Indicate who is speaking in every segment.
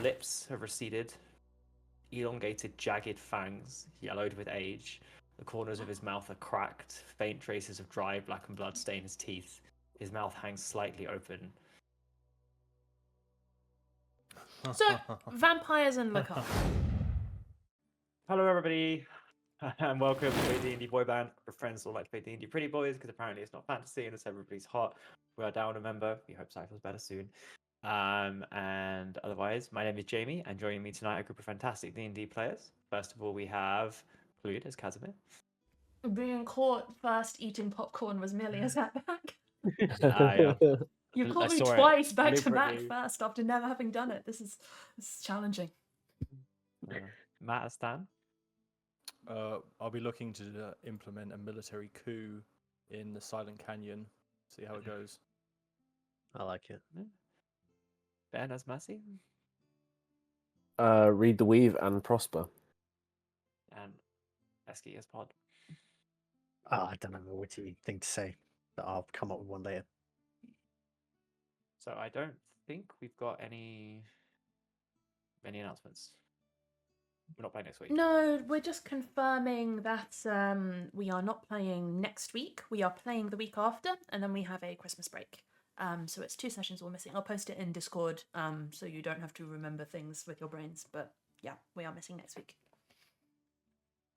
Speaker 1: lips have receded, elongated, jagged fangs, yellowed with age. The corners of his mouth are cracked, faint traces of dry black and blood stain his teeth. His mouth hangs slightly open.
Speaker 2: So, vampires and liquor.
Speaker 1: Hello, everybody, and welcome to D&D Boyband. Our friends all like to play D&D Pretty Boys because apparently it's not fantasy and it's everybody's hot. We are down a member. We hope Cypher's better soon. And otherwise, my name is Jamie, and joining me tonight, a group of fantastic D&D players. First of all, we have Ploy as Casimir.
Speaker 2: Being caught first eating popcorn was merely a setback.
Speaker 1: Yeah.
Speaker 2: You
Speaker 1: I
Speaker 2: caught me
Speaker 1: saw it
Speaker 2: twice back to back
Speaker 1: deliberately.
Speaker 2: first after never having done it. This is challenging.
Speaker 1: Matt as Stan.
Speaker 3: I'll be looking to implement a military coup in the Silent Canyon. See how it goes.
Speaker 4: I like it.
Speaker 1: Ben as Massey.
Speaker 5: Read the Weave and Prosper.
Speaker 1: And Eski as Pod.
Speaker 4: Oh, I don't have a witty thing to say, but I'll come up with one later.
Speaker 1: So I don't think we've got any announcements. We're not playing next week.
Speaker 2: No, we're just confirming that we are not playing next week. We are playing the week after, and then we have a Christmas break. So it's 2 sessions we're missing. I'll post it in Discord, so you don't have to remember things with your brains. But yeah, we are missing next week.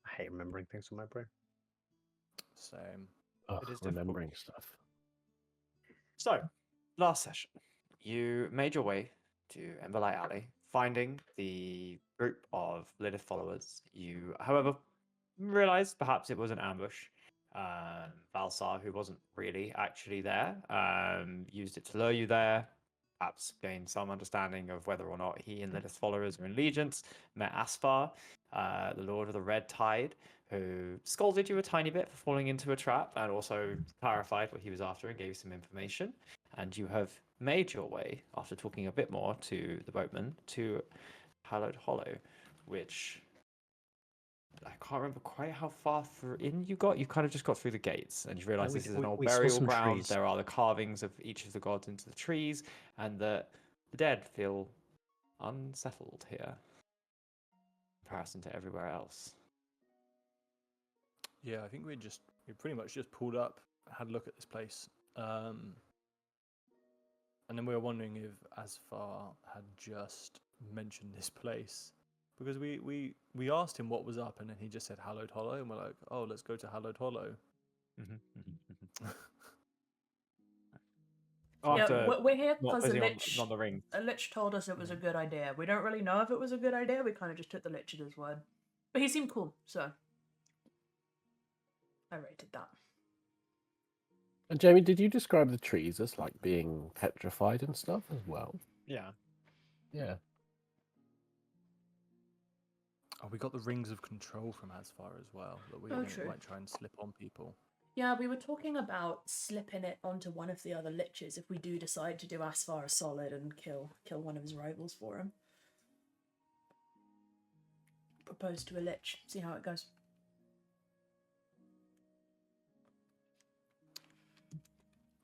Speaker 4: I hate remembering things with my brain.
Speaker 3: Same.
Speaker 5: Ugh,
Speaker 1: It is difficult.
Speaker 5: remembering stuff.
Speaker 1: So, last session, you made your way to Emberlight Alley, finding the group of Lilith followers. You, however, realized perhaps it was an ambush. Valsar, who wasn't really actually there, used it to lure you there, perhaps gain some understanding of whether or not he and Lilith's followers are in allegiance. Met Aspar, the Lord of the Red Tide, who scolded you a tiny bit for falling into a trap and also clarified what he was after and gave you some information. And you have made your way, after talking a bit more to the boatman, to Hallowed Hollow, which I can't remember quite how far in you got. You kind of just got through the gates and you realize this is an old
Speaker 4: we saw
Speaker 1: burial
Speaker 4: some
Speaker 1: ground.
Speaker 4: trees.
Speaker 1: There are the carvings of each of the gods into the trees, and the dead feel unsettled here in comparison to everywhere else.
Speaker 3: Yeah, I think we pretty much just pulled up, had a look at this place, and then we were wondering if Asfar had just mentioned this place, because we asked him what was up, and then he just said Hallowed Hollow, and we're like, oh, let's go to Hallowed Hollow.
Speaker 2: Yeah, we're here
Speaker 1: not
Speaker 2: because
Speaker 1: focusing on the ring.
Speaker 2: a lich told us it was a good idea. We don't really know if it was a good idea. We kind of just took the lich at his word. But he seemed cool, so I rated that.
Speaker 5: And Jamie, did you describe the trees as like being petrified and stuff as well?
Speaker 1: Yeah.
Speaker 5: Yeah.
Speaker 3: Oh, we got the rings of control from Asfar as well, that we
Speaker 2: True.
Speaker 3: might try and slip on people.
Speaker 2: Yeah, we were talking about slipping it onto one of the other liches if we do decide to do Asfar a solid and kill one of his rivals for him. Propose to a lich, see how it goes.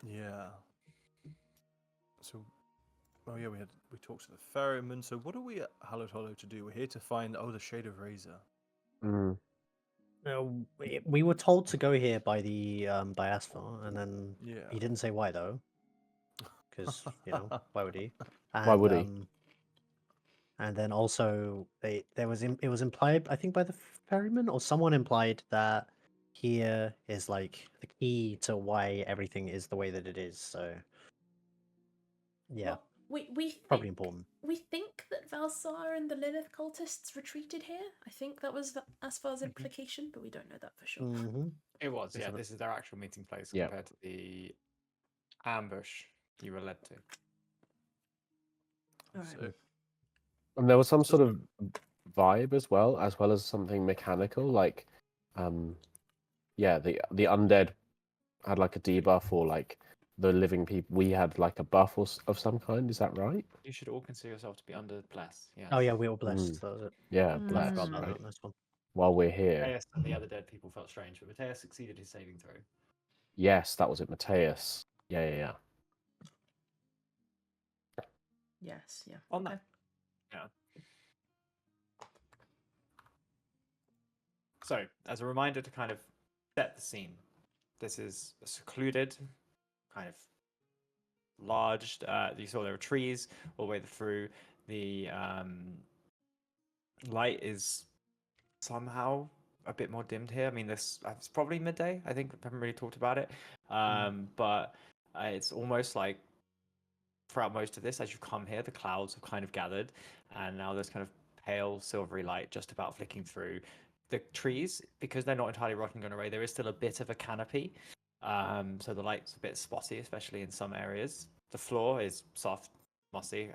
Speaker 3: Yeah. So, oh yeah, we talked to the ferryman. So what are we at Hallowed Hollow to do? We're here to find the Shade of Razor.
Speaker 5: Mm.
Speaker 4: We were told to go here by the by Asphalt, and then
Speaker 3: Yeah.
Speaker 4: he didn't say why though, because why would he? And,
Speaker 5: Why would he?
Speaker 4: And then also it was implied, I think, by the ferryman or someone implied that here is like the key to why everything is the way that it is. So yeah,
Speaker 2: Well, we
Speaker 4: probably important.
Speaker 2: We think that Valsar and the Lilith cultists retreated here. I think that was Asfar's implication, but we don't know that for sure.
Speaker 4: Mm-hmm.
Speaker 1: It was, yeah. This is their actual meeting place compared to the ambush you were led to.
Speaker 2: All right.
Speaker 3: So,
Speaker 5: And there was some sort of vibe as well as something mechanical, like, the undead had like a debuff, or like the living people, we had like a buff of some kind. Is that right?
Speaker 1: You should all consider yourself to be under bless. Yeah.
Speaker 4: Oh yeah, we were blessed. That was it.
Speaker 5: Yeah,
Speaker 4: I
Speaker 5: blessed.
Speaker 4: forgot about
Speaker 5: Right?
Speaker 4: that. Nice one.
Speaker 5: While we're here.
Speaker 1: Mateus and the other dead people felt strange, but Mateus succeeded his saving throw.
Speaker 5: Yes, that was it, Mateus. Yeah.
Speaker 2: Yes, yeah.
Speaker 1: On that, Yeah. So, as a reminder to kind of set the scene, this is a secluded, kind of large. You saw there were trees all the way through. The light is somehow a bit more dimmed here. I mean, it's probably midday. I think we haven't really talked about it, but it's almost like throughout most of this, as you come here, the clouds have kind of gathered, and now there's kind of pale silvery light just about flicking through. The trees, because they're not entirely rotting and away, there is still a bit of a canopy, so the light's a bit spotty, especially in some areas. The floor is soft, mossy.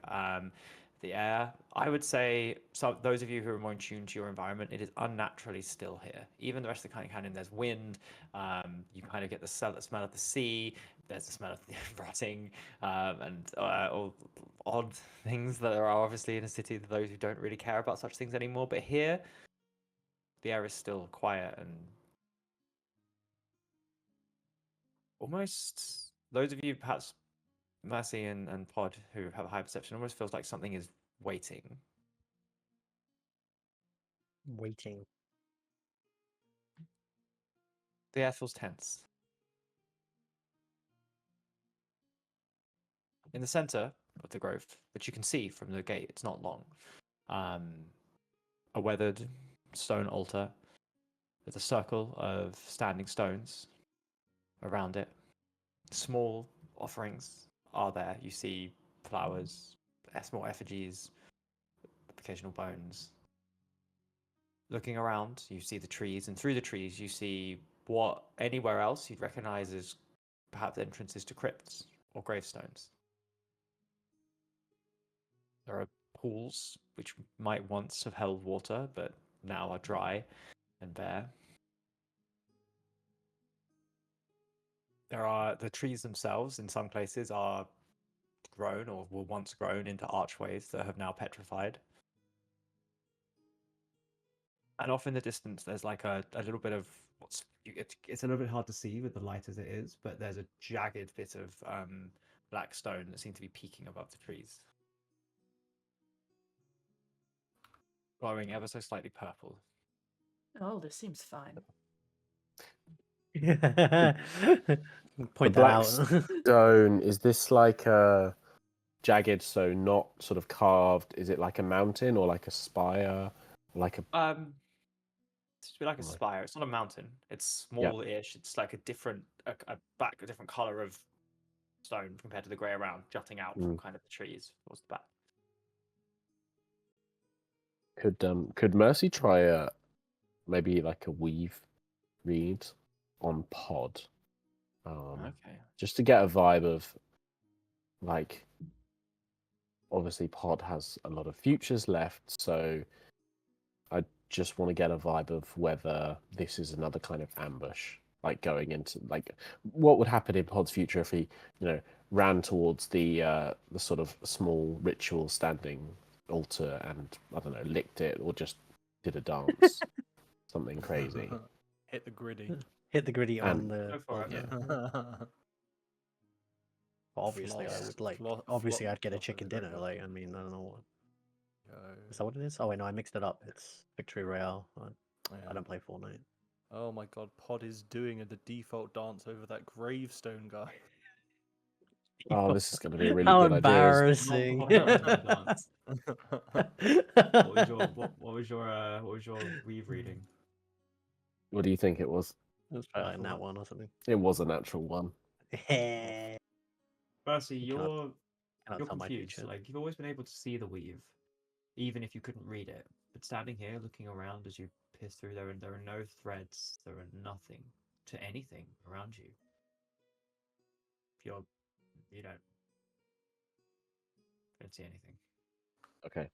Speaker 1: The air, I would say, so those of you who are more in tune to your environment, it is unnaturally still here. Even the rest of the canyon, there's wind. You kind of get the smell of the sea. There's the smell of the rotting and all odd things that there are obviously in a city to those who don't really care about such things anymore. But here, the air is still quiet and almost those of you, perhaps Mercy and Pod, who have a high perception, almost feels like something is waiting.
Speaker 4: Waiting.
Speaker 1: The air feels tense. In the center of the grove, which you can see from the gate, it's not long. A weathered stone altar with a circle of standing stones around it. Small offerings are there. You see flowers, small effigies, occasional bones. Looking around, you see the trees, and through the trees, you see what anywhere else you'd recognize as perhaps entrances to crypts or gravestones. There are pools which might once have held water, but now are dry and bare. There are the trees themselves, in some places, are grown or were once grown into archways that have now petrified. And off in the distance, there's like a little bit of it's a little bit hard to see with the light as it is, but there's a jagged bit of black stone that seems to be peeking above the trees, glowing ever so slightly purple.
Speaker 2: Oh, this seems fine.
Speaker 4: Point that
Speaker 5: black
Speaker 4: out.
Speaker 5: Stone, is this like a jagged, so not sort of carved? Is it like a mountain or like a spire? Like a
Speaker 1: It's to be like a
Speaker 5: Right.
Speaker 1: spire. It's not a mountain. It's
Speaker 5: Yeah.
Speaker 1: small-ish. It's like a different a different color of stone compared to the grey around, jutting out from kind of the trees towards the back.
Speaker 5: Could Mercy try a maybe like a weave read on Pod?
Speaker 1: Okay.
Speaker 5: Just to get a vibe of like obviously Pod has a lot of futures left, so I just want to get a vibe of whether this is another kind of ambush, like going into like what would happen in Pod's future if he, ran towards the sort of small ritual standing altar and I don't know, licked it or just did a dance, something crazy.
Speaker 3: Hit the griddy.
Speaker 4: Hit the gritty on
Speaker 5: And-
Speaker 4: the
Speaker 1: Go for it.
Speaker 4: altar. Obviously, I
Speaker 3: Floss-
Speaker 4: would like.
Speaker 3: flo-
Speaker 4: Obviously,
Speaker 3: flop-
Speaker 4: I'd get a
Speaker 3: flop
Speaker 4: chicken
Speaker 3: over the
Speaker 4: dinner.
Speaker 3: griddy.
Speaker 4: Like, I mean, I don't know what.
Speaker 3: Go.
Speaker 4: Is that what it is? Oh wait, no, I mixed it up. It's Victory Royale. I
Speaker 3: Yeah.
Speaker 4: don't play Fortnite.
Speaker 3: Oh my god, Pod is doing the default dance over that gravestone guy.
Speaker 5: Oh, this is going to be a really
Speaker 4: How
Speaker 5: good idea.
Speaker 4: embarrassing!
Speaker 1: Dance. What was your weave reading?
Speaker 5: What do you think it was?
Speaker 4: It was probably like
Speaker 1: Natural
Speaker 4: that one or something.
Speaker 5: It was a natural one.
Speaker 1: Mercy,
Speaker 4: You cannot
Speaker 1: you're
Speaker 4: tell my
Speaker 1: confused.
Speaker 4: future.
Speaker 1: Like you've always been able to see the weave, even if you couldn't read it. But standing here, looking around as you pierce through, there are no threads. There are nothing to anything around you. You don't see anything.
Speaker 5: Okay.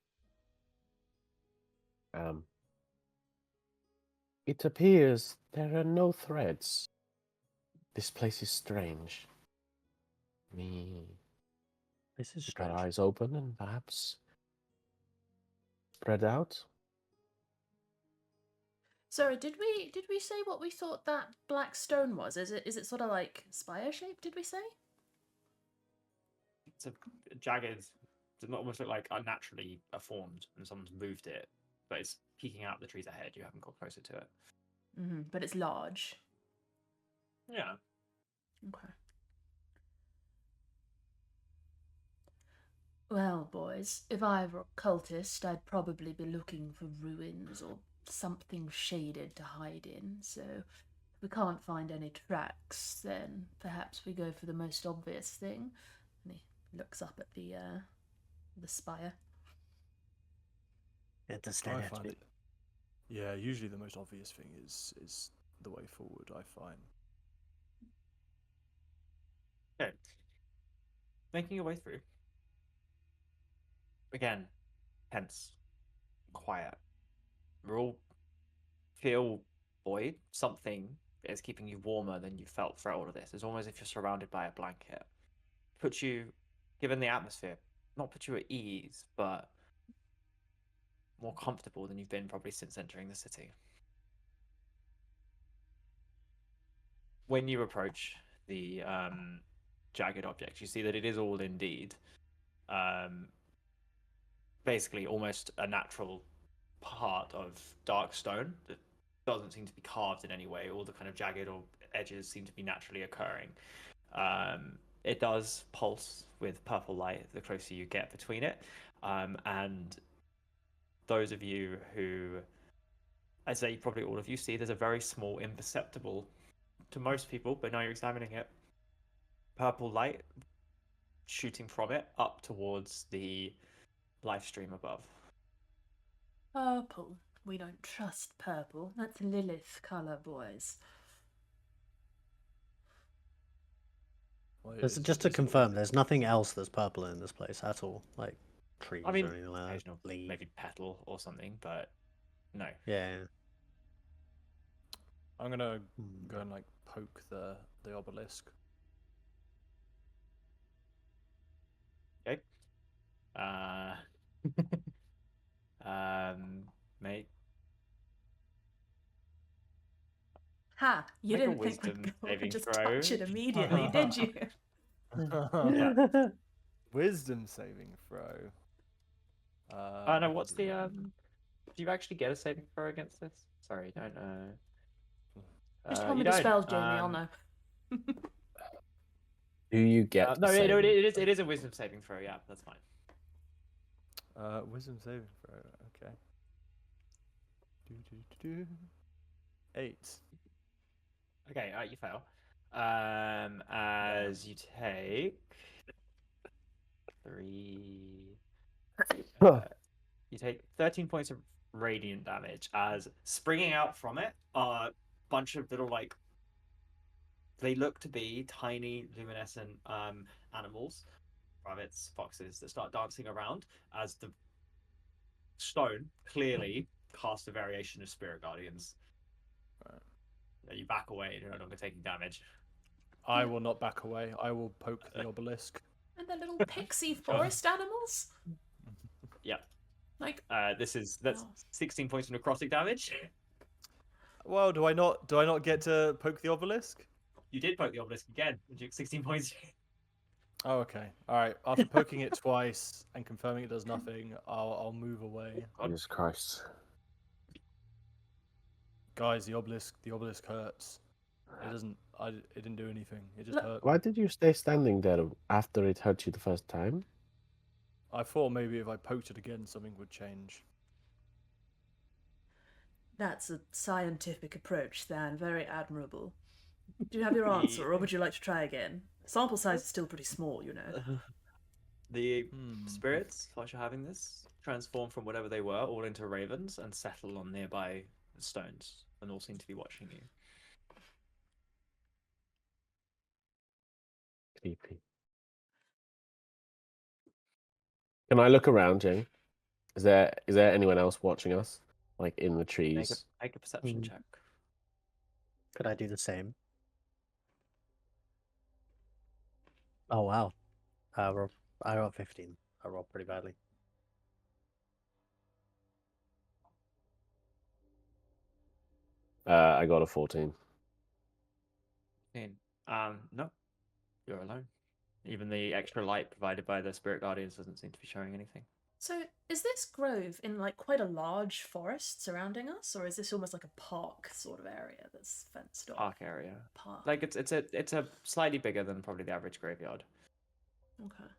Speaker 5: It appears there are no threads. This place is strange.
Speaker 4: This is
Speaker 5: Keep our
Speaker 4: strange.
Speaker 5: eyes open and perhaps spread out.
Speaker 2: Sorry, did we say what we thought that black stone was? Is it sort of like spire shaped? Did we say?
Speaker 1: It's a jagged does almost look like unnaturally formed and someone's moved it, but it's peeking out the trees ahead. You haven't got closer to it.
Speaker 2: But it's large.
Speaker 1: Yeah.
Speaker 2: Okay. Well, boys, if I were a cultist, I'd probably be looking for ruins or something shaded to hide in, so if we can't find any tracks, then perhaps we go for the most obvious thing. And he looks up at the spire.
Speaker 4: It does
Speaker 3: I
Speaker 4: have to
Speaker 3: find
Speaker 4: be.
Speaker 3: it. Yeah, usually the most obvious thing is the way forward. I find.
Speaker 1: Okay. Making your way through. Again, tense, quiet. We all feel void. Something is keeping you warmer than you felt for all of this. It's almost as if you're surrounded by a blanket. Puts you, given the atmosphere, not put you at ease, but more comfortable than you've been probably since entering the city. When you approach the jagged object, you see that it is all indeed basically almost a natural part of dark stone that doesn't seem to be carved in any way. All the kind of jagged or edges seem to be naturally occurring. It does pulse with purple light the closer you get between it. And those of you who, I'd say probably all of you see, there's a very small, imperceptible to most people, but now you're examining it, purple light shooting from it up towards the live stream above.
Speaker 2: Purple. We don't trust purple. That's Lilith colour, boys.
Speaker 3: Well,
Speaker 4: Just to confirm, there's nothing else that's purple in this place at all, like trees
Speaker 1: I mean,
Speaker 4: or anything like that.
Speaker 1: occasional maybe petal or something, but no.
Speaker 4: Yeah.
Speaker 3: I'm gonna go and like poke the obelisk.
Speaker 1: Okay. Mate,
Speaker 2: Ha! You
Speaker 1: make a
Speaker 2: didn't think we'd
Speaker 1: wisdom
Speaker 2: go and
Speaker 1: saving
Speaker 2: just
Speaker 1: throw.
Speaker 2: touch it immediately, did you?
Speaker 1: Yeah.
Speaker 3: Wisdom saving throw.
Speaker 1: No, what's the do you actually get a saving throw against this? Sorry, don't
Speaker 2: Just tell me
Speaker 1: you
Speaker 2: the
Speaker 1: don't.
Speaker 2: spells, Jamie, I'll know.
Speaker 5: Do you get?
Speaker 1: No,
Speaker 5: a
Speaker 1: it
Speaker 5: saving
Speaker 1: is
Speaker 5: throw?
Speaker 1: it is a wisdom saving throw, yeah, that's fine.
Speaker 3: Wisdom saving throw. Okay. 8.
Speaker 1: Okay, you fail. As you take 3 you take 13 points of radiant damage as springing out from it are a bunch of little, like, they look to be tiny luminescent animals, rabbits, foxes, that start dancing around as the stone clearly casts a variation of spirit guardians.
Speaker 3: Right.
Speaker 1: You back away and you're no longer taking damage.
Speaker 3: I will not back away. I will poke the obelisk.
Speaker 2: And the little pixie forest animals?
Speaker 1: Yeah.
Speaker 2: Like,
Speaker 1: that's 16 points of necrotic damage.
Speaker 3: Well, do I not get to poke the obelisk?
Speaker 1: You did poke the obelisk again. You took 16 points.
Speaker 3: Oh, okay. All right. After poking it twice and confirming it does nothing, I'll move away.
Speaker 5: Jesus Christ!
Speaker 3: Guys, the obelisk hurts. It didn't do anything. It just
Speaker 2: Look-
Speaker 3: hurt.
Speaker 5: Why did you stay standing there after it hurt you the first time?
Speaker 3: I thought maybe if I poked it again, something would change.
Speaker 2: that's a scientific approach, Than. Very admirable. Do you have your answer, or would you like to try again? Sample size is still pretty small, you know.
Speaker 1: The spirits, whilst you're having this, transform from whatever they were all into ravens and settle on nearby stones, and all seem to be watching you.
Speaker 5: Creepy. Can I look around, Jane? Is there anyone else watching us, like in the trees?
Speaker 1: Make a perception check.
Speaker 4: Could I do the same? Oh wow. I rolled 15. I rolled pretty badly.
Speaker 5: I got a 14.
Speaker 1: No, you're alone. Even the extra light provided by the spirit guardians doesn't seem to be showing anything.
Speaker 2: So, is this grove in like quite a large forest surrounding us, or is this almost like a park sort of area that's fenced off?
Speaker 1: Park area.
Speaker 2: Park.
Speaker 1: Like it's a slightly bigger than probably the average graveyard.
Speaker 2: Okay.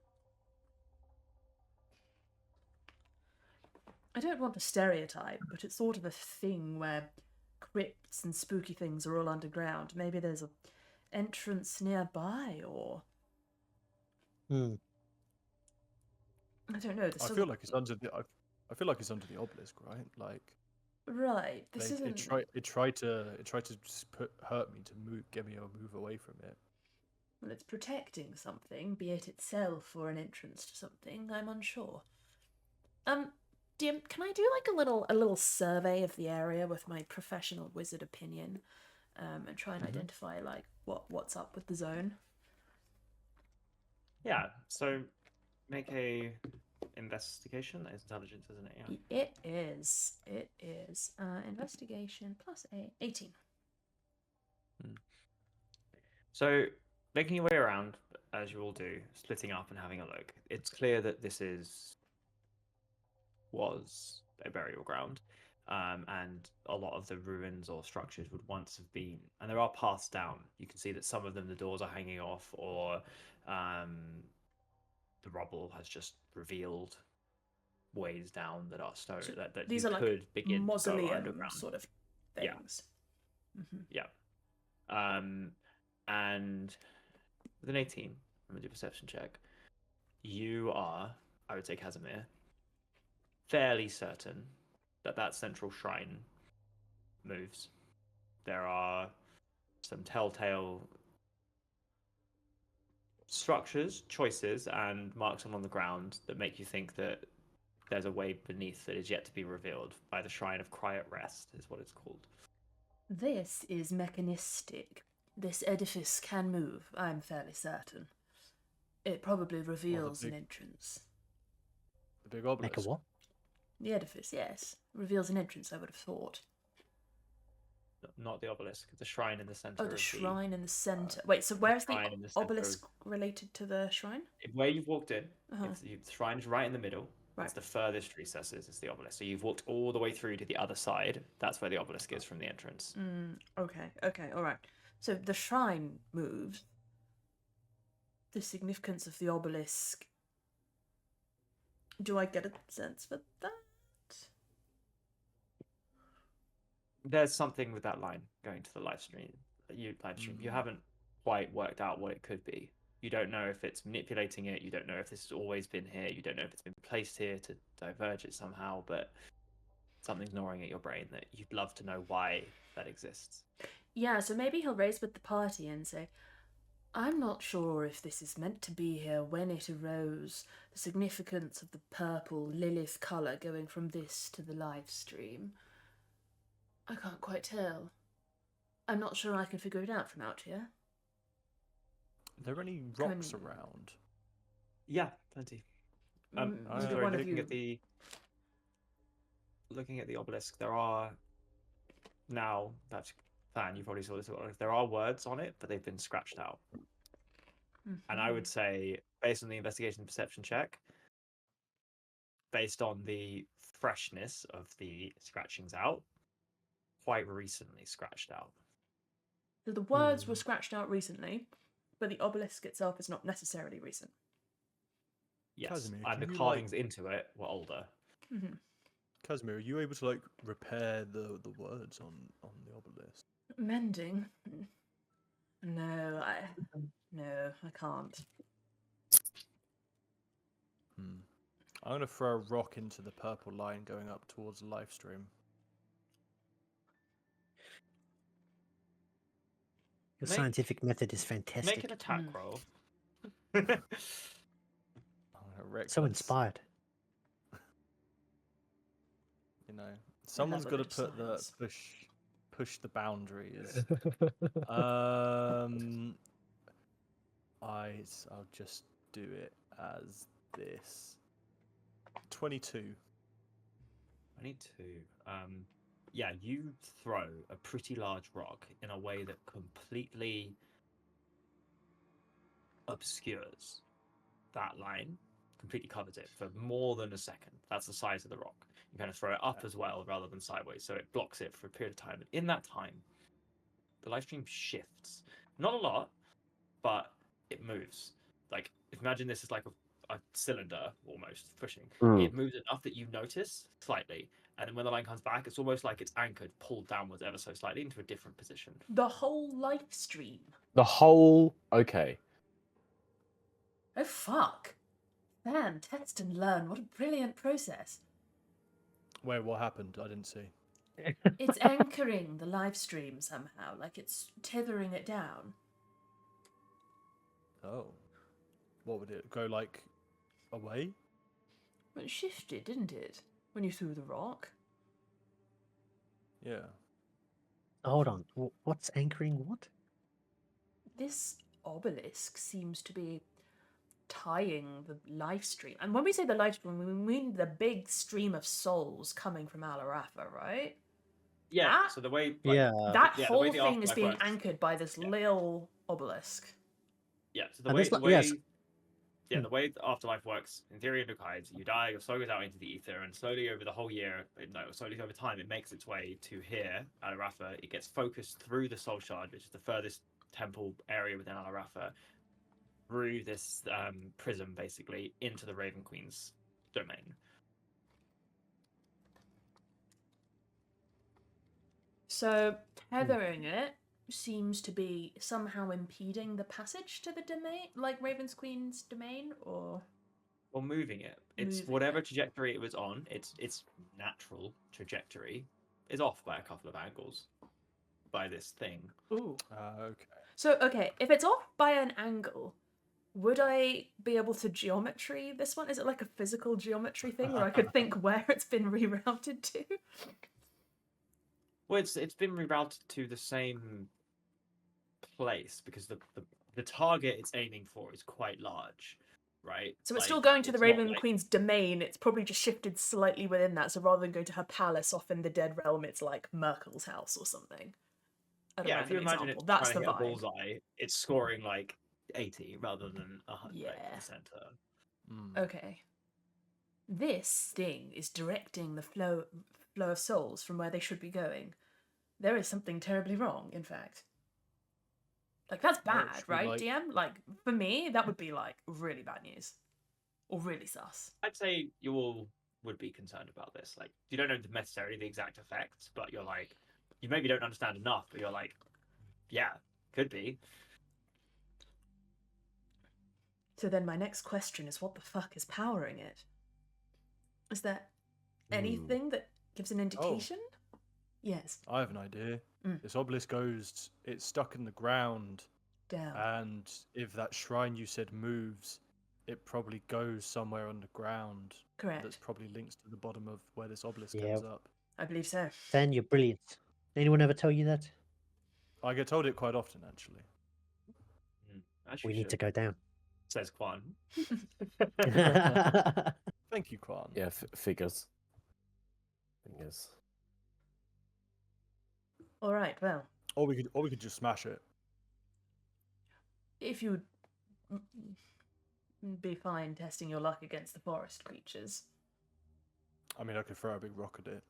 Speaker 2: I don't want to stereotype, but it's sort of a thing where crypts and spooky things are all underground. Maybe there's a entrance nearby, or
Speaker 4: Hmm.
Speaker 2: I don't know.
Speaker 3: I feel like it's under the. I feel like it's under the obelisk, right? Like
Speaker 2: Right. This isn't.
Speaker 3: it tried to just hurt me to get me to move away from it.
Speaker 2: Well, it's protecting something, be it itself or an entrance to something. I'm unsure. DM, can I do like a little survey of the area with my professional wizard opinion, and try and identify like what's up with the zone?
Speaker 1: Yeah. So make a investigation. It's intelligence, isn't it? Yeah.
Speaker 2: It is. It is. Investigation plus 18.
Speaker 1: So making your way around, as you all do, splitting up and having a look, it's clear that this was a burial ground, and a lot of the ruins or structures would once have been, and there are paths down. You can see that some of them, the doors are hanging off, or the rubble has just revealed ways down that are stone.
Speaker 2: So
Speaker 1: that
Speaker 2: these
Speaker 1: you
Speaker 2: are like
Speaker 1: could begin to go
Speaker 2: mausoleum
Speaker 1: underground.
Speaker 2: sort of
Speaker 1: Yeah.
Speaker 2: things.
Speaker 1: Yeah. And with an 18, I'm gonna do a perception check. You are, I would say, Casimir, fairly certain that that central shrine moves. There are some telltale structures, choices, and marks along the ground that make you think that there's a way beneath that is yet to be revealed by the Shrine of Quiet Rest, is what it's called.
Speaker 2: This is mechanistic. This edifice can move, I'm fairly certain. It probably reveals an entrance.
Speaker 3: The big obelisk.
Speaker 4: Make a what?
Speaker 2: The edifice, yes. Reveals an entrance, I would have thought.
Speaker 1: Not the obelisk, the shrine in the center.
Speaker 2: Oh, the shrine in the centre. Wait, so where's the
Speaker 1: shrine in the centre
Speaker 2: obelisk related to the shrine?
Speaker 1: Where you've walked in,
Speaker 2: Uh-huh.
Speaker 1: the shrine is right in the middle.
Speaker 2: Right.
Speaker 1: It's the furthest recesses is the obelisk. So you've walked all the way through to the other side. That's where the obelisk is from the entrance.
Speaker 2: Okay, alright. So the shrine moves. The significance of the obelisk. Do I get a sense for that?
Speaker 1: There's something with that line going to the live stream. You haven't quite worked out what it could be. You don't know if it's manipulating it. You don't know if this has always been here. You don't know if it's been placed here to diverge it somehow. But something's gnawing at your brain that you'd love to know why that exists.
Speaker 2: Yeah, so maybe he'll raise with the party and say, I'm not sure if this is meant to be here when it arose, the significance of the purple Lilith colour going from this to the live stream. I can't quite tell. I'm not sure I can figure it out from out here.
Speaker 3: Are there any rocks around?
Speaker 1: Yeah, plenty. Sorry, looking at the obelisk, there are now, that's fan, you probably saw this, there are words on it, but they've been scratched out. And I would say, based on the investigation perception check, based on the freshness of the scratchings out, quite recently scratched out.
Speaker 2: So the words were scratched out recently, but the obelisk itself is not necessarily recent.
Speaker 1: Yes,
Speaker 3: Casimir,
Speaker 1: and the
Speaker 3: can you,
Speaker 1: carvings into it were older.
Speaker 3: Casimir, are you able to repair the words on the obelisk?
Speaker 2: Mending? No, I can't.
Speaker 3: I'm going to throw a rock into the purple line going up towards the live stream.
Speaker 4: Your scientific method is fantastic.
Speaker 1: Make an attack roll.
Speaker 3: I'm gonna wreck
Speaker 4: So
Speaker 3: this.
Speaker 4: inspired.
Speaker 3: You know, someone's got to put push the boundaries. I'll just do it as this. 22.
Speaker 1: 22. Yeah, you throw a pretty large rock in a way that completely obscures that line, completely covers it for more than a second. That's the size of the rock. You kind of throw it up as well rather than sideways, so it blocks it for a period of time. And in that time, the live stream shifts. Not a lot, but it moves. Like, imagine this is like a cylinder almost pushing.
Speaker 5: Mm.
Speaker 1: It moves enough that you notice slightly, and then when the line comes back, it's almost like it's anchored, pulled downwards ever so slightly into a different position.
Speaker 2: The whole live stream.
Speaker 5: The whole okay.
Speaker 2: Oh fuck. Man, test and learn. What a brilliant process.
Speaker 3: Wait, what happened? I didn't see.
Speaker 2: It's anchoring the live stream somehow, like it's tethering it down.
Speaker 3: Oh. What would it go like away?
Speaker 2: Well, it shifted, didn't it? When you threw the rock.
Speaker 3: Yeah.
Speaker 4: Hold on. What's anchoring what?
Speaker 2: This obelisk seems to be tying the live stream. And when we say the live stream, we mean the big stream of souls coming from Alarafa, right?
Speaker 1: Yeah.
Speaker 2: That-
Speaker 1: So the way
Speaker 4: Yeah.
Speaker 2: That
Speaker 1: the
Speaker 2: whole
Speaker 1: way the
Speaker 2: thing is
Speaker 1: afterlife
Speaker 2: being
Speaker 1: works-
Speaker 2: anchored by this little obelisk.
Speaker 1: Yeah, so
Speaker 4: And this yes.
Speaker 1: the way the afterlife works in theory in Dukkaids, you die, your soul goes out into the ether, and slowly over the whole year, slowly over time, it makes its way to here, Alarafa. It gets focused through the soul shard, which is the furthest temple area within Alarafa, through this prism, basically, into the Raven Queen's domain.
Speaker 2: So tethering it seems to be somehow impeding the passage to the domain, like Raven's Queen's domain, or
Speaker 1: Or moving it. It's
Speaker 2: Moving
Speaker 1: whatever
Speaker 2: it.
Speaker 1: trajectory it was on, its natural trajectory is off by a couple of angles by this thing.
Speaker 2: ooh.
Speaker 3: Okay.
Speaker 2: So okay, if it's off by an angle, would I be able to geometry this one? Is it like a physical geometry thing where I could think where it's been rerouted to?
Speaker 1: Well, it's been rerouted to the same place because the target it's aiming for is quite large, right?
Speaker 2: So it's
Speaker 1: Like,
Speaker 2: still going to the
Speaker 1: it's not
Speaker 2: Raven
Speaker 1: like-
Speaker 2: Queen's domain. It's probably just shifted slightly within that. So rather than going to her palace off in the dead realm, it's like Merkel's house or something. At a
Speaker 1: Yeah, if you
Speaker 2: random
Speaker 1: imagine
Speaker 2: example.
Speaker 1: it
Speaker 2: That's
Speaker 1: trying
Speaker 2: the
Speaker 1: to hit a
Speaker 2: vibe.
Speaker 1: bullseye, it's scoring like 80 rather than 100
Speaker 2: Yeah.
Speaker 1: the center.
Speaker 3: Mm.
Speaker 2: Okay. This thing is directing the flow of souls from where they should be going. There is something terribly wrong, in fact. Like, that's
Speaker 3: Well,
Speaker 2: bad,
Speaker 3: should we,
Speaker 2: right,
Speaker 3: like-
Speaker 2: DM? Like, for me, that would be, like, really bad news. Or really sus.
Speaker 1: I'd say you all would be concerned about this. Like, you don't know necessarily the exact effects, but you're like, you maybe don't understand enough, but you're like, yeah, could be.
Speaker 2: So then my next question is, what the fuck is powering it? Is there anything that gives an indication? Yes.
Speaker 3: I have an idea.
Speaker 2: Mm.
Speaker 3: This obelisk goes, it's stuck in the ground,
Speaker 2: Down.
Speaker 3: and if that shrine you said moves, it probably goes somewhere underground. That's
Speaker 2: Correct.
Speaker 3: probably links to the bottom of where this obelisk
Speaker 4: Yeah.
Speaker 3: ends up.
Speaker 2: I believe so.
Speaker 4: Dan, you're brilliant. Anyone ever tell you that?
Speaker 3: I get told it quite often, actually.
Speaker 1: As
Speaker 4: We
Speaker 1: you
Speaker 4: need to
Speaker 1: should,
Speaker 4: go down.
Speaker 1: says Quan.
Speaker 3: Thank you, Kwan.
Speaker 5: Yeah, figures. Fingers.
Speaker 2: All right, well,
Speaker 3: Or we could just smash it.
Speaker 2: if you would be fine testing your luck against the forest creatures.
Speaker 3: I mean, I could throw a big rock at it.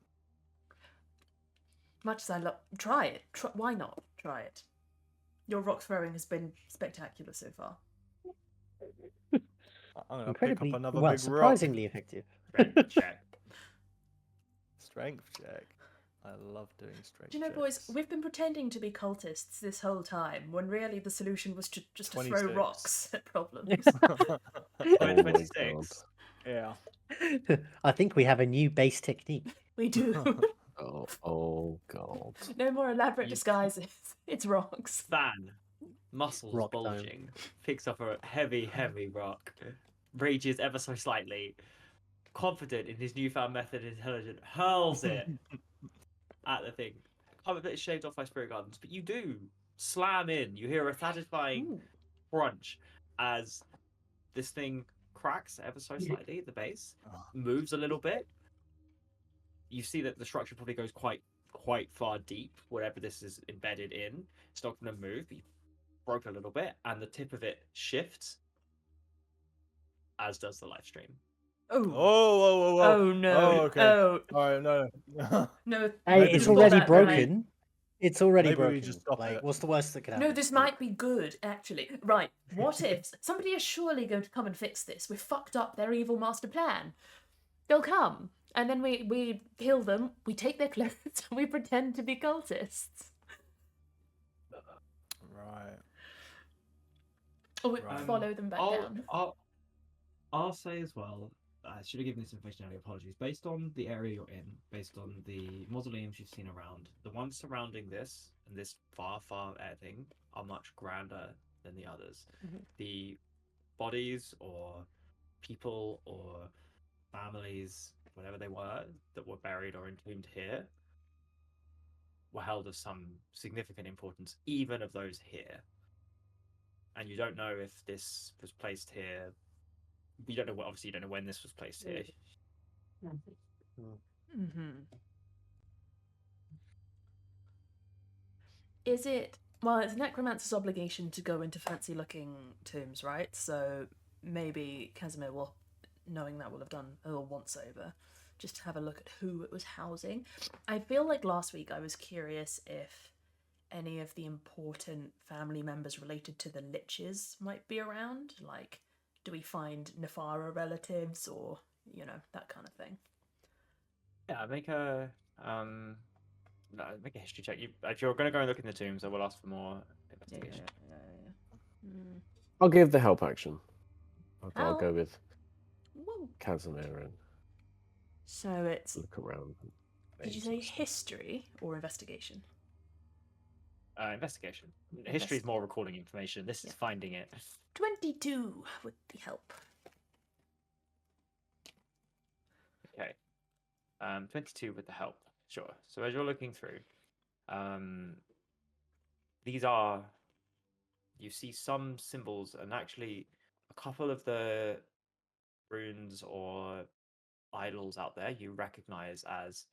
Speaker 2: Much as I love, try it. Why not? Try it. Your rock throwing has been spectacular so far.
Speaker 3: I'm gonna
Speaker 4: Incredibly,
Speaker 3: pick up another
Speaker 4: well,
Speaker 3: big rock.
Speaker 4: surprisingly effective.
Speaker 1: Strength check.
Speaker 3: Strength check. I love doing strength.
Speaker 2: Do you know, boys,
Speaker 3: checks.
Speaker 2: we've been pretending to be cultists this whole time, when really the solution was to just to throw
Speaker 3: 26.
Speaker 2: rocks at problems.
Speaker 5: Oh my
Speaker 1: 26.
Speaker 3: Yeah.
Speaker 4: I think we have a new base technique.
Speaker 2: We do.
Speaker 5: God. Oh god.
Speaker 2: No more elaborate
Speaker 1: You-
Speaker 2: disguises. It's rocks.
Speaker 1: Fan, muscles
Speaker 4: Rock dome.
Speaker 1: bulging, picks up a heavy, heavy rock, rages ever so slightly, confident in his newfound method, intelligent, hurls it at the thing. Half of it is shaved off by Spirit Gardens, but you do slam in. You hear a satisfying
Speaker 2: Ooh.
Speaker 1: crunch as this thing cracks ever so slightly at the base, moves a little bit. You see that the structure probably goes quite far deep, whatever this is embedded in. It's not going to move, but you broke a little bit, and the tip of it shifts, as does the live stream.
Speaker 3: Oh, whoa, whoa, whoa.
Speaker 2: Oh no!
Speaker 3: Oh, okay.
Speaker 2: Oh
Speaker 3: All right, no.
Speaker 2: no!
Speaker 4: Hey,
Speaker 3: Maybe
Speaker 4: it's
Speaker 3: we
Speaker 4: already
Speaker 3: just-
Speaker 4: broken. It's already
Speaker 3: Maybe we
Speaker 4: broken.
Speaker 3: just stop
Speaker 4: like,
Speaker 3: it.
Speaker 4: what's the worst that could happen?
Speaker 2: No, this might be good, actually. Right, what if somebody is surely going to come and fix this? We've fucked up their evil master plan. They'll come, and then we kill them, we take their clothes, and we pretend to be cultists.
Speaker 3: Right.
Speaker 2: Or we
Speaker 3: Right.
Speaker 2: follow them back down.
Speaker 1: I'll say as well, I should have given this information earlier, apologies. Based on the area you're in, based on the mausoleums you've seen around, the ones surrounding this and this far thing are much grander than the others.
Speaker 2: Mhm.
Speaker 1: The bodies or people or families, whatever they were, that were buried or entombed here were held of some significant importance, even of those here. And you don't know if this was placed here. You don't know. Obviously, you don't know when this was placed here.
Speaker 2: Mm-hmm. Is it... Well, it's a necromancer's obligation to go into fancy-looking tombs, right? So maybe Casimir will, knowing that, will have done a little once-over, just to have a look at who it was housing. I feel like last week I was curious if any of the important family members related to the Liches might be around. Like, do we find Nefara relatives or, you know, that kind of thing?
Speaker 1: Yeah, make a history check. If you're going to go and look in the tombs, I will ask for more investigation.
Speaker 2: Mm.
Speaker 5: I'll give the help action. I'll go
Speaker 2: Help?
Speaker 5: with
Speaker 2: Whoa.
Speaker 5: Casimir and
Speaker 2: So it's...
Speaker 5: look around.
Speaker 2: Did you say history or investigation?
Speaker 1: Investigation. History is more recording information. This is finding it.
Speaker 2: 22 with the help.
Speaker 1: Okay. 22 with the help. Sure. So as you're looking through, these are... You see some symbols, and actually a couple of the runes or idols out there you recognize as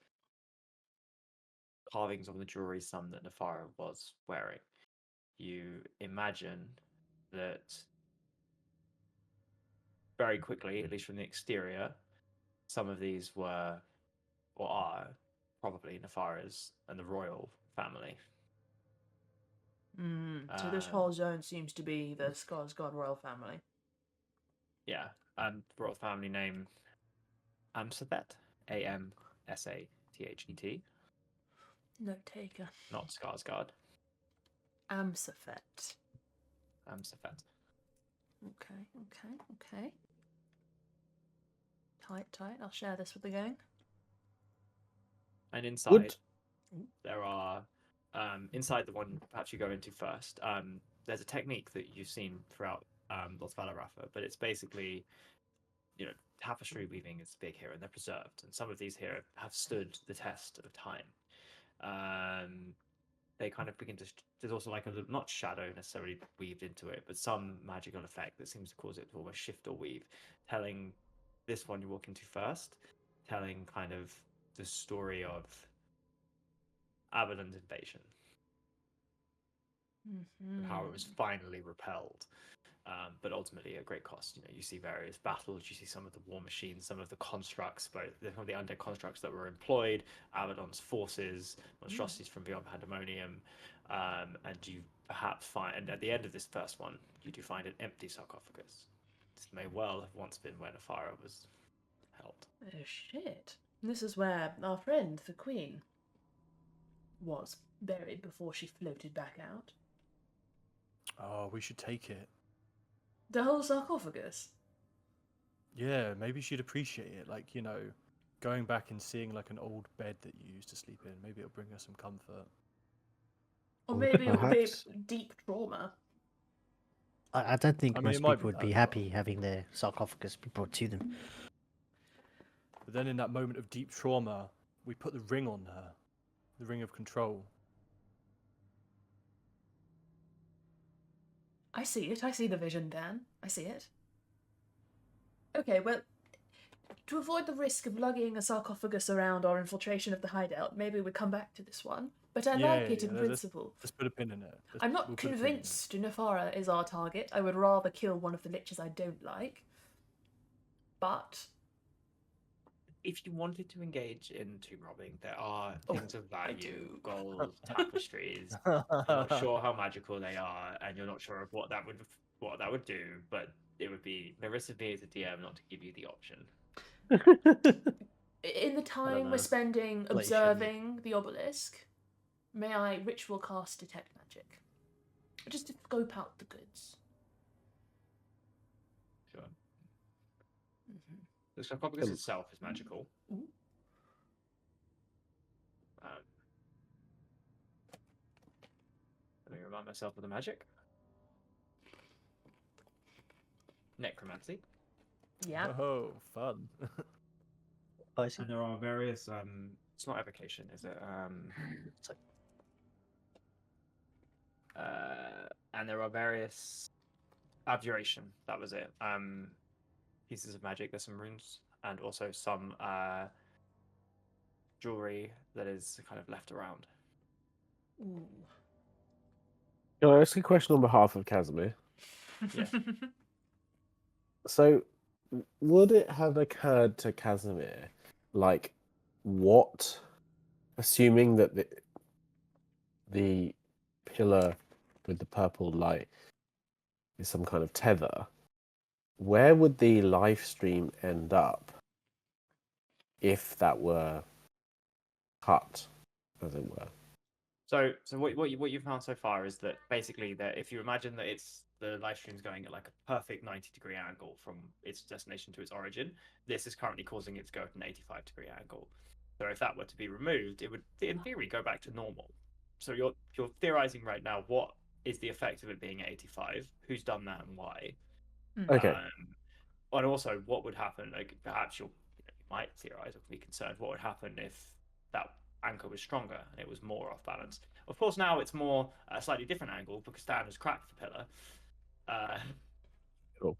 Speaker 1: carvings of the jewelry some that Nefara was wearing. You imagine that very quickly, at least from the exterior, some of these were or are probably Nefara's and the royal family.
Speaker 2: So this whole zone seems to be the Skarsgård royal family.
Speaker 1: Yeah, and royal family name Amsathet, Amsathet,
Speaker 2: Note taker.
Speaker 1: not Skarsgård.
Speaker 2: Amsathet.
Speaker 1: Amsathet.
Speaker 2: Okay. Tight. I'll share this with the gang.
Speaker 1: And inside,
Speaker 5: Would-
Speaker 1: there are, inside the one perhaps you go into first, there's a technique that you've seen throughout Los Valarafa, but it's basically, tapestry weaving is big here, and they're preserved. And some of these here have stood the test of time. They kind of begin to... There's also like a little, not shadow necessarily weaved into it, but some magical effect that seems to cause it to almost shift or weave, telling this one you walk into first, telling kind of the story of Abaddon's invasion, and how it was finally repelled, but ultimately at great cost. You see various battles, you see some of the war machines, some of the constructs, both some of the undead constructs that were employed, Abaddon's forces, monstrosities from beyond Pandemonium, and you perhaps find, and at the end of this first one, you do find an empty sarcophagus. This may well have once been where Nefara was held.
Speaker 2: Oh shit. This is where our friend, the Queen, was buried before she floated back out.
Speaker 3: Oh, we should take it.
Speaker 2: The whole sarcophagus?
Speaker 3: Yeah, maybe she'd appreciate it. Like, going back and seeing like an old bed that you used to sleep in. Maybe it'll bring her some comfort.
Speaker 2: Or
Speaker 5: Or
Speaker 2: maybe it would be
Speaker 5: perhaps-
Speaker 2: deep trauma.
Speaker 4: I don't think
Speaker 3: I mean,
Speaker 4: most
Speaker 3: it might
Speaker 4: people
Speaker 3: be
Speaker 4: would be
Speaker 3: that,
Speaker 4: happy having their sarcophagus be brought to them.
Speaker 3: But then in that moment of deep trauma, we put the ring on her. The ring of control.
Speaker 2: I see it. I see the vision, Dan. I see it. Okay, well, to avoid the risk of lugging a sarcophagus around or infiltration of the hideout, maybe we come back to this one. But I
Speaker 3: Yeah,
Speaker 2: like it in
Speaker 3: let's
Speaker 2: principle.
Speaker 3: put a pin in it.
Speaker 2: I'm not
Speaker 3: we'll put a pin in it.
Speaker 2: convinced Nefara is our target. I would rather kill one of the liches I don't like. But
Speaker 1: If you wanted to engage in tomb robbing, there are
Speaker 2: Oh,
Speaker 1: things of
Speaker 2: I
Speaker 1: value,
Speaker 2: do.
Speaker 1: gold, tapestries. You're not sure how magical they are, and you're not sure of what that would do. But it would be remiss of me as a DM not to give you the option.
Speaker 2: in the time
Speaker 4: know.
Speaker 2: we're spending
Speaker 4: Like you shouldn't.
Speaker 2: observing the obelisk, may I ritual cast detect magic? Just to scope out the goods.
Speaker 1: Sure.
Speaker 2: Mm-hmm.
Speaker 1: The sarcophagus itself is magical.
Speaker 2: Ooh.
Speaker 1: Let me remind myself of the magic. Necromancy.
Speaker 2: Yeah.
Speaker 3: Oh, fun.
Speaker 4: Oh, I see.
Speaker 1: And there are various. It's not evocation, is it?
Speaker 4: It's like,
Speaker 1: And there are various abjuration. That was it. Pieces of magic. There's some runes and also some jewelry that is kind of left around.
Speaker 2: Ooh.
Speaker 5: Can I ask a question on behalf of Casimir?
Speaker 1: Yeah.
Speaker 5: So, would it have occurred to Casimir, like, what, assuming that the pillar with the purple light is some kind of tether, where would the live stream end up if that were cut, as it were?
Speaker 1: So what you found so far is that basically that if you imagine that it's the live stream's going at like a perfect 90-degree angle from its destination to its origin, this is currently causing it to go at an 85-degree angle. So if that were to be removed, it would in theory go back to normal. So you're theorizing right now what is the effect of it being at 85, who's done that and why.
Speaker 5: Okay.
Speaker 1: And also what would happen, like perhaps you might theorize or be concerned what would happen if that anchor was stronger and it was more off balance. Of course, now it's more a slightly different angle because Dan has cracked the pillar.
Speaker 5: Cool.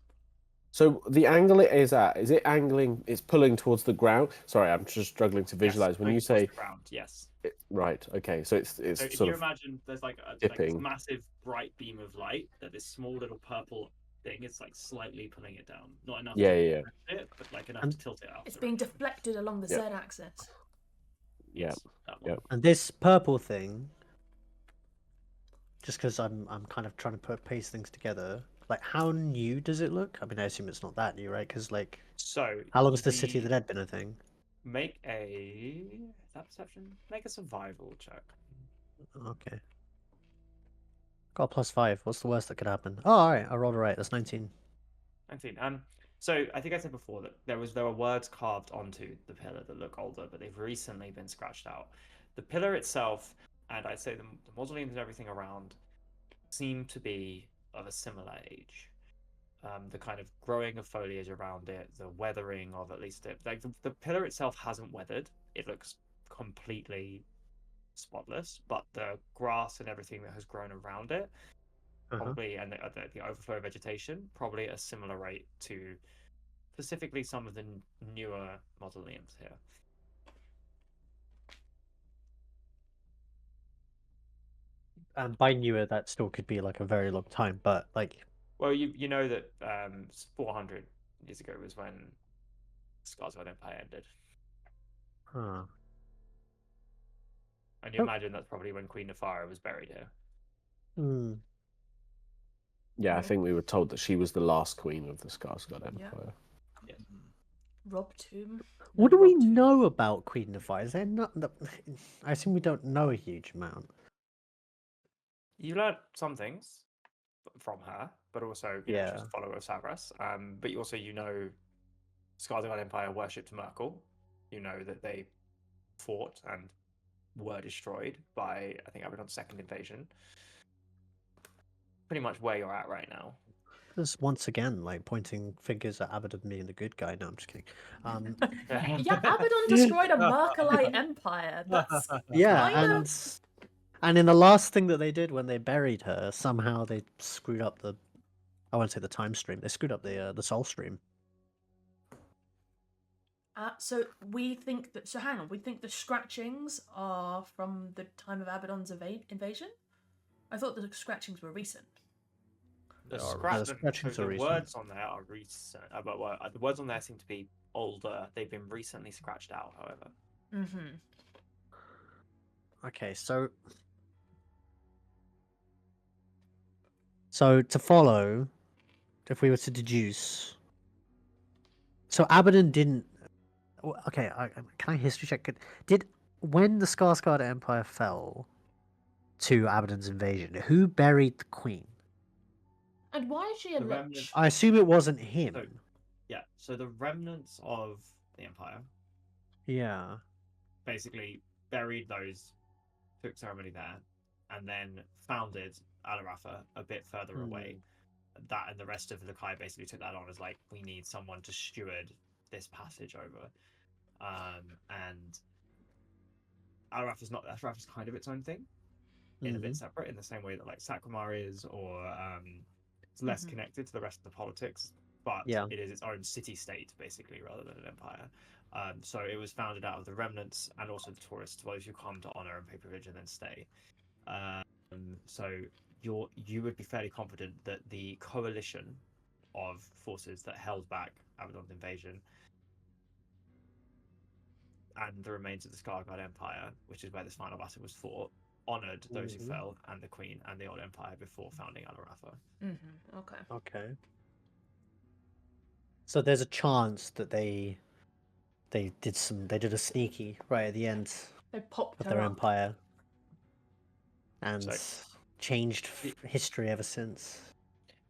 Speaker 5: So the angle it is at, is it angling? It's pulling towards the ground. Sorry, I'm just struggling to visualize.
Speaker 1: Yes,
Speaker 5: when you
Speaker 1: towards
Speaker 5: say
Speaker 1: the ground, yes.
Speaker 5: right, okay, so it's
Speaker 1: So if
Speaker 5: sort
Speaker 1: you
Speaker 5: of
Speaker 1: imagine there's like this
Speaker 5: dipping.
Speaker 1: massive bright beam of light that this small little purple thing is like slightly pulling it down, not enough
Speaker 5: Yeah,
Speaker 1: to
Speaker 5: yeah,
Speaker 1: it, but like enough
Speaker 4: And
Speaker 1: to tilt it out.
Speaker 2: It's being deflected along the
Speaker 5: Yeah.
Speaker 2: Z-axis.
Speaker 5: Yeah.
Speaker 1: That one.
Speaker 5: Yeah.
Speaker 4: and this purple thing, just because I'm kind of trying to piece things together. Like, how new does it look? I mean, I assume it's not that new, right? Because like,
Speaker 1: So
Speaker 4: how long has the City of the Dead been a thing?
Speaker 1: Make is that perception? Make a survival check.
Speaker 4: Okay. Got a +5. What's the worst that could happen? Oh, all right. I rolled right. That's 19.
Speaker 1: 19. So I think I said before that there were words carved onto the pillar that look older, but they've recently been scratched out. The pillar itself, and I'd say the mausoleums and everything around, seem to be of a similar age. The kind of growing of foliage around it, the weathering of at least it, like the pillar itself hasn't weathered. It looks completely spotless, but the grass and everything that has grown around it probably, and the overflow of vegetation probably at a similar rate to specifically some of the newer mausoleums here.
Speaker 4: And by newer, that still could be like a very long time, but like,
Speaker 1: Well, you know that 400 years ago was when Skarsgård Empire ended,
Speaker 4: huh.
Speaker 1: and you
Speaker 4: Oh.
Speaker 1: imagine that's probably when Queen Nefara was buried here.
Speaker 4: Hmm.
Speaker 5: Yeah, I
Speaker 2: Yeah.
Speaker 5: think we were told that she was the last queen of the Skarsgård
Speaker 2: Yeah.
Speaker 5: Empire.
Speaker 2: Rob Tomb.
Speaker 4: What
Speaker 2: No,
Speaker 4: do we
Speaker 2: Rob Tomb.
Speaker 4: know about Queen of Fire? Is there not? I assume we don't know a huge amount.
Speaker 1: You learned some things from her, but also she's
Speaker 4: Yeah.
Speaker 1: a follower of Savras. But you also know Skarsgård Empire worshipped Merkel. You know that they fought and were destroyed by, I think, Abaddon's second invasion. Pretty much where you're at right now.
Speaker 4: Just once again, like pointing fingers at Abaddon being the good guy. No, I'm just kidding.
Speaker 2: Yeah, Abaddon destroyed a Merkelite empire. That's
Speaker 4: Yeah,
Speaker 2: Kinda-
Speaker 4: and in the last thing that they did when they buried her, somehow they screwed up the. I won't say the time stream. They screwed up the soul stream.
Speaker 2: So we think that. So hang on. We think the scratchings are from the time of Abaddon's invasion. I thought the scratchings were recent.
Speaker 3: They
Speaker 1: The
Speaker 3: are
Speaker 1: scratch,
Speaker 4: the scratchings
Speaker 1: so
Speaker 4: are
Speaker 1: the
Speaker 4: recent.
Speaker 1: words on there are recent, the words on there seem to be older. They've been recently scratched out, however.
Speaker 2: Mm-hmm.
Speaker 4: Okay, so to follow, if we were to deduce, so Abaddon didn't. Okay, can I history check? Did when the Skarsgård Empire fell to Abaddon's invasion, who buried the queen?
Speaker 2: And why is she a
Speaker 1: The
Speaker 2: lich?
Speaker 1: remnant-
Speaker 4: I assume it wasn't him.
Speaker 1: So, yeah, so the remnants of the Empire
Speaker 4: Yeah.
Speaker 1: basically buried those, took ceremony there, and then founded Alarafa a bit further away. That and the rest of the Kai basically took that on as like, we need someone to steward this passage over. And Alarafa's kind of its own thing, in a bit separate, in the same way that like Sakramar is, or it's less
Speaker 2: Mhm.
Speaker 1: connected to the rest of the politics, but
Speaker 4: Yeah.
Speaker 1: it is its own city-state basically, rather than an empire. So it was founded out of the remnants and also the tourists, those who come to honor and pay privilege and then stay. So you would be fairly confident that the coalition of forces that held back Abaddon's invasion and the remains of the Skarsgård Empire, which is where this final battle was fought, honored those who fell and the Queen and the Old Empire before founding Alarafa.
Speaker 2: Mm-hmm. Okay.
Speaker 4: Okay. So there's a chance that they did a sneaky right at the end
Speaker 2: They popped
Speaker 4: of
Speaker 2: her
Speaker 4: their
Speaker 2: up.
Speaker 4: empire and
Speaker 1: So
Speaker 4: changed
Speaker 1: the-
Speaker 4: history ever since.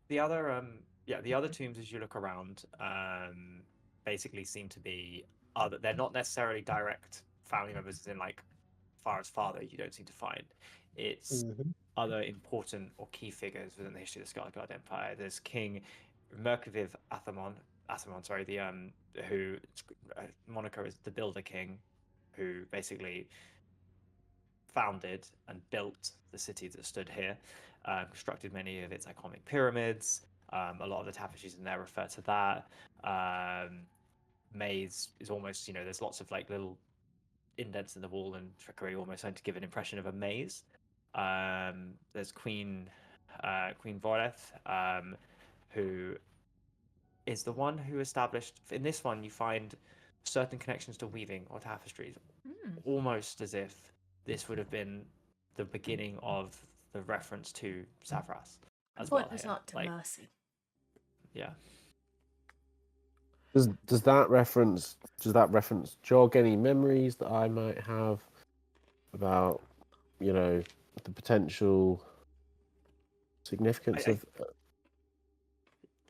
Speaker 1: The other the other tombs as you look around basically seem to be other. They're not necessarily direct family members, as in like far as father. You don't seem to find it's other important or key figures within the history of the Skarsgård Empire. There's King Merkviv Athamon, sorry, the who moniker is the Builder King, who basically founded and built the city that stood here, constructed many of its iconic pyramids. A lot of the tapestries in there refer to that. Maze is almost, there's lots of like little indents in the wall and trickery, almost to give an impression of a maze. There's Queen Voreth, who is the one who established. In this one, you find certain connections to weaving or tapestries, almost as if this would have been the beginning of the reference to Savras as well.
Speaker 2: It's
Speaker 1: Here.
Speaker 2: not to
Speaker 1: Like,
Speaker 2: mercy.
Speaker 1: yeah.
Speaker 5: Does that reference jog any memories that I might have about the potential significance of?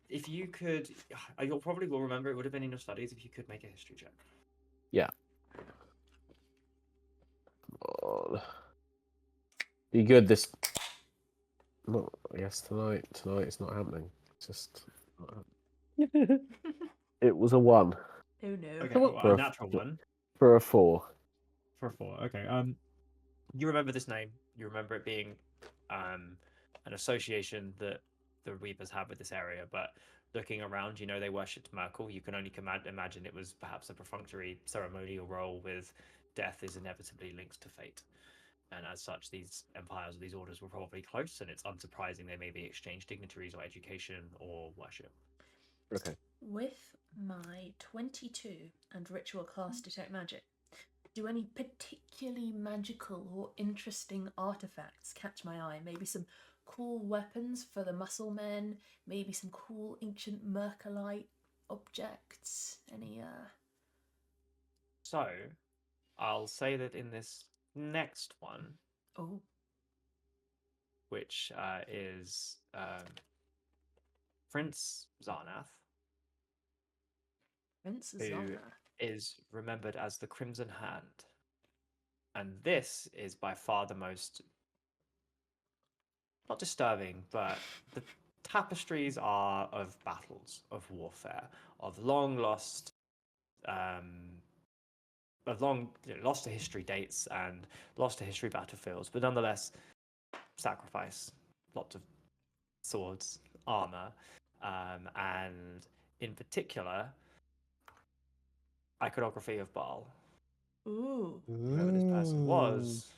Speaker 1: If you could, you'll probably will remember. It would have been in your studies if you could make a history check.
Speaker 5: Yeah. Oh. Be good this. Not, I guess tonight. Tonight it's not happening. It's just. Not happening. It was a 1.
Speaker 2: Oh no.
Speaker 1: Okay,
Speaker 5: Come on,
Speaker 1: well,
Speaker 5: for
Speaker 1: a
Speaker 5: a-
Speaker 1: natural one.
Speaker 5: For a 4.
Speaker 1: For a 4. Okay. You remember this name. You remember it being an association that the Reapers have with this area, but looking around, they worshipped Merkel. You can only imagine it was perhaps a perfunctory ceremonial role with death is inevitably linked to fate. And as such, these empires or these orders were probably close, and it's unsurprising they maybe exchange dignitaries or education or worship.
Speaker 5: Okay.
Speaker 2: With my 22 and ritual class detect magic, do any particularly magical or interesting artifacts catch my eye? Maybe some cool weapons for the muscle men, maybe some cool ancient Merkelite objects. Any
Speaker 1: So, I'll say that in this next one,
Speaker 2: Oh,
Speaker 1: which is Prince Zarnath,
Speaker 2: Prince
Speaker 1: who
Speaker 2: Zana.
Speaker 1: is remembered as the Crimson Hand. And this is by far the most, not disturbing, but the tapestries are of battles, of warfare, of long lost, lost to history dates and lost to history battlefields, but nonetheless, sacrifice, lots of swords, armor, and in particular, iconography of Baal.
Speaker 2: Ooh.
Speaker 1: Whoever this person was,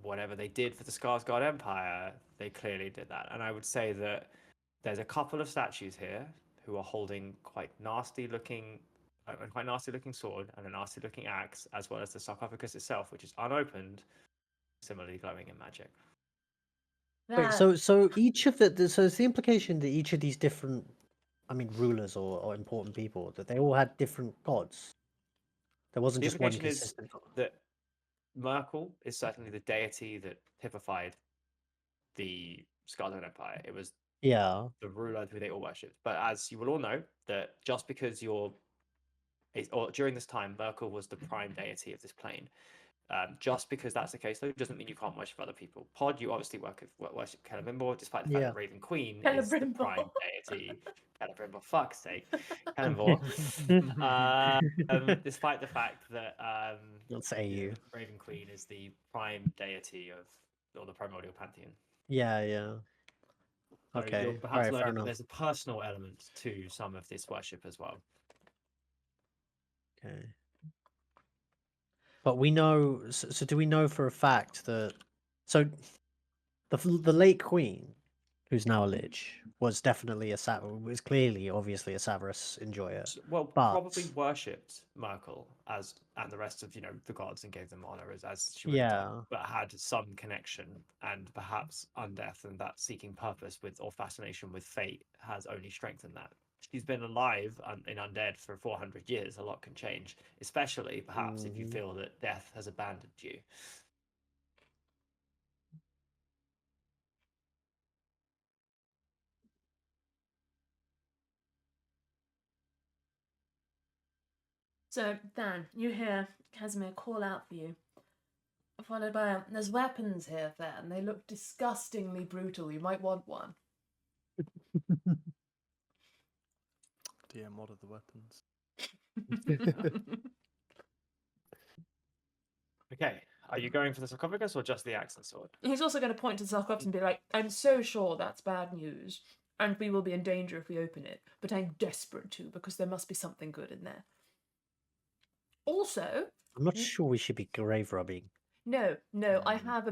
Speaker 1: whatever they did for the Skarsgård Empire, they clearly did that. And I would say that there's a couple of statues here who are holding quite nasty looking sword and a nasty looking axe, as well as the sarcophagus itself, which is unopened, similarly glowing in magic.
Speaker 4: Wait, so each of so it's the implication that each of these different, I mean, rulers or important people, that they all had different gods. There wasn't
Speaker 1: The
Speaker 4: just one
Speaker 1: implication is
Speaker 4: consistent god.
Speaker 1: that Merkel is certainly the deity that typified the Skarsgård Empire. It was
Speaker 4: Yeah.
Speaker 1: the ruler who they all worshipped. But as you will all know, that just because or during this time, Merkel was the prime deity of this plane. Just because that's the case, though, doesn't mean you can't worship other people. Pod, you obviously worship Celebrimbor, despite the fact
Speaker 4: Yeah.
Speaker 1: that Raven Queen is the
Speaker 2: Celebrimbor.
Speaker 1: prime deity. Celebrimbor, fuck's sake, Celebrimbor. Despite the fact that
Speaker 4: Let's say you.
Speaker 1: Raven Queen is the prime deity or the primordial pantheon.
Speaker 4: Yeah, yeah.
Speaker 1: So
Speaker 4: Okay.
Speaker 1: you're
Speaker 4: All
Speaker 1: perhaps
Speaker 4: right, fair
Speaker 1: learning that
Speaker 4: enough.
Speaker 1: there's a personal element to some of this worship as well.
Speaker 4: Okay. But we know. So do we know for a fact that? So the late queen, who's now a lich, was definitely was clearly, obviously, a Savarus enjoyer.
Speaker 1: Well,
Speaker 4: But
Speaker 1: probably worshipped Merkel and the rest of the gods and gave them honor as she would have done,
Speaker 4: yeah,
Speaker 1: but had some connection and perhaps undeath and that seeking purpose or fascination with fate has only strengthened that. She's been alive in undead for 400 years. A lot can change, especially perhaps if you feel that death has abandoned you.
Speaker 2: So, Dan, you hear Casimir call out for you, followed by, there's weapons here, Dan. They look disgustingly brutal. You might want one.
Speaker 3: DM, what are the weapons?
Speaker 1: Okay, are you going for the sarcophagus or just the axe and sword?
Speaker 2: He's also going to point to the sarcophagus and be like, I'm so sure that's bad news, and we will be in danger if we open it, but I'm desperate to, because there must be something good in there. Also,
Speaker 4: I'm not sure we should be grave robbing.
Speaker 2: no, I have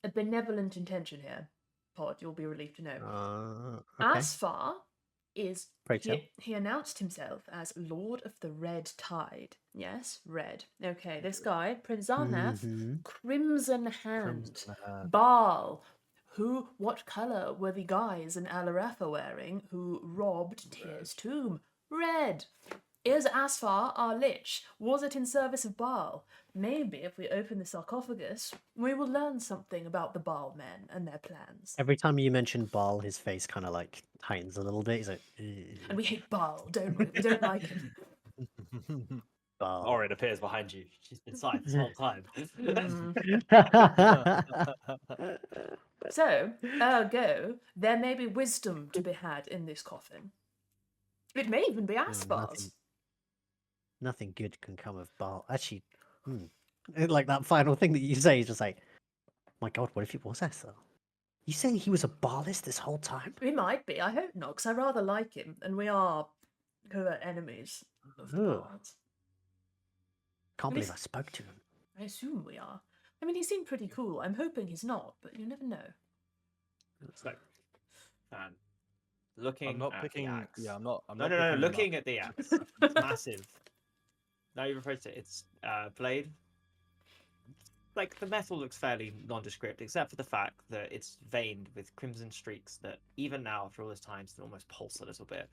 Speaker 2: a benevolent intention here. Pod, you'll be relieved to know.
Speaker 4: Okay.
Speaker 2: Asfar is
Speaker 4: Pray tell.
Speaker 2: he announced himself as Lord of the Red Tide. Yes, red. Okay, this guy, Prince Zarnath, Crimson Hand, Baal. What colour were the guys in Alaratha wearing who robbed Tyr's tomb? Red. Is Asfar our lich? Was it in service of Baal? Maybe if we open the sarcophagus, we will learn something about the Baal men and their plans.
Speaker 4: Every time you mention Baal, his face kind of like tightens a little bit. He's like,
Speaker 2: And we hate Baal, don't we? We don't like him.
Speaker 4: Baal.
Speaker 1: Orin appears behind you. She's been silent this whole time.
Speaker 2: So, ergo, there may be wisdom to be had in this coffin. It may even be Aspar's.
Speaker 4: Nothing good can come of Baal. Actually, like that final thing that you say is just like, my God, what if it was Esther? You saying he was a Baalist this whole time?
Speaker 2: He might be. I hope not, because I rather like him, and we are covert enemies of the
Speaker 4: Ugh.
Speaker 2: Baals.
Speaker 4: Can't
Speaker 2: At
Speaker 4: believe I
Speaker 2: least-
Speaker 4: spoke to him.
Speaker 2: I assume we are. I mean, he seemed pretty cool. I'm hoping he's not, but you never know.
Speaker 1: So, looking
Speaker 3: I'm not
Speaker 1: at
Speaker 3: picking.
Speaker 1: the axe.
Speaker 3: Yeah, I'm not. I'm
Speaker 1: No,
Speaker 3: not
Speaker 1: no, no,
Speaker 3: picking
Speaker 1: looking at the axe. It's massive. Now you've approached it. It's blade. Like, the metal looks fairly nondescript, except for the fact that it's veined with crimson streaks that, even now, after all this time, still almost pulse a little bit.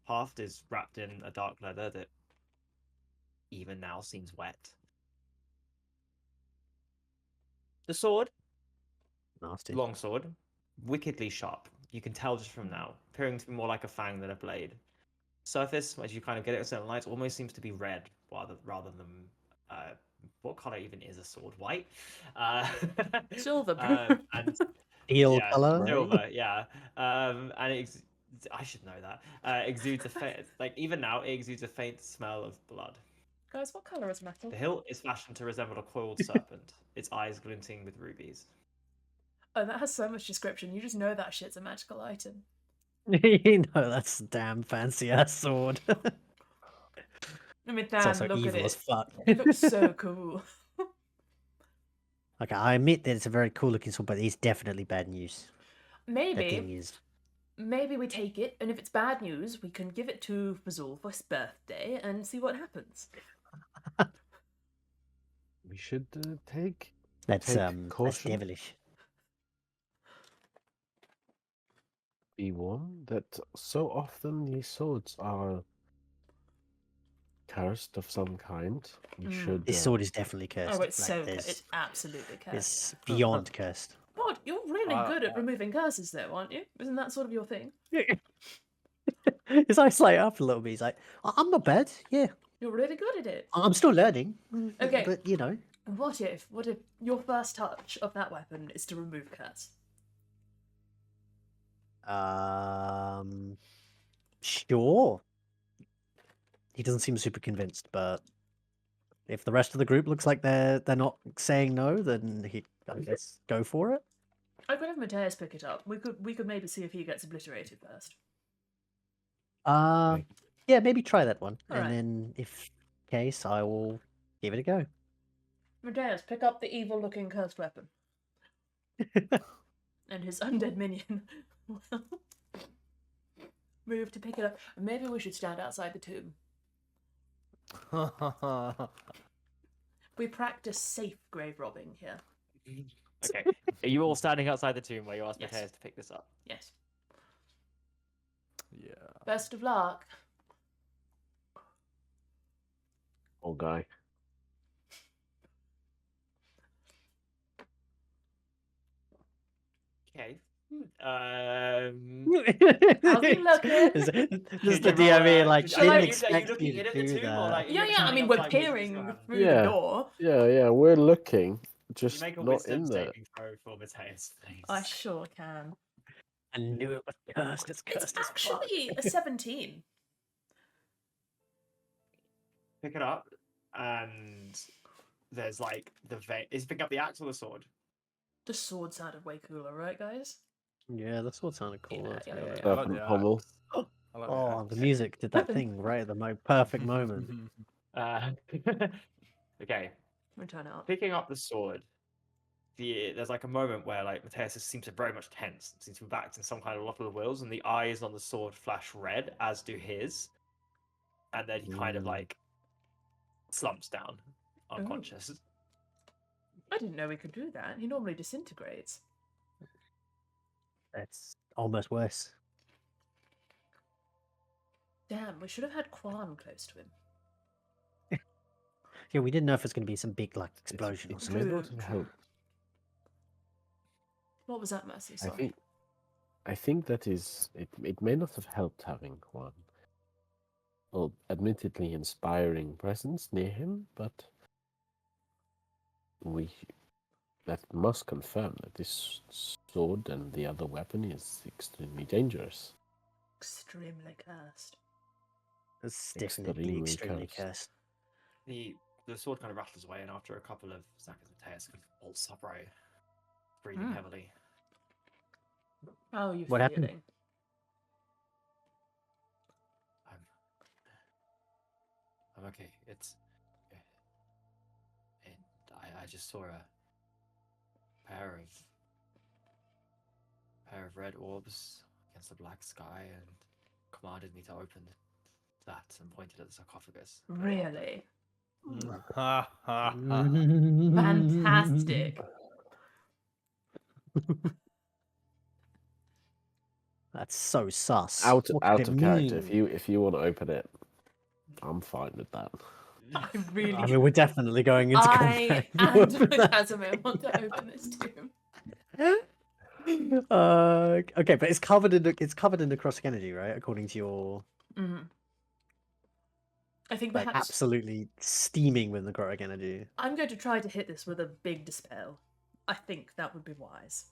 Speaker 1: Haft is wrapped in a dark leather that, even now, seems wet. The sword,
Speaker 4: Nasty.
Speaker 1: long sword, wickedly sharp. You can tell just from now, appearing to be more like a fang than a blade. Surface, as you kind of get it with certain lights, almost seems to be red rather than what color even is a sword? White?
Speaker 2: Silver.
Speaker 1: And
Speaker 4: Eel
Speaker 1: yeah,
Speaker 4: color.
Speaker 1: silver, yeah. And I should know that. Exudes like even now it exudes a faint smell of blood.
Speaker 2: Guys, what colour is metal?
Speaker 1: The hilt is fashioned to resemble a coiled serpent, its eyes glinting with rubies.
Speaker 2: Oh, that has so much description. You just know that shit's a magical item.
Speaker 4: You know, that's a damn fancy ass sword.
Speaker 2: I mean,
Speaker 4: It's
Speaker 2: Dan,
Speaker 4: also
Speaker 2: look at
Speaker 4: evil as
Speaker 2: it.
Speaker 4: fuck.
Speaker 2: It looks so cool.
Speaker 4: Okay, I admit that it's a very cool looking sword, but it's definitely bad news. That thing
Speaker 2: Maybe,
Speaker 4: is.
Speaker 2: maybe we take it, and if it's bad news, we can give it to Fazul for his birthday and see what happens.
Speaker 5: We should take
Speaker 4: That's
Speaker 5: take caution.
Speaker 4: devilish.
Speaker 5: Be warned that so often these swords are cursed of some kind. We should.
Speaker 4: This sword is definitely cursed.
Speaker 2: Oh, it's
Speaker 4: like,
Speaker 2: so
Speaker 4: there's-
Speaker 2: it's absolutely cursed.
Speaker 4: It's beyond cursed.
Speaker 2: God, you're really good at removing curses, though, aren't you? Isn't that sort of your thing?
Speaker 4: His eyes light up a little bit. He's like, I'm not bad. Yeah,
Speaker 2: You're really good at it.
Speaker 4: I'm still learning.
Speaker 2: Okay.
Speaker 4: But, you know.
Speaker 2: What if your first touch of that weapon is to remove curse?
Speaker 4: Sure. He doesn't seem super convinced, but if the rest of the group looks like they're not saying no, then I guess go for it.
Speaker 2: I could have Mateus pick it up. We could maybe see if he gets obliterated first.
Speaker 4: Yeah, maybe try that one,
Speaker 2: Alright.
Speaker 4: and then if case, I will give it a go.
Speaker 2: Mateus, pick up the evil-looking cursed weapon. And his undead minion will move to pick it up. And maybe we should stand outside the tomb. We practice safe grave robbing here.
Speaker 1: Okay. Are you all standing outside the tomb where you asked
Speaker 2: Yes.
Speaker 1: Mateus to pick this up?
Speaker 2: Yes.
Speaker 3: Yeah.
Speaker 2: Best of luck.
Speaker 5: Old guy.
Speaker 1: Okay.
Speaker 2: How's he looking?
Speaker 4: This is
Speaker 1: Did
Speaker 4: the
Speaker 1: you roll
Speaker 4: DME,
Speaker 1: a-
Speaker 4: like,
Speaker 1: did
Speaker 4: didn't
Speaker 1: are you
Speaker 4: expect
Speaker 1: looking
Speaker 4: you
Speaker 1: in
Speaker 4: to
Speaker 1: at the
Speaker 4: do
Speaker 1: tomb, or,
Speaker 4: that.
Speaker 1: like,
Speaker 2: Yeah,
Speaker 1: you're
Speaker 2: yeah. I
Speaker 1: standing
Speaker 2: mean, we're
Speaker 1: outside with this
Speaker 2: peering
Speaker 1: around?
Speaker 2: through
Speaker 5: Yeah.
Speaker 2: the door.
Speaker 5: Yeah, we're looking,
Speaker 1: Can you
Speaker 5: just
Speaker 1: make a
Speaker 5: not
Speaker 1: wisdom
Speaker 5: in there.
Speaker 1: saving throw for Mateus, please?
Speaker 2: I sure can.
Speaker 4: I knew it was cursed. It's
Speaker 2: It's
Speaker 4: cursed as fuck.
Speaker 2: actually a 17.
Speaker 1: Pick it up, and there's like the vein. Is pick up the axe or the sword?
Speaker 2: The sword sounded way cooler, right, guys?
Speaker 4: Yeah, the sword sounded cool.
Speaker 2: Yeah,
Speaker 4: I'll tell
Speaker 2: yeah,
Speaker 4: you
Speaker 2: yeah.
Speaker 4: what.
Speaker 3: I like
Speaker 5: Serpent
Speaker 3: the
Speaker 5: pommel.
Speaker 3: axe. I like
Speaker 4: Oh, the
Speaker 3: axe.
Speaker 4: music did that thing right at the perfect moment.
Speaker 1: Okay.
Speaker 2: We turn out.
Speaker 1: Picking up the sword, there's like a moment where like Mateus seems to very much tense, seems to be backed in some kind of lock of the wills, and the eyes on the sword flash red, as do his, and then he kind of like slumps down, unconscious.
Speaker 2: I didn't know we could do that. He normally disintegrates.
Speaker 4: That's almost worse.
Speaker 2: Damn, we should have had Quan close to him.
Speaker 4: Yeah, we didn't know if it's going to be some big like
Speaker 5: It's-
Speaker 4: explosion or
Speaker 5: it may
Speaker 4: something.
Speaker 5: not have helped.
Speaker 2: What was that, Mercy?
Speaker 5: I
Speaker 2: Sorry.
Speaker 5: think that is it may not have helped having one, well, admittedly inspiring presence near him, but that must confirm that this sword and the other weapon is extremely dangerous.
Speaker 2: Extremely cursed.
Speaker 4: It's definitely
Speaker 5: Extremely
Speaker 4: extremely
Speaker 5: cursed.
Speaker 4: cursed.
Speaker 1: The sword kind of rattles away, and after a couple of seconds, Mateus kind of bolts upright, breathing
Speaker 2: Hmm.
Speaker 1: heavily.
Speaker 2: How are you
Speaker 4: What happened?
Speaker 2: feeling?
Speaker 1: I'm okay. I just saw a pair of red orbs against the black sky, and commanded me to open that and pointed at the sarcophagus.
Speaker 2: Really?
Speaker 3: Ha ha ha.
Speaker 2: Fantastic.
Speaker 4: That's so sus.
Speaker 5: Out
Speaker 4: What could it
Speaker 5: of character.
Speaker 4: mean?
Speaker 5: If you want to open it, I'm fine with that.
Speaker 2: I really.
Speaker 4: I mean, we're definitely going into
Speaker 2: I
Speaker 4: combat.
Speaker 2: and Casimir want to open this tomb.
Speaker 4: Okay, but it's covered in necrotic energy, right? According to your
Speaker 2: Mm. I think
Speaker 4: like
Speaker 2: perhaps
Speaker 4: absolutely steaming with necrotic energy.
Speaker 2: I'm going to try to hit this with a big dispel. I think that would be wise.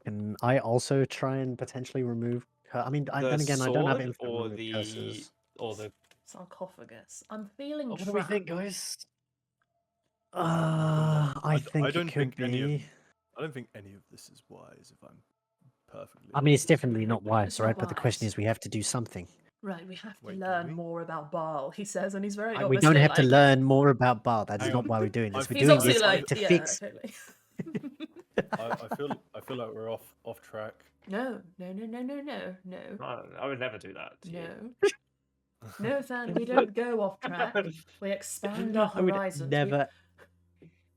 Speaker 4: Can I also try and potentially remove? I mean, then again, I don't have
Speaker 1: sword
Speaker 4: infinite
Speaker 1: or
Speaker 4: remove
Speaker 1: the
Speaker 4: curses.
Speaker 1: or the.
Speaker 2: Sarcophagus. I'm feeling
Speaker 1: What do we
Speaker 2: trapped.
Speaker 1: think, guys?
Speaker 4: I think
Speaker 3: don't
Speaker 4: it could
Speaker 3: think any of-
Speaker 4: be.
Speaker 3: I don't think any of this is wise, if I'm perfectly
Speaker 4: I mean, it's
Speaker 3: honest.
Speaker 4: definitely not wise,
Speaker 2: It's not
Speaker 4: right? But the question
Speaker 2: wise.
Speaker 4: is, we have to do something.
Speaker 2: Right, we have to
Speaker 3: Wait, do
Speaker 2: learn
Speaker 3: we?
Speaker 2: more about Baal, he says, and he's very
Speaker 4: We
Speaker 2: obviously
Speaker 4: don't have to
Speaker 2: like...
Speaker 4: learn more about Bar. That is
Speaker 3: Hang
Speaker 4: not
Speaker 3: on.
Speaker 4: why we're doing this.
Speaker 3: I've-
Speaker 4: We're
Speaker 2: He's
Speaker 4: doing
Speaker 2: obviously
Speaker 4: this
Speaker 2: like,
Speaker 4: to
Speaker 2: yeah,
Speaker 4: fix.
Speaker 2: totally.
Speaker 3: I feel like we're off track.
Speaker 2: No.
Speaker 1: I would never do that to you.
Speaker 2: No. No, Than, we don't go off track. We expand our
Speaker 4: I would
Speaker 2: horizons.
Speaker 4: never,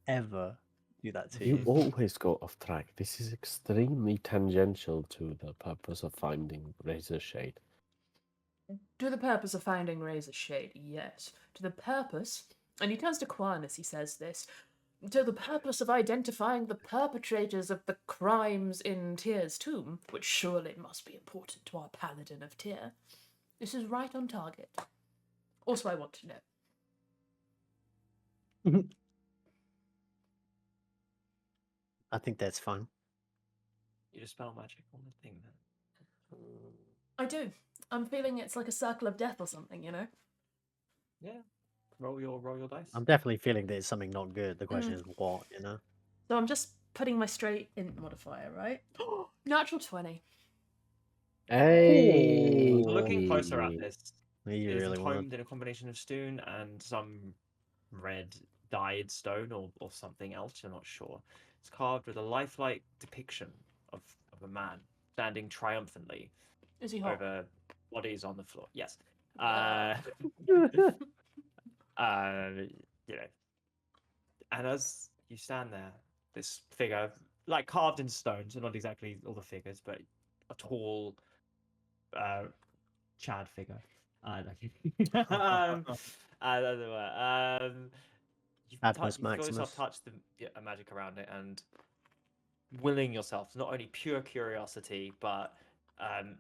Speaker 4: ever do that to
Speaker 5: You
Speaker 4: you.
Speaker 5: always go off track. This is extremely tangential to the purpose of finding Razor Shade.
Speaker 2: To the purpose of finding Razor Shade, yes. To the purpose, and he turns to Quan as he says this, to the purpose of identifying the perpetrators of the crimes in Tyr's tomb, which surely must be important to our paladin of Tyr. This is right on target. Also, I want to know.
Speaker 4: I think that's fine.
Speaker 1: You just spell magic on the thing then.
Speaker 2: I do. I'm feeling it's like a circle of death or something, you know?
Speaker 1: Yeah. Roll your dice.
Speaker 4: I'm definitely feeling that it's something not good. The question is what, you know?
Speaker 2: So I'm just putting my straight int modifier, right? Natural 20.
Speaker 5: Hey,
Speaker 1: Looking closer at this,
Speaker 4: You
Speaker 1: it is
Speaker 4: really want
Speaker 1: entombed in a combination of stone and some red dyed stone or something else, you're not sure. It's carved with a lifelike depiction of a man standing triumphantly
Speaker 2: Is he hot?
Speaker 1: over bodies on the floor. Yes. You know. And as you stand there, this figure, like carved in stone, so not exactly all the figures, but a tall Chad figure. That's the word. You
Speaker 4: Atmos
Speaker 1: feel yourself
Speaker 4: Maximus.
Speaker 1: touch the magic around it and willing yourself to not only pure curiosity, but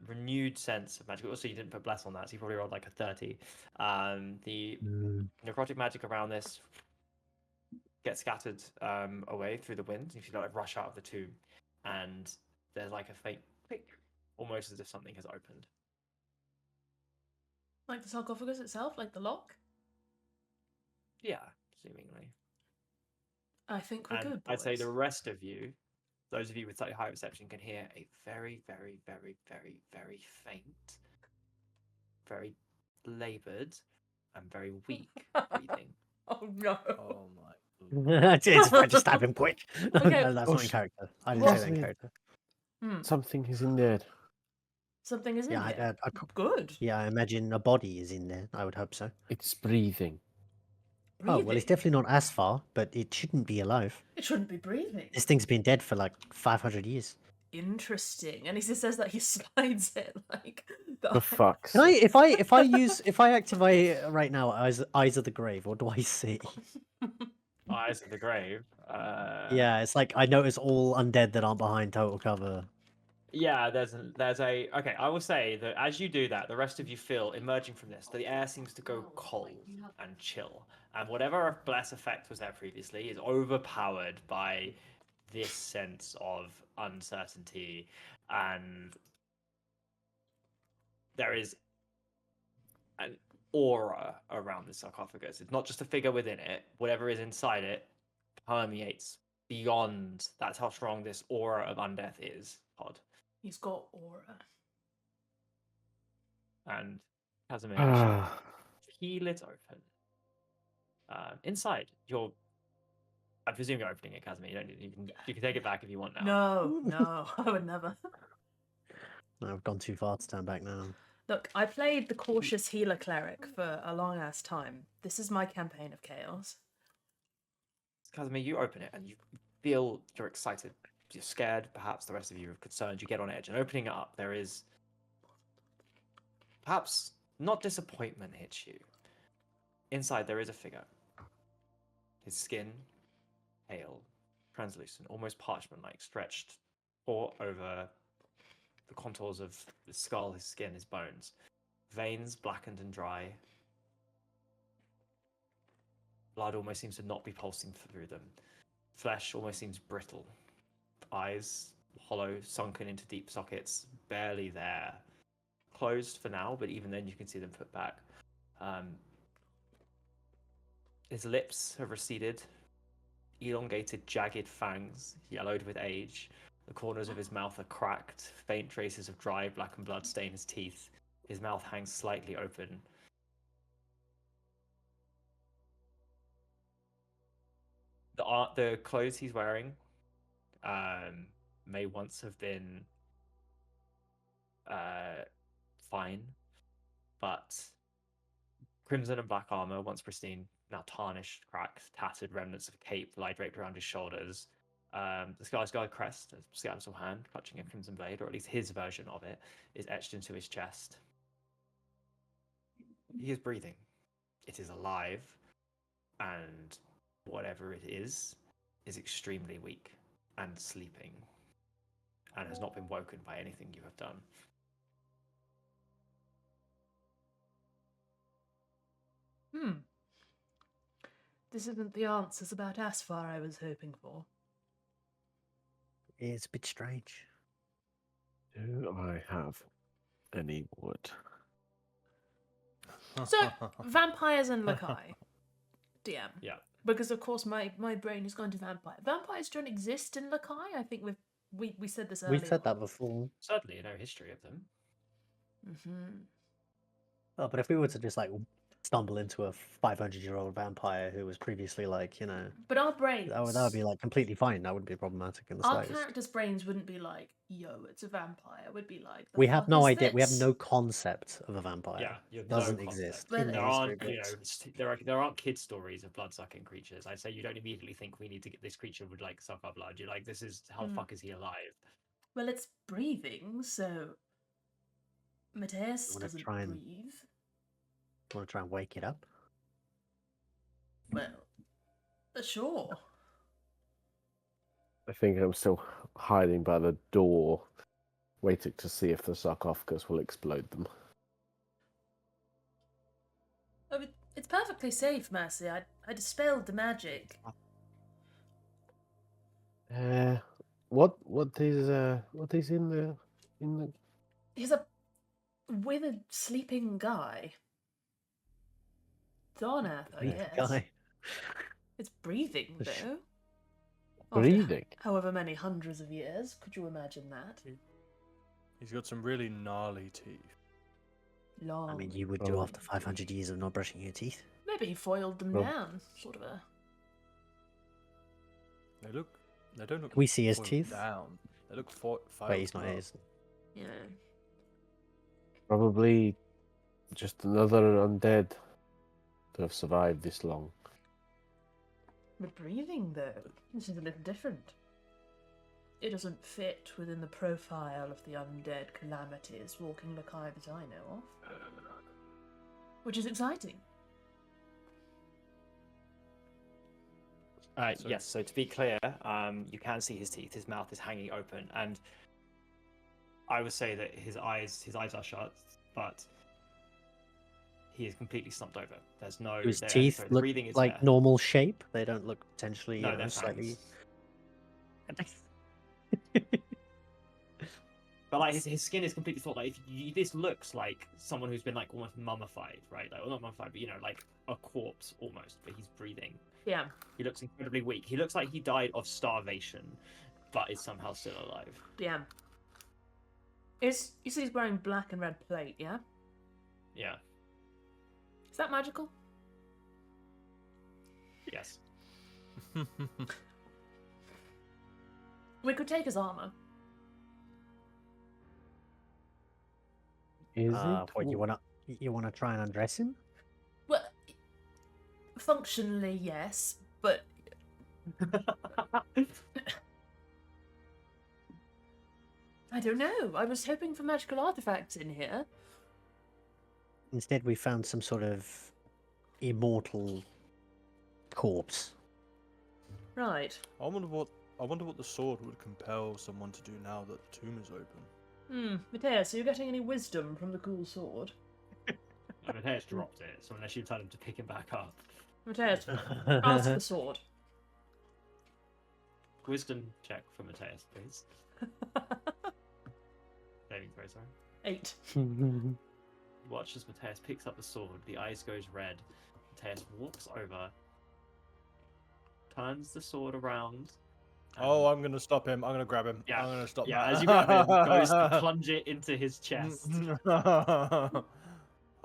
Speaker 1: renewed sense of magic. Also, you didn't put bless on that, so you probably rolled like a 30. The necrotic magic around this gets scattered away through the wind. You feel like rush out of the tomb, and there's like a faint click, almost as if something has opened.
Speaker 2: Like the sarcophagus itself? Like the lock?
Speaker 1: Yeah, seemingly.
Speaker 2: I think we're
Speaker 1: And
Speaker 2: good,
Speaker 1: I'd say
Speaker 2: boys.
Speaker 1: the rest of you, those of you with slightly higher perception, can hear a very, very, very, very, very faint, very laboured, and very weak breathing.
Speaker 2: Oh no.
Speaker 3: Oh my.
Speaker 4: It's fine, just stab him quick.
Speaker 2: Okay.
Speaker 4: No, that's not in
Speaker 5: Gosh.
Speaker 4: character. I didn't say that in
Speaker 5: Jasmine.
Speaker 4: character.
Speaker 5: Something is in there.
Speaker 2: Something is in
Speaker 4: Yeah,
Speaker 2: here.
Speaker 4: I
Speaker 2: Good.
Speaker 4: yeah, I imagine a body is in there. I would hope so.
Speaker 5: It's breathing.
Speaker 4: Oh, well, it's
Speaker 2: Breathing.
Speaker 4: definitely not Asfar, but it shouldn't be alive.
Speaker 2: It shouldn't be breathing.
Speaker 4: This thing's been dead for like 500 years.
Speaker 2: Interesting. And he just says that he slides it like the
Speaker 5: For fuck's
Speaker 4: Can I,
Speaker 5: sake.
Speaker 4: if I activate it right now, eyes of the grave, what do I see?
Speaker 1: Eyes of the grave.
Speaker 4: Yeah, it's like I notice all undead that aren't behind total cover.
Speaker 1: Yeah, there's a okay. I will say that as you do that, the rest of you feel emerging from this. The air seems to go cold and chill, and whatever bless effect was there previously is overpowered by this sense of uncertainty, and there is an aura around the sarcophagus. It's not just a figure within it. Whatever is inside it permeates beyond. That's how strong this aura of undeath is, Pod.
Speaker 2: He's got aura.
Speaker 1: And Casimir, as you peel it open. Inside, I presume you're opening it, Casimir. You can take it back if you want now.
Speaker 2: No, I would never.
Speaker 4: I've gone too far to turn back now.
Speaker 2: Look, I played the cautious healer cleric for a long ass time. This is my campaign of chaos.
Speaker 1: Casimir, you open it and you feel you're excited. You're scared, perhaps the rest of you are concerned. You get on edge, and opening it up, there is perhaps not disappointment hits you. Inside, there is a figure. His skin, pale, translucent, almost parchment-like, stretched all over the contours of the skull, his skin, his bones. Veins blackened and dry. Blood almost seems to not be pulsing through them. Flesh almost seems brittle. Eyes hollow, sunken into deep sockets, barely there. Closed for now, but even then you can see them put back. His lips have receded. Elongated, jagged fangs, yellowed with age. The corners of his mouth are cracked. Faint traces of dry black and blood stain his teeth. His mouth hangs slightly open. The clothes he's wearing may once have been fine, but crimson and black armor, once pristine, now tarnished, cracked, tattered remnants of a cape lie draped around his shoulders. The Skarsgård crest, a skeletal hand clutching a crimson blade, or at least his version of it, is etched into his chest. He is breathing. It is alive, and whatever it is extremely weak and sleeping, and has not been woken by anything you have done.
Speaker 2: This isn't the answers about Asfar I was hoping for.
Speaker 4: It's a bit strange.
Speaker 5: Do I have any wood?
Speaker 2: So, vampires and Lakai. DM.
Speaker 1: Yeah.
Speaker 2: Because of course my brain has gone to vampire. Vampires don't exist in Lakai. I think we said this earlier.
Speaker 4: We've said that before.
Speaker 1: Certainly, no history of them.
Speaker 4: Oh, but if we were to just like stumble into a 500-year-old vampire who was previously like,
Speaker 2: But our brains.
Speaker 4: that would be like completely fine. That wouldn't be problematic in the
Speaker 2: Our
Speaker 4: slightest.
Speaker 2: characters' brains wouldn't be like, yo, it's a vampire. It would be like, the
Speaker 4: We have
Speaker 2: fuck
Speaker 4: no
Speaker 2: is
Speaker 4: idea. We have
Speaker 2: this?
Speaker 4: no concept of a vampire.
Speaker 1: Yeah, you have
Speaker 4: Doesn't
Speaker 1: no
Speaker 4: exist
Speaker 1: concept.
Speaker 2: Well,
Speaker 4: in the
Speaker 1: There
Speaker 4: history
Speaker 1: aren't,
Speaker 4: books.
Speaker 1: there aren't kid stories of blood-sucking creatures. I'd say you don't immediately think we need to get this creature would like suck our blood. You're like, this is how the fuck is he alive?
Speaker 2: Well, it's breathing, so Matthias
Speaker 4: wanna
Speaker 2: doesn't
Speaker 4: try and-
Speaker 2: breathe.
Speaker 4: Want to try and wake it up?
Speaker 2: Well, sure.
Speaker 5: I think I'm still hiding by the door, waiting to see if the sarcophagus will explode them.
Speaker 2: Oh, it's perfectly safe, Mercy. I dispelled the magic.
Speaker 5: What is in the
Speaker 2: He's a withered, sleeping guy. Donath, I guess.
Speaker 4: Guy.
Speaker 2: It's breathing,
Speaker 4: The sh-
Speaker 2: though. After
Speaker 5: breathing?
Speaker 2: however many hundreds of years. Could you imagine that?
Speaker 3: He's got some really gnarly teeth.
Speaker 2: Long.
Speaker 4: I mean, you would do after 500 years of not brushing your teeth.
Speaker 2: Maybe he foiled them
Speaker 5: Well-
Speaker 2: down. Sort of a...
Speaker 3: They don't look.
Speaker 4: Can we see his
Speaker 3: foiled
Speaker 4: teeth?
Speaker 3: Down. They look
Speaker 4: Wait, he's not
Speaker 3: up.
Speaker 4: his.
Speaker 2: Yeah.
Speaker 5: Probably just another undead to have survived this long.
Speaker 2: But breathing, though, this is a little different. It doesn't fit within the profile of the undead calamities walking Lakai that I know of. Which is exciting.
Speaker 3: So-
Speaker 1: Yes, so to be clear, you can see his teeth. His mouth is hanging open, and I would say that his eyes are shut, but he is completely slumped over. There's no.
Speaker 4: His
Speaker 1: the
Speaker 4: teeth look
Speaker 1: breathing is
Speaker 4: like
Speaker 1: there.
Speaker 4: normal shape. They don't look potentially
Speaker 1: No, they're
Speaker 4: slightly.
Speaker 1: fangs. But like his skin is completely thought. Like this looks like someone who's been like almost mummified, right? Like, well, not mummified, but like a corpse almost. But he's breathing.
Speaker 2: Yeah.
Speaker 1: He looks incredibly weak. He looks like he died of starvation, but is somehow still alive.
Speaker 2: Yeah. You said he's wearing black and red plate, yeah?
Speaker 1: Yeah.
Speaker 2: Is that magical?
Speaker 1: Yes.
Speaker 2: We could take his armor.
Speaker 5: Is
Speaker 4: What
Speaker 5: it?
Speaker 4: you wanna try and undress him?
Speaker 2: Well, functionally, yes, but I don't know. I was hoping for magical artifacts in here.
Speaker 4: Instead, we found some sort of immortal corpse.
Speaker 2: Right.
Speaker 3: I wonder what the sword would compel someone to do now that the tomb is open.
Speaker 2: Matthias, are you getting any wisdom from the cool sword?
Speaker 1: I mean, Hayes dropped it, so unless you tell him to pick him back up.
Speaker 2: Matthias, ask the sword.
Speaker 1: Wisdom check for Matthias, please. Saving throw, sorry.
Speaker 2: 8.
Speaker 1: Watch as Matthias picks up the sword, the eyes goes red. Matthias walks over, turns the sword around,
Speaker 3: Oh, I'm gonna stop him. I'm gonna grab him.
Speaker 1: Yeah,
Speaker 3: I'm gonna stop
Speaker 1: yeah.
Speaker 3: that.
Speaker 1: As you grab him, goes to plunge it into his chest.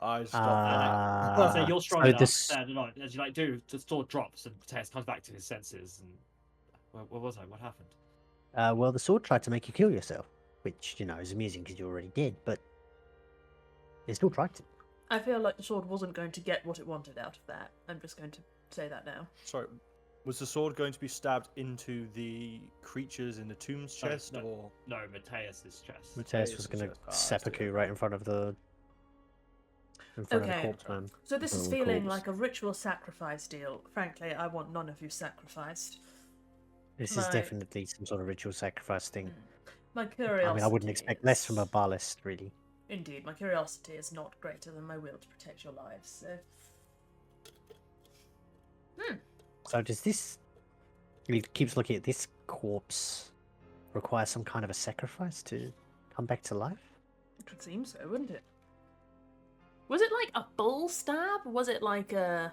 Speaker 3: I stop
Speaker 1: So
Speaker 3: that.
Speaker 1: you're strong
Speaker 4: so
Speaker 1: enough.
Speaker 4: this-
Speaker 1: And as you like do, the sword drops and Mateus comes back to his senses. And where was I? What happened?
Speaker 4: well, the sword tried to make you kill yourself, which is amusing because you're already dead, but it still tried to.
Speaker 2: I feel like the sword wasn't going to get what it wanted out of that. I'm just going to say that now.
Speaker 3: Sorry, was the sword going to be stabbed into the creatures in the tomb's
Speaker 1: No,
Speaker 3: chest,
Speaker 1: no.
Speaker 3: or
Speaker 1: No, Mateus's chest.
Speaker 4: Mateus was
Speaker 3: Mateus's
Speaker 4: going to
Speaker 3: chest. Ah, I see.
Speaker 4: seppuku right in front of the
Speaker 2: Okay.
Speaker 4: corpse man.
Speaker 2: So this is
Speaker 5: Oh,
Speaker 2: feeling
Speaker 5: corpse.
Speaker 2: like a ritual sacrifice deal. Frankly, I want none of you sacrificed.
Speaker 4: This is
Speaker 2: My-
Speaker 4: definitely some sort of ritual sacrifice thing.
Speaker 2: My curiosity.
Speaker 4: I mean, I wouldn't expect less from a
Speaker 2: is-
Speaker 4: barlist, really.
Speaker 2: Indeed, my curiosity is not greater than my will to protect your lives. So.
Speaker 4: So does this? He keeps looking at this corpse. Require some kind of a sacrifice to come back to life?
Speaker 2: It would seem so, wouldn't it? Was it like a bull stab? Was it like a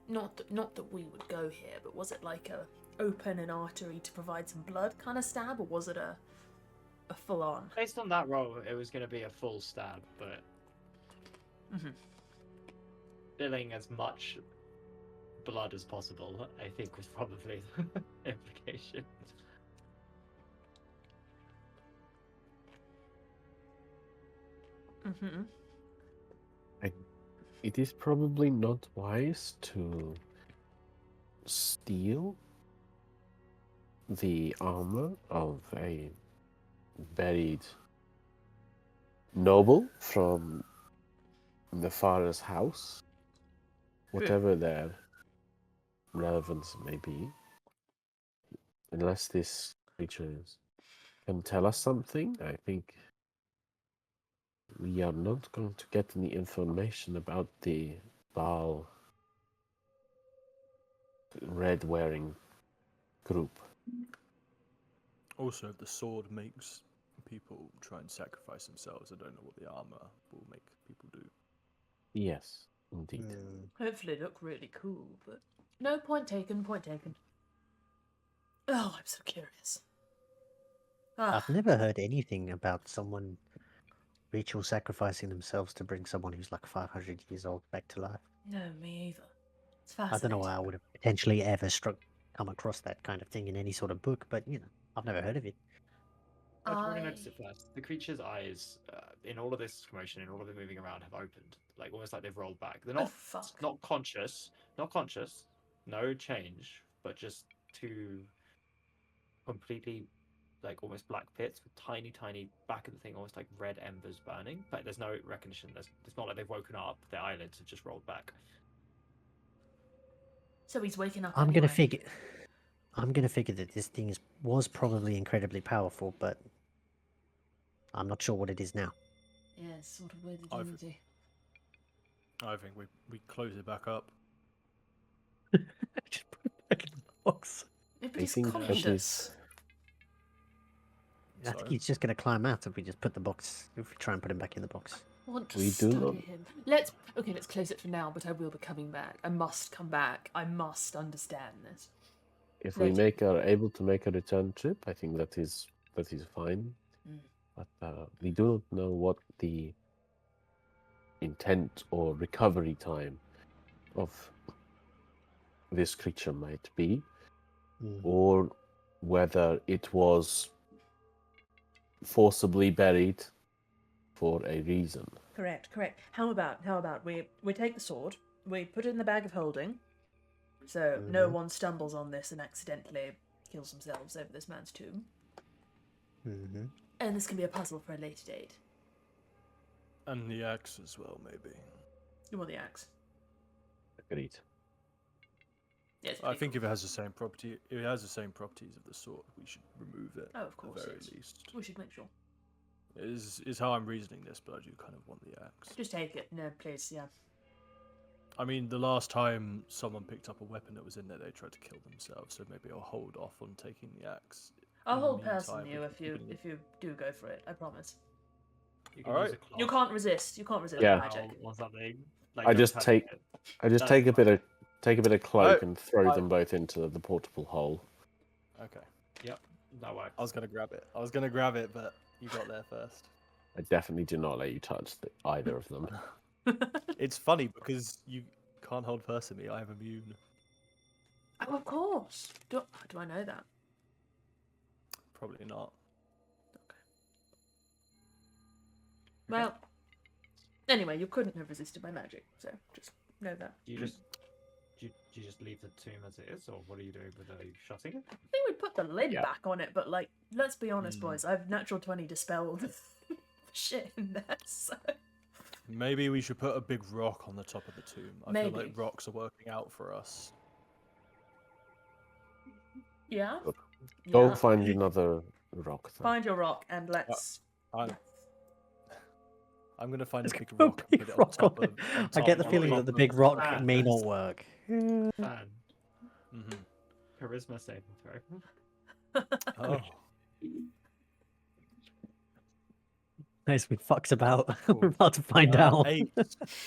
Speaker 2: not that we would go here, but was it like a open an artery to provide some blood kind of stab, or was it a full on?
Speaker 1: Based on that roll, it was going to be a full stab, but filling as much blood as possible, I think, was probably the implication.
Speaker 2: Mm-hmm.
Speaker 5: It is probably not wise to steal the armor of a buried noble from the father's house, whatever their relevance may be, unless this creature can tell us something. I think we are not going to get any information about the Baal red-wearing group.
Speaker 3: also if the sword makes people try and sacrifice themselves, I don't know what the armor will make people do.
Speaker 5: Yes, indeed.
Speaker 2: Hopefully, look really cool, but no, point taken. Point taken. Oh, I'm so curious.
Speaker 4: I've never heard anything about someone ritual sacrificing themselves to bring someone who's like 500 years old back to life.
Speaker 2: No, me either. It's
Speaker 4: I
Speaker 2: fascinating.
Speaker 4: don't know why I would have potentially ever come across that kind of thing in any sort of book, but I've never heard of it.
Speaker 1: I probably noticed it first. The creature's eyes, in all of this commotion, in all of it moving around, have opened, like almost like they've rolled back. They're
Speaker 2: Oh,
Speaker 1: not
Speaker 2: fuck.
Speaker 1: not conscious, no change, but just two completely like almost black pits with tiny, tiny back of the thing, almost like red embers burning. Like there's no recognition. It's not like they've woken up. Their eyelids have just rolled back.
Speaker 2: So he's waking up.
Speaker 4: I'm gonna
Speaker 2: anyway.
Speaker 4: figure that this thing was probably incredibly powerful, but I'm not sure what it is now.
Speaker 2: Yeah, it's sort of weird.
Speaker 3: I've-
Speaker 2: Unity.
Speaker 3: I think we close it back up.
Speaker 4: Just put it back in the box.
Speaker 2: Yeah, but
Speaker 5: I
Speaker 2: he's
Speaker 5: think that
Speaker 2: conscious.
Speaker 4: I think
Speaker 3: Sorry.
Speaker 4: he's just gonna climb out if we just put the box. If we try and put him back in the box.
Speaker 2: I want to
Speaker 5: We do
Speaker 2: study
Speaker 5: not-
Speaker 2: him. Let's close it for now. But I will be coming back. I must come back. I must understand this.
Speaker 5: If
Speaker 2: Right.
Speaker 5: we are able to make a return trip, I think that is fine.
Speaker 2: Mm.
Speaker 5: But we do not know what the intent or recovery time of this creature might be, or whether it was forcibly buried for a reason.
Speaker 2: Correct. How about we take the sword, we put it in the bag of holding, so no one stumbles on this and accidentally kills themselves over this man's tomb.
Speaker 4: Mm-hmm.
Speaker 2: And this can be a puzzle for a later date.
Speaker 3: And the axe as well, maybe.
Speaker 2: You want the axe?
Speaker 5: Agreed.
Speaker 2: Yes.
Speaker 3: I think if it has the same properties of the sword, we should remove it.
Speaker 2: Oh, of
Speaker 3: at
Speaker 2: course,
Speaker 3: the very
Speaker 2: yes.
Speaker 3: least.
Speaker 2: We should make sure.
Speaker 3: Is how I'm reasoning this, but I do kind of want the axe.
Speaker 2: Just take it. No, please. Yeah.
Speaker 3: I mean, the last time someone picked up a weapon that was in there, they tried to kill themselves. So maybe I'll hold off on taking the axe.
Speaker 2: I'll
Speaker 3: In the
Speaker 2: hold person
Speaker 3: meantime,
Speaker 2: you
Speaker 3: we
Speaker 2: if
Speaker 3: can
Speaker 2: you
Speaker 3: keep it
Speaker 2: if you do go for it. I promise.
Speaker 1: You can
Speaker 3: Alright.
Speaker 1: use a claw
Speaker 2: You can't resist. You can't resist
Speaker 5: Yeah.
Speaker 2: magic.
Speaker 1: or something. Like,
Speaker 5: I
Speaker 1: don't
Speaker 5: just
Speaker 1: touch
Speaker 5: take-
Speaker 1: it.
Speaker 5: I just
Speaker 1: That's
Speaker 5: take a bit of cloak
Speaker 3: Alright.
Speaker 5: and throw
Speaker 3: I-
Speaker 5: them both into the portable hole.
Speaker 3: Okay.
Speaker 1: Yep, that works.
Speaker 3: I was gonna grab it. But you got there first.
Speaker 5: I definitely do not let you touch either of them.
Speaker 3: It's funny because you can't hold Percy. I have immune.
Speaker 2: Oh, of course. Do I know that?
Speaker 3: Probably not.
Speaker 2: Well, anyway, you couldn't have resisted my magic, so just know that.
Speaker 1: Do you just leave the tomb as it is, or what are you doing with it? Are you shutting it?
Speaker 2: I think we put the lid
Speaker 5: Yeah.
Speaker 2: back on it, but like, let's be honest,
Speaker 3: Mm.
Speaker 2: boys. I've natural 20 dispelled the shit in there, so.
Speaker 3: Maybe we should put a big rock on the top of the tomb. I feel
Speaker 2: Maybe.
Speaker 3: like rocks are working out for us.
Speaker 2: Yeah?
Speaker 5: Go
Speaker 2: Yeah.
Speaker 5: find another rock. Then.
Speaker 2: Find your rock and let's.
Speaker 3: I'm gonna find a big
Speaker 4: A
Speaker 3: rock and
Speaker 4: big
Speaker 3: put it on
Speaker 4: rock
Speaker 3: top
Speaker 4: on
Speaker 3: of.
Speaker 4: it.
Speaker 3: On
Speaker 4: I
Speaker 3: top
Speaker 4: get the
Speaker 3: on
Speaker 4: feeling
Speaker 3: top
Speaker 4: that the
Speaker 3: of
Speaker 4: big
Speaker 3: the
Speaker 4: rock
Speaker 3: tomb.
Speaker 4: may not work.
Speaker 1: Fan.
Speaker 3: Mhm.
Speaker 1: Charisma saving throw.
Speaker 3: Oh.
Speaker 4: Nice, we fucked about.
Speaker 3: Cool.
Speaker 4: We're about to find out.
Speaker 3: 8.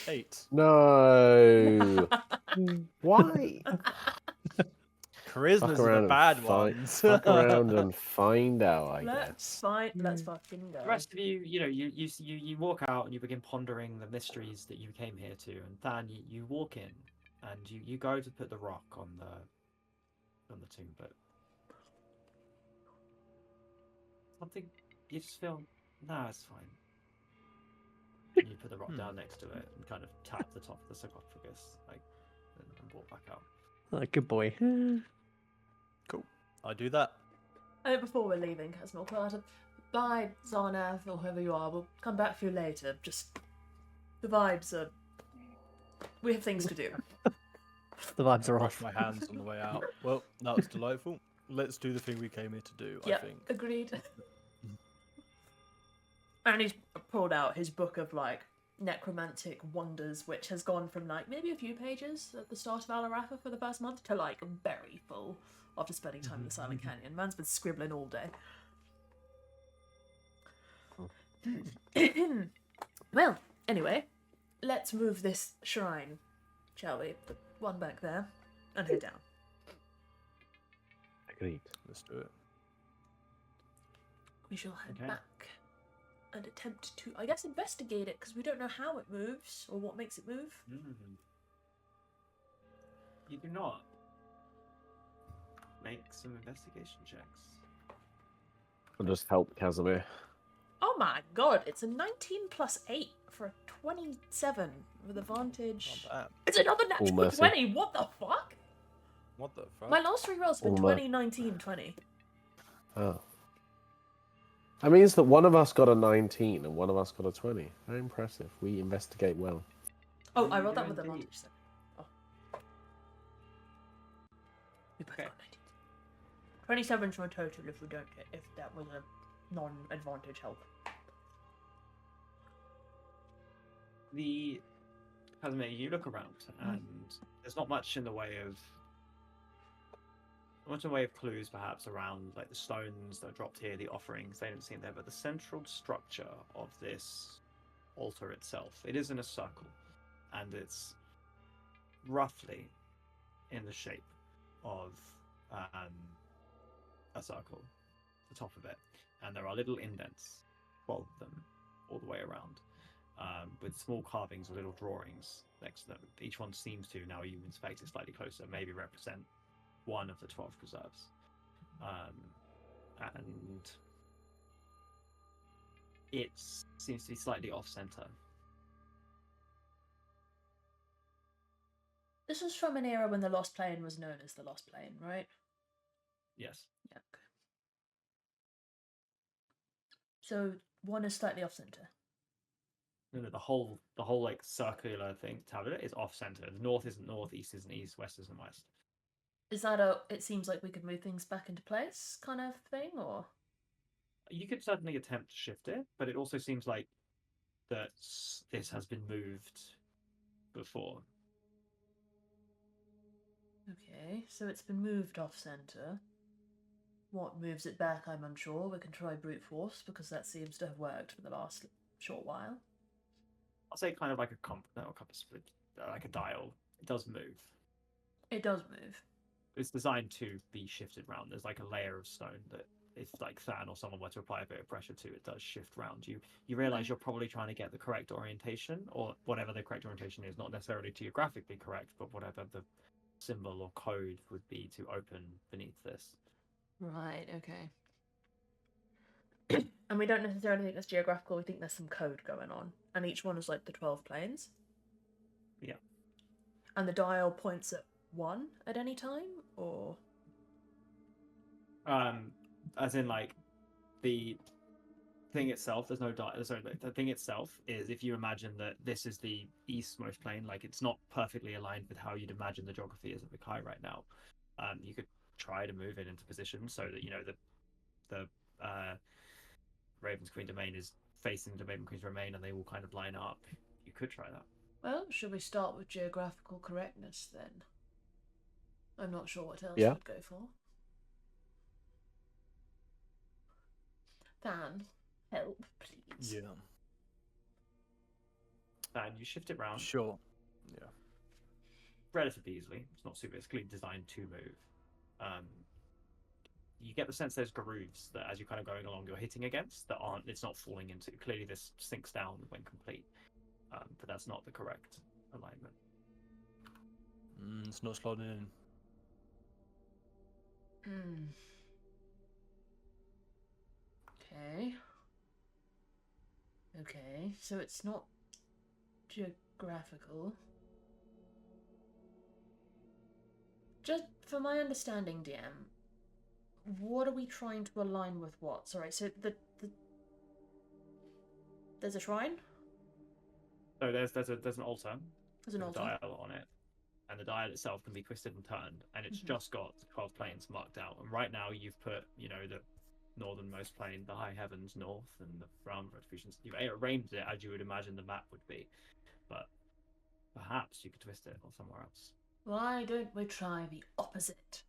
Speaker 3: 8.
Speaker 5: No. Why?
Speaker 3: Charisma's
Speaker 5: Fuck
Speaker 3: are
Speaker 5: around
Speaker 3: the
Speaker 5: and
Speaker 3: bad
Speaker 5: find.
Speaker 3: ones.
Speaker 5: Fuck around and find out. I
Speaker 2: Let's
Speaker 5: guess.
Speaker 2: fight. Let's fucking go.
Speaker 1: The rest of you, you walk out and you begin pondering the mysteries that you came here to. And Than, you walk in and you go to put the rock on the tomb, but something you just feel, no, it's fine. And you put the rock down next to it and kind of tap the top of the sarcophagus, like, and walk back out.
Speaker 4: Oh, good boy.
Speaker 3: Cool. I do that.
Speaker 2: Before we're leaving, Casmore, bye, Zarnath, or whoever you are. We'll come back for you later. Just the vibes are. We have things to do.
Speaker 4: The vibes are
Speaker 3: Wash
Speaker 4: off.
Speaker 3: my hands on the way out. Well, that was delightful. Let's do the thing we came here to do.
Speaker 2: Yep,
Speaker 3: I think.
Speaker 2: agreed. And he's pulled out his book of like necromantic wonders, which has gone from like maybe a few pages at the start of Alarafa for the first month to like very full after spending time in the Silent Canyon. Man's been scribbling all day. Well, anyway, let's move this shrine, shall we? The one back there, and head down.
Speaker 5: Agreed.
Speaker 3: Let's do it.
Speaker 2: We shall head
Speaker 1: Okay.
Speaker 2: back and attempt to, I guess, investigate it, because we don't know how it moves or what makes it move.
Speaker 1: You do not make some investigation checks.
Speaker 5: I'll just help Casimir.
Speaker 2: Oh my god, it's a 19 plus 8 for a 27 with advantage.
Speaker 3: Not bad.
Speaker 2: It's another natural
Speaker 5: mercy.
Speaker 2: 20, what the fuck?
Speaker 3: What the fuck?
Speaker 2: My last three rolls have been
Speaker 5: All
Speaker 2: 20, 19, 20.
Speaker 5: Oh. That means that one of us got a 19 and one of us got a 20. Very impressive. We investigate well.
Speaker 2: Oh,
Speaker 1: You
Speaker 2: I rolled
Speaker 1: do
Speaker 2: that with
Speaker 1: indeed.
Speaker 2: advantage, so. Oh. We both
Speaker 1: Okay.
Speaker 2: got 19. 27 for a total if we don't get, if that was a non-advantage help.
Speaker 1: Casimir, you look around and there's not much in the way of clues perhaps around like the stones that are dropped here, the offerings, they don't seem there, but the central structure of this altar itself, it is in a circle and it's roughly in the shape of a circle, the top of it, and there are little indents, 12 of them, all the way around, with small carvings or little drawings next to them. Each one seems to, now a human's face is slightly closer, maybe represent one of the 12 preserves. And it seems to be slightly off-center.
Speaker 2: This was from an era when the Lost Plane was known as the Lost Plane, right?
Speaker 1: Yes.
Speaker 2: Yeah. Okay. So one is slightly off center.
Speaker 1: No, the whole like circular thing tablet is off-center. The north isn't north, east isn't east, west isn't west.
Speaker 2: Is that a? It seems like we could move things back into place, kind of thing, or?
Speaker 1: You could certainly attempt to shift it, but it also seems like that this has been moved before.
Speaker 2: Okay, so it's been moved off center. What moves it back? I'm unsure. We can try brute force because that seems to have worked for the last short while.
Speaker 1: I'll say kind of like a compass, like a dial. It does move.
Speaker 2: It does move.
Speaker 1: it's designed to be shifted round. There's like a layer of stone that if like Than or someone were to apply a bit of pressure to, it does shift round. You realize you're probably trying to get the correct orientation, or whatever the correct orientation is, not necessarily geographically correct, but whatever the symbol or code would be to open beneath this.
Speaker 2: Right, okay. And we don't necessarily think that's geographical, we think there's some code going on. And each one is like the 12 planes.
Speaker 1: Yeah.
Speaker 2: And the dial points at one at any time, or
Speaker 1: As in like the thing itself, there's no dial. Sorry, the thing itself is, if you imagine that this is the eastmost plane, like it's not perfectly aligned with how you'd imagine the geography is of the Kai right now. You could try to move it into position so that the Raven's Queen domain is facing the Raven Queen's domain, and they all kind of line up. You could try that.
Speaker 2: well, should we start with geographical correctness then? I'm not sure what else
Speaker 5: Yeah.
Speaker 2: would go for. Than, help, please.
Speaker 3: Yeah.
Speaker 1: And you shift it around
Speaker 3: Sure. Yeah.
Speaker 1: relatively easily. It's not super. It's clearly designed to move. You get the sense there's grooves that, as you're kind of going along, you're hitting against that aren't. It's not falling into. Clearly, this sinks down when complete, but that's not the correct alignment.
Speaker 3: It's not slotted in.
Speaker 2: Okay. Okay, so it's not geographical. Just for my understanding, DM, what are we trying to align with what? Sorry, so there's a shrine?
Speaker 1: So there's an altar.
Speaker 2: There's an
Speaker 1: with a
Speaker 2: altar.
Speaker 1: dial on it, and the dial itself can be twisted and turned, and it's
Speaker 2: Mhm.
Speaker 1: just got 12 planes marked out. And right now you've put, the northernmost plane, the high heavens north, and the round retributions. You've arranged it as you would imagine the map would be, but perhaps you could twist it or somewhere else.
Speaker 2: Why don't we try the opposite?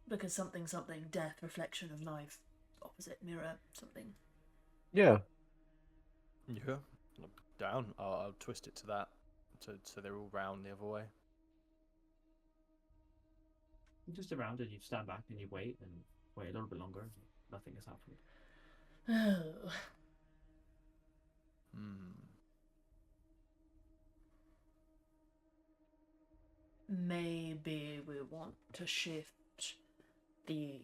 Speaker 2: Because something, death, reflection of life, opposite, mirror, something.
Speaker 5: Yeah.
Speaker 3: Yeah. Down. I'll twist it to that, so they're all round the other way.
Speaker 1: You just around and you stand back and you wait a little bit longer. Nothing has happened.
Speaker 2: Oh. Maybe we want to shift the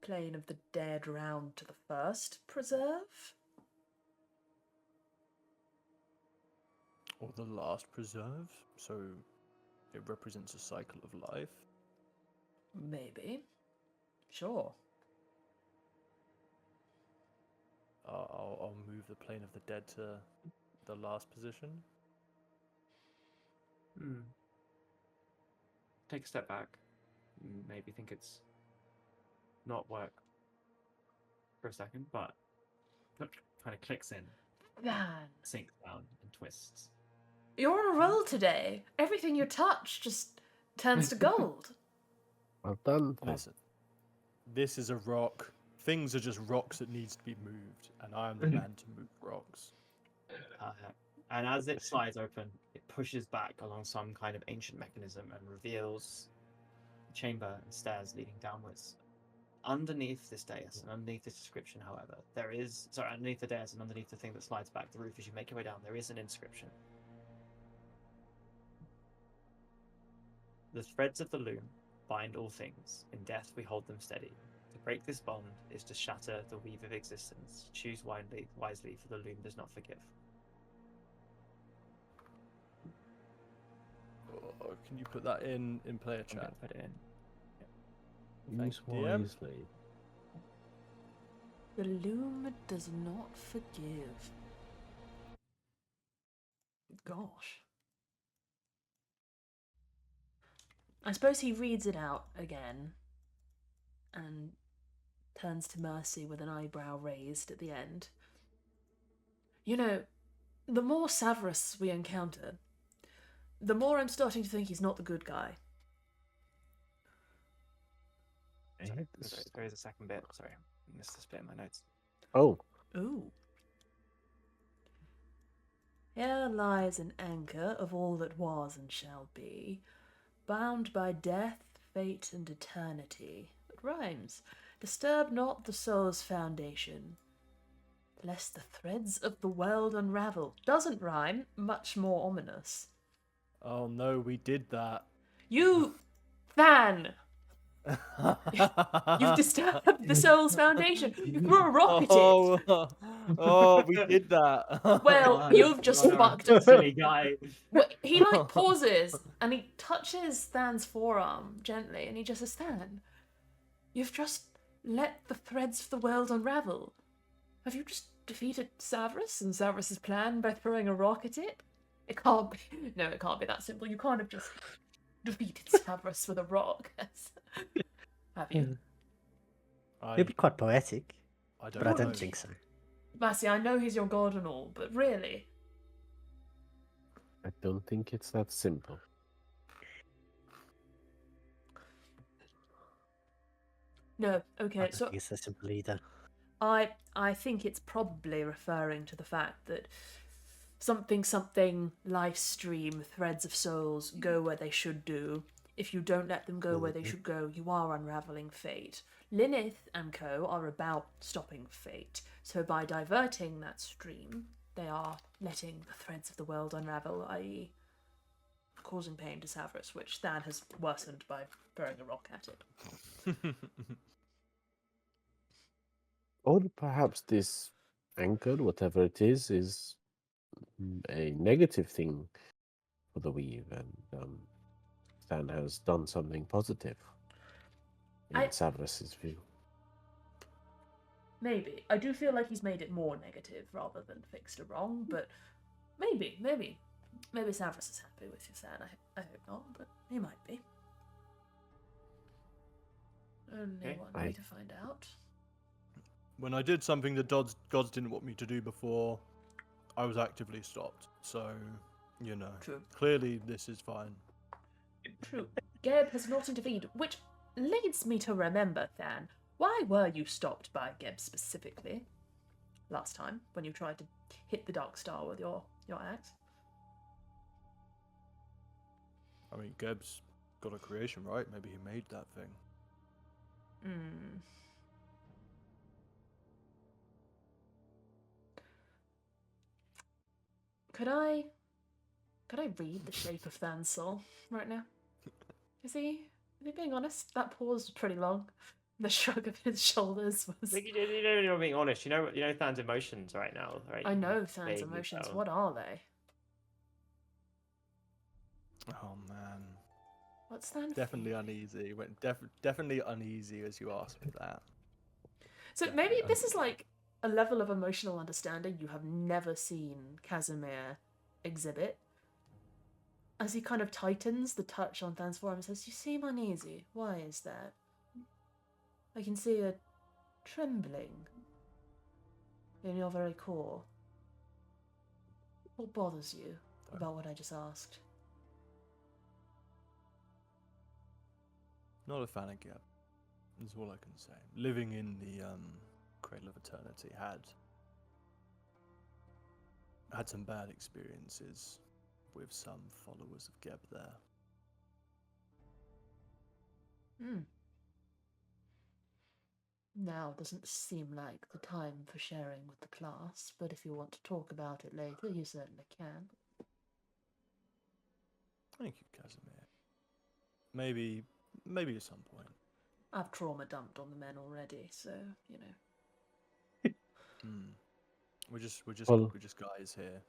Speaker 2: plane of the dead round to the first preserve?
Speaker 3: Or the last preserve, so it represents a cycle of life.
Speaker 2: Maybe. Sure.
Speaker 3: I'll move the plane of the dead to the last position.
Speaker 1: Take a step back. Maybe think it's not work for a second, but kind of clicks in,
Speaker 2: Man,
Speaker 1: sinks down, and twists.
Speaker 2: you're on a roll today. Everything you touch just turns to gold.
Speaker 5: Well done.
Speaker 3: Listen, this is a rock. Things are just rocks that needs to be moved, and I am the man to move rocks.
Speaker 1: And as it slides open, it pushes back along some kind of ancient mechanism and reveals a chamber and stairs leading downwards. Underneath this dais and underneath this description, however, underneath the dais and underneath the thing that slides back the roof as you make your way down, there is an inscription. The threads of the loom bind all things. In death we hold them steady. To break this bond is to shatter the weave of existence. Choose wisely, for the loom does not forgive.
Speaker 3: Can you put that in player
Speaker 1: I'm gonna
Speaker 3: chat?
Speaker 1: put it in.
Speaker 5: Use
Speaker 3: DM.
Speaker 5: wisely.
Speaker 2: The loom does not forgive. Gosh. I suppose he reads it out again and turns to Mercy with an eyebrow raised at the end. You know, the more Severus we encounter, the more I'm starting to think he's not the good guy.
Speaker 1: Sorry, there is a second bit. Sorry, I missed this bit in my notes.
Speaker 5: Oh,
Speaker 2: Ooh. Here lies an anchor of all that was and shall be. bound by death, fate, and eternity. It rhymes. Disturb not the soul's foundation, lest the threads of the world unravel. Doesn't rhyme, much more ominous.
Speaker 3: Oh no, we did that.
Speaker 2: You, Than! You've disturbed the soul's foundation. You threw a rock at it.
Speaker 3: Oh, we did that.
Speaker 2: Well, you've just
Speaker 1: What a
Speaker 2: fucked up.
Speaker 1: silly guy.
Speaker 2: He like pauses and he touches Than's forearm gently and he just says, Than, you've just let the threads of the world unravel. Have you just defeated Savras and Savras' plan by throwing a rock at it? It can't be. No, it can't be that simple. You can't have just defeated Savras with a rock. Have you?
Speaker 4: It'd be quite poetic,
Speaker 3: I
Speaker 4: but I
Speaker 3: know.
Speaker 4: don't think so.
Speaker 2: Massey, I know he's your god and all, but really?
Speaker 5: I don't think it's that simple.
Speaker 2: No,
Speaker 4: I
Speaker 2: okay,
Speaker 4: don't
Speaker 2: so
Speaker 4: think it's that simple either.
Speaker 2: I think it's probably referring to the fact that something life stream threads of souls go where they should do. If you don't let them go where they should go, you are unraveling fate. Lilith and co are about stopping fate, so by diverting that stream, they are letting the threads of the world unravel, i.e. causing pain to Savras, which Than has worsened by throwing a rock at it.
Speaker 5: Or perhaps this anchor, whatever it is a negative thing for the weave, and Stan has done something positive in Savras' view.
Speaker 2: Maybe. I do feel like he's made it more negative rather than fixed a wrong, but maybe Savras is happy with you, Stan. I hope not, but he might be. Only one way to find out.
Speaker 3: When I did something the gods didn't want me to do before, I was actively stopped. So, you know,
Speaker 2: True.
Speaker 3: clearly this is fine.
Speaker 2: True. Geb has not intervened, which leads me to remember, Than. Why were you stopped by Geb specifically? Last time, when you tried to hit the Dark Star with your axe?
Speaker 3: I mean, Geb's got a creation, right? Maybe he made that thing.
Speaker 2: Hmm. Could I read the shape of Than's soul right now? Is he being honest? That pause was pretty long. The shrug of his shoulders was.
Speaker 1: You know, you're being honest. You know Than's emotions right now, right?
Speaker 2: I know Than's
Speaker 1: Vaguely
Speaker 2: emotions.
Speaker 1: so.
Speaker 2: What are they?
Speaker 3: Oh man,
Speaker 2: What's Than?
Speaker 3: definitely uneasy. Went definitely uneasy as you asked me that.
Speaker 2: So maybe this is like a level of emotional understanding you have never seen Casimir exhibit. As he kind of tightens the touch on Than's forearm and says, "You seem uneasy. Why is that? I can see a trembling in your very core. What bothers you about what I just asked?"
Speaker 3: Not a fan of Geb. That's all I can say. Living in the Cradle of Eternity had some bad experiences with some followers of Geb there.
Speaker 2: Now doesn't seem like the time for sharing with the class, but if you want to talk about it later, you certainly can.
Speaker 3: Thank you, Casimir. Maybe at some point.
Speaker 2: I've trauma dumped on the men already, so you know.
Speaker 3: We're just guys here.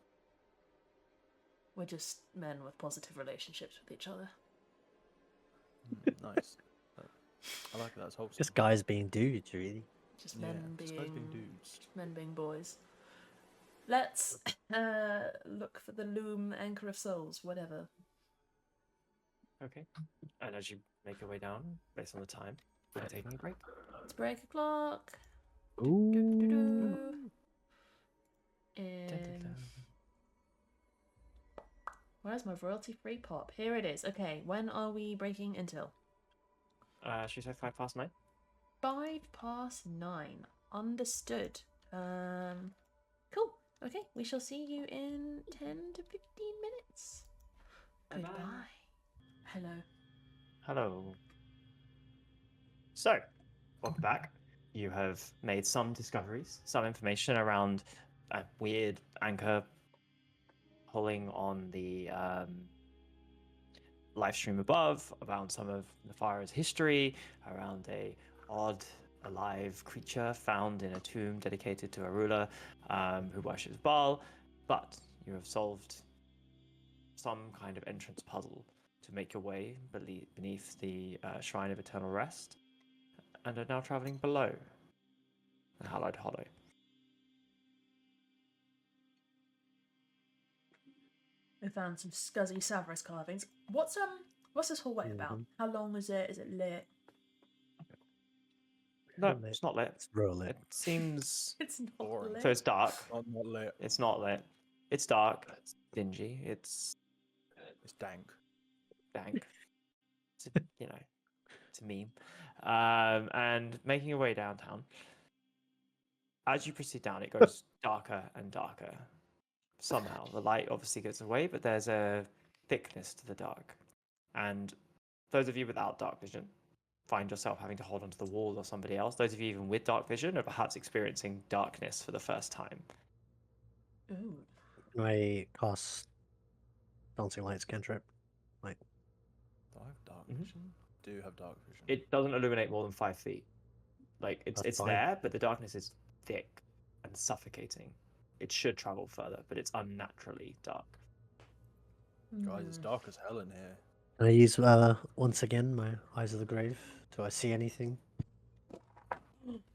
Speaker 2: We're just men with positive relationships with each other.
Speaker 3: Nice. I like that. It's wholesome.
Speaker 4: Just guys being dudes, really.
Speaker 2: Just men
Speaker 3: just guys being dudes.
Speaker 2: men being boys. Let's look for the loom, anchor of souls, whatever.
Speaker 1: Okay. And as you make your way down, based on the time, we're taking a break.
Speaker 2: Let's break a clock.
Speaker 4: Ooh.
Speaker 2: Where's my royalty-free pop? Here it is. Okay, when are we breaking until?
Speaker 1: Should we say 9:05?
Speaker 2: 9:05. Understood. Cool. Okay, we shall see you in 10 to 15 minutes.
Speaker 1: Bye-bye.
Speaker 2: Goodbye. Hello.
Speaker 1: Hello. So, welcome back. You have made some discoveries, some information around a weird anchor pulling on the live stream above, around some of Nefara's history, around a odd alive creature found in a tomb dedicated to a ruler who worships Baal. But you have solved some kind of entrance puzzle to make your way beneath the Shrine of Eternal Rest, and are now traveling below the Hallowed Hollow.
Speaker 2: We found some scuzzy Savras carvings. What's this hallway about? How long is it? Is it lit?
Speaker 1: No,
Speaker 4: Lit.
Speaker 1: it's not lit.
Speaker 4: It's real lit.
Speaker 1: It seems
Speaker 2: It's not
Speaker 3: Boring.
Speaker 2: lit.
Speaker 1: so. It's dark.
Speaker 3: Not lit.
Speaker 1: It's not lit. It's dark. It's dingy. It's
Speaker 3: It's dank.
Speaker 1: dank. It's a, it's a meme. And making your way downtown. As you proceed down, it goes darker and darker. Somehow, the light obviously gets away, but there's a thickness to the dark. And those of you without dark vision find yourself having to hold onto the wall or somebody else. Those of you even with dark vision are perhaps experiencing darkness for the first time.
Speaker 2: Ooh.
Speaker 4: Can I cast Dancing Lights cantrip?
Speaker 3: Do I have dark
Speaker 1: Mhm.
Speaker 3: vision? Do have dark vision.
Speaker 1: It doesn't illuminate more than 5 feet. Like
Speaker 4: That's
Speaker 1: it's
Speaker 4: fine.
Speaker 1: there, but the darkness is thick and suffocating. It should travel further, but it's unnaturally dark.
Speaker 3: Guys, it's dark as hell in here.
Speaker 4: Can I use once again my Eyes of the Grave? Do I see anything?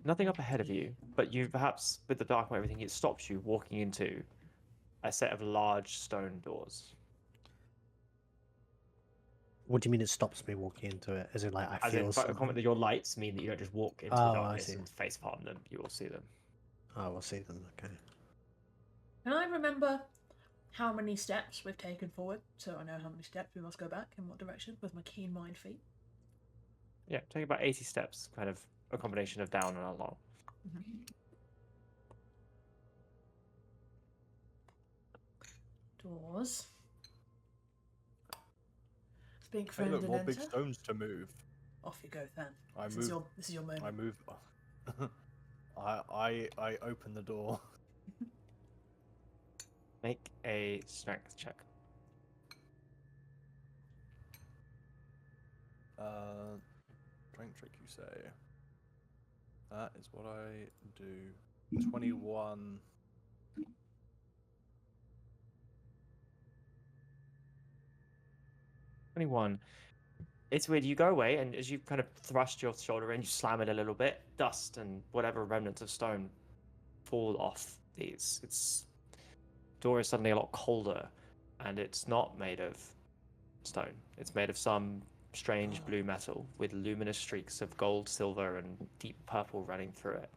Speaker 1: Nothing up ahead of you, but you perhaps, with the dark and everything, it stops you walking into a set of large stone doors.
Speaker 4: What do you mean it stops me walking into it? Is it like I
Speaker 1: As
Speaker 4: feel
Speaker 1: in,
Speaker 4: something?
Speaker 1: a comment that your lights mean that you don't just walk into
Speaker 4: Oh,
Speaker 1: the
Speaker 4: I
Speaker 1: darkness
Speaker 4: see.
Speaker 1: and face palm them. You will see them.
Speaker 4: Oh, we'll see them. Okay.
Speaker 2: Can I remember how many steps we've taken forward, so I know how many steps we must go back in what direction with my keen mind feet?
Speaker 1: Yeah, take about 80 steps, kind of a combination of down and along.
Speaker 2: Doors. Speak
Speaker 3: Hey,
Speaker 2: friend
Speaker 3: look,
Speaker 2: and
Speaker 3: more
Speaker 2: enter.
Speaker 3: big stones to move.
Speaker 2: Off you go, then.
Speaker 3: I
Speaker 2: This
Speaker 3: move.
Speaker 2: is your moment.
Speaker 3: I move. I open the door.
Speaker 1: Make a strength check.
Speaker 3: Strength trick, you say? That is what I do. 21.
Speaker 1: 21. It's weird. You go away, and as you kind of thrust your shoulder in, you slam it a little bit. Dust and whatever remnants of stone fall off these. Its door is suddenly a lot colder, and it's not made of stone. It's made of some strange blue metal with luminous streaks of gold, silver, and deep purple running through it.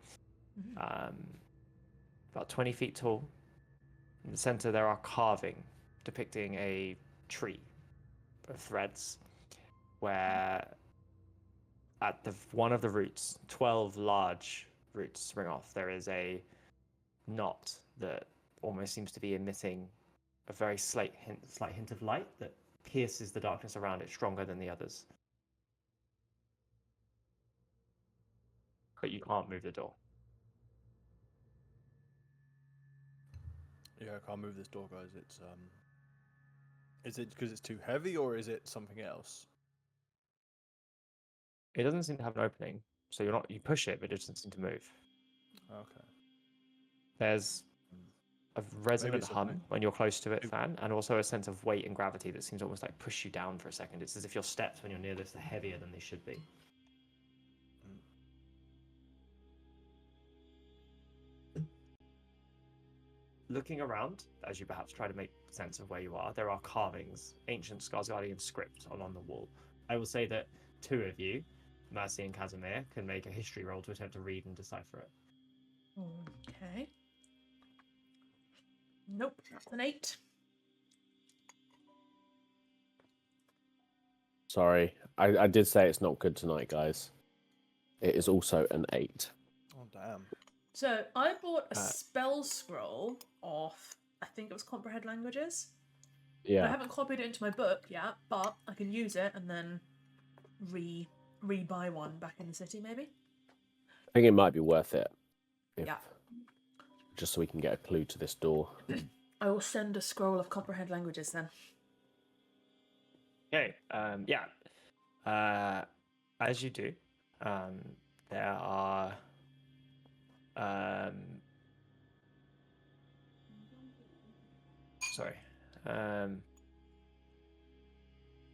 Speaker 1: About 20 feet tall. In the center, there are carving depicting a tree of threads, where at one of the roots, 12 large roots spring off. There is a knot that almost seems to be emitting a very slight hint of light that pierces the darkness around it stronger than the others. But you can't move the door.
Speaker 3: Yeah, I can't move this door, guys. It's Is it because it's too heavy, or is it something else?
Speaker 1: It doesn't seem to have an opening, so you push it, but it doesn't seem to move.
Speaker 3: Okay.
Speaker 1: There's a resonant
Speaker 3: it's
Speaker 1: hum
Speaker 3: something-
Speaker 1: when you're close to it,
Speaker 3: Maybe-
Speaker 1: Fan, and also a sense of weight and gravity that seems to almost like push you down for a second. It's as if your steps when you're near this are heavier than they should be. Looking around, as you perhaps try to make sense of where you are, there are carvings, ancient Skarsgardian script along the wall. I will say that 2 of you, Mercy and Casimir, can make a history roll to attempt to read and decipher it.
Speaker 2: Okay. Nope, that's an 8.
Speaker 5: Sorry, I did say it's not good tonight, guys. It is also an 8.
Speaker 3: Oh damn.
Speaker 2: So I bought a spell scroll off, I think it was Comprehend Languages. I
Speaker 5: Yeah.
Speaker 2: haven't copied it into my book yet, but I can use it and then re-buy one back in the city, maybe.
Speaker 5: I think it might be worth it.
Speaker 2: Yeah.
Speaker 5: Just so we can get a clue to this door.
Speaker 2: I will send a scroll of comprehend languages then.
Speaker 1: Okay. Yeah. As you do, there are sorry.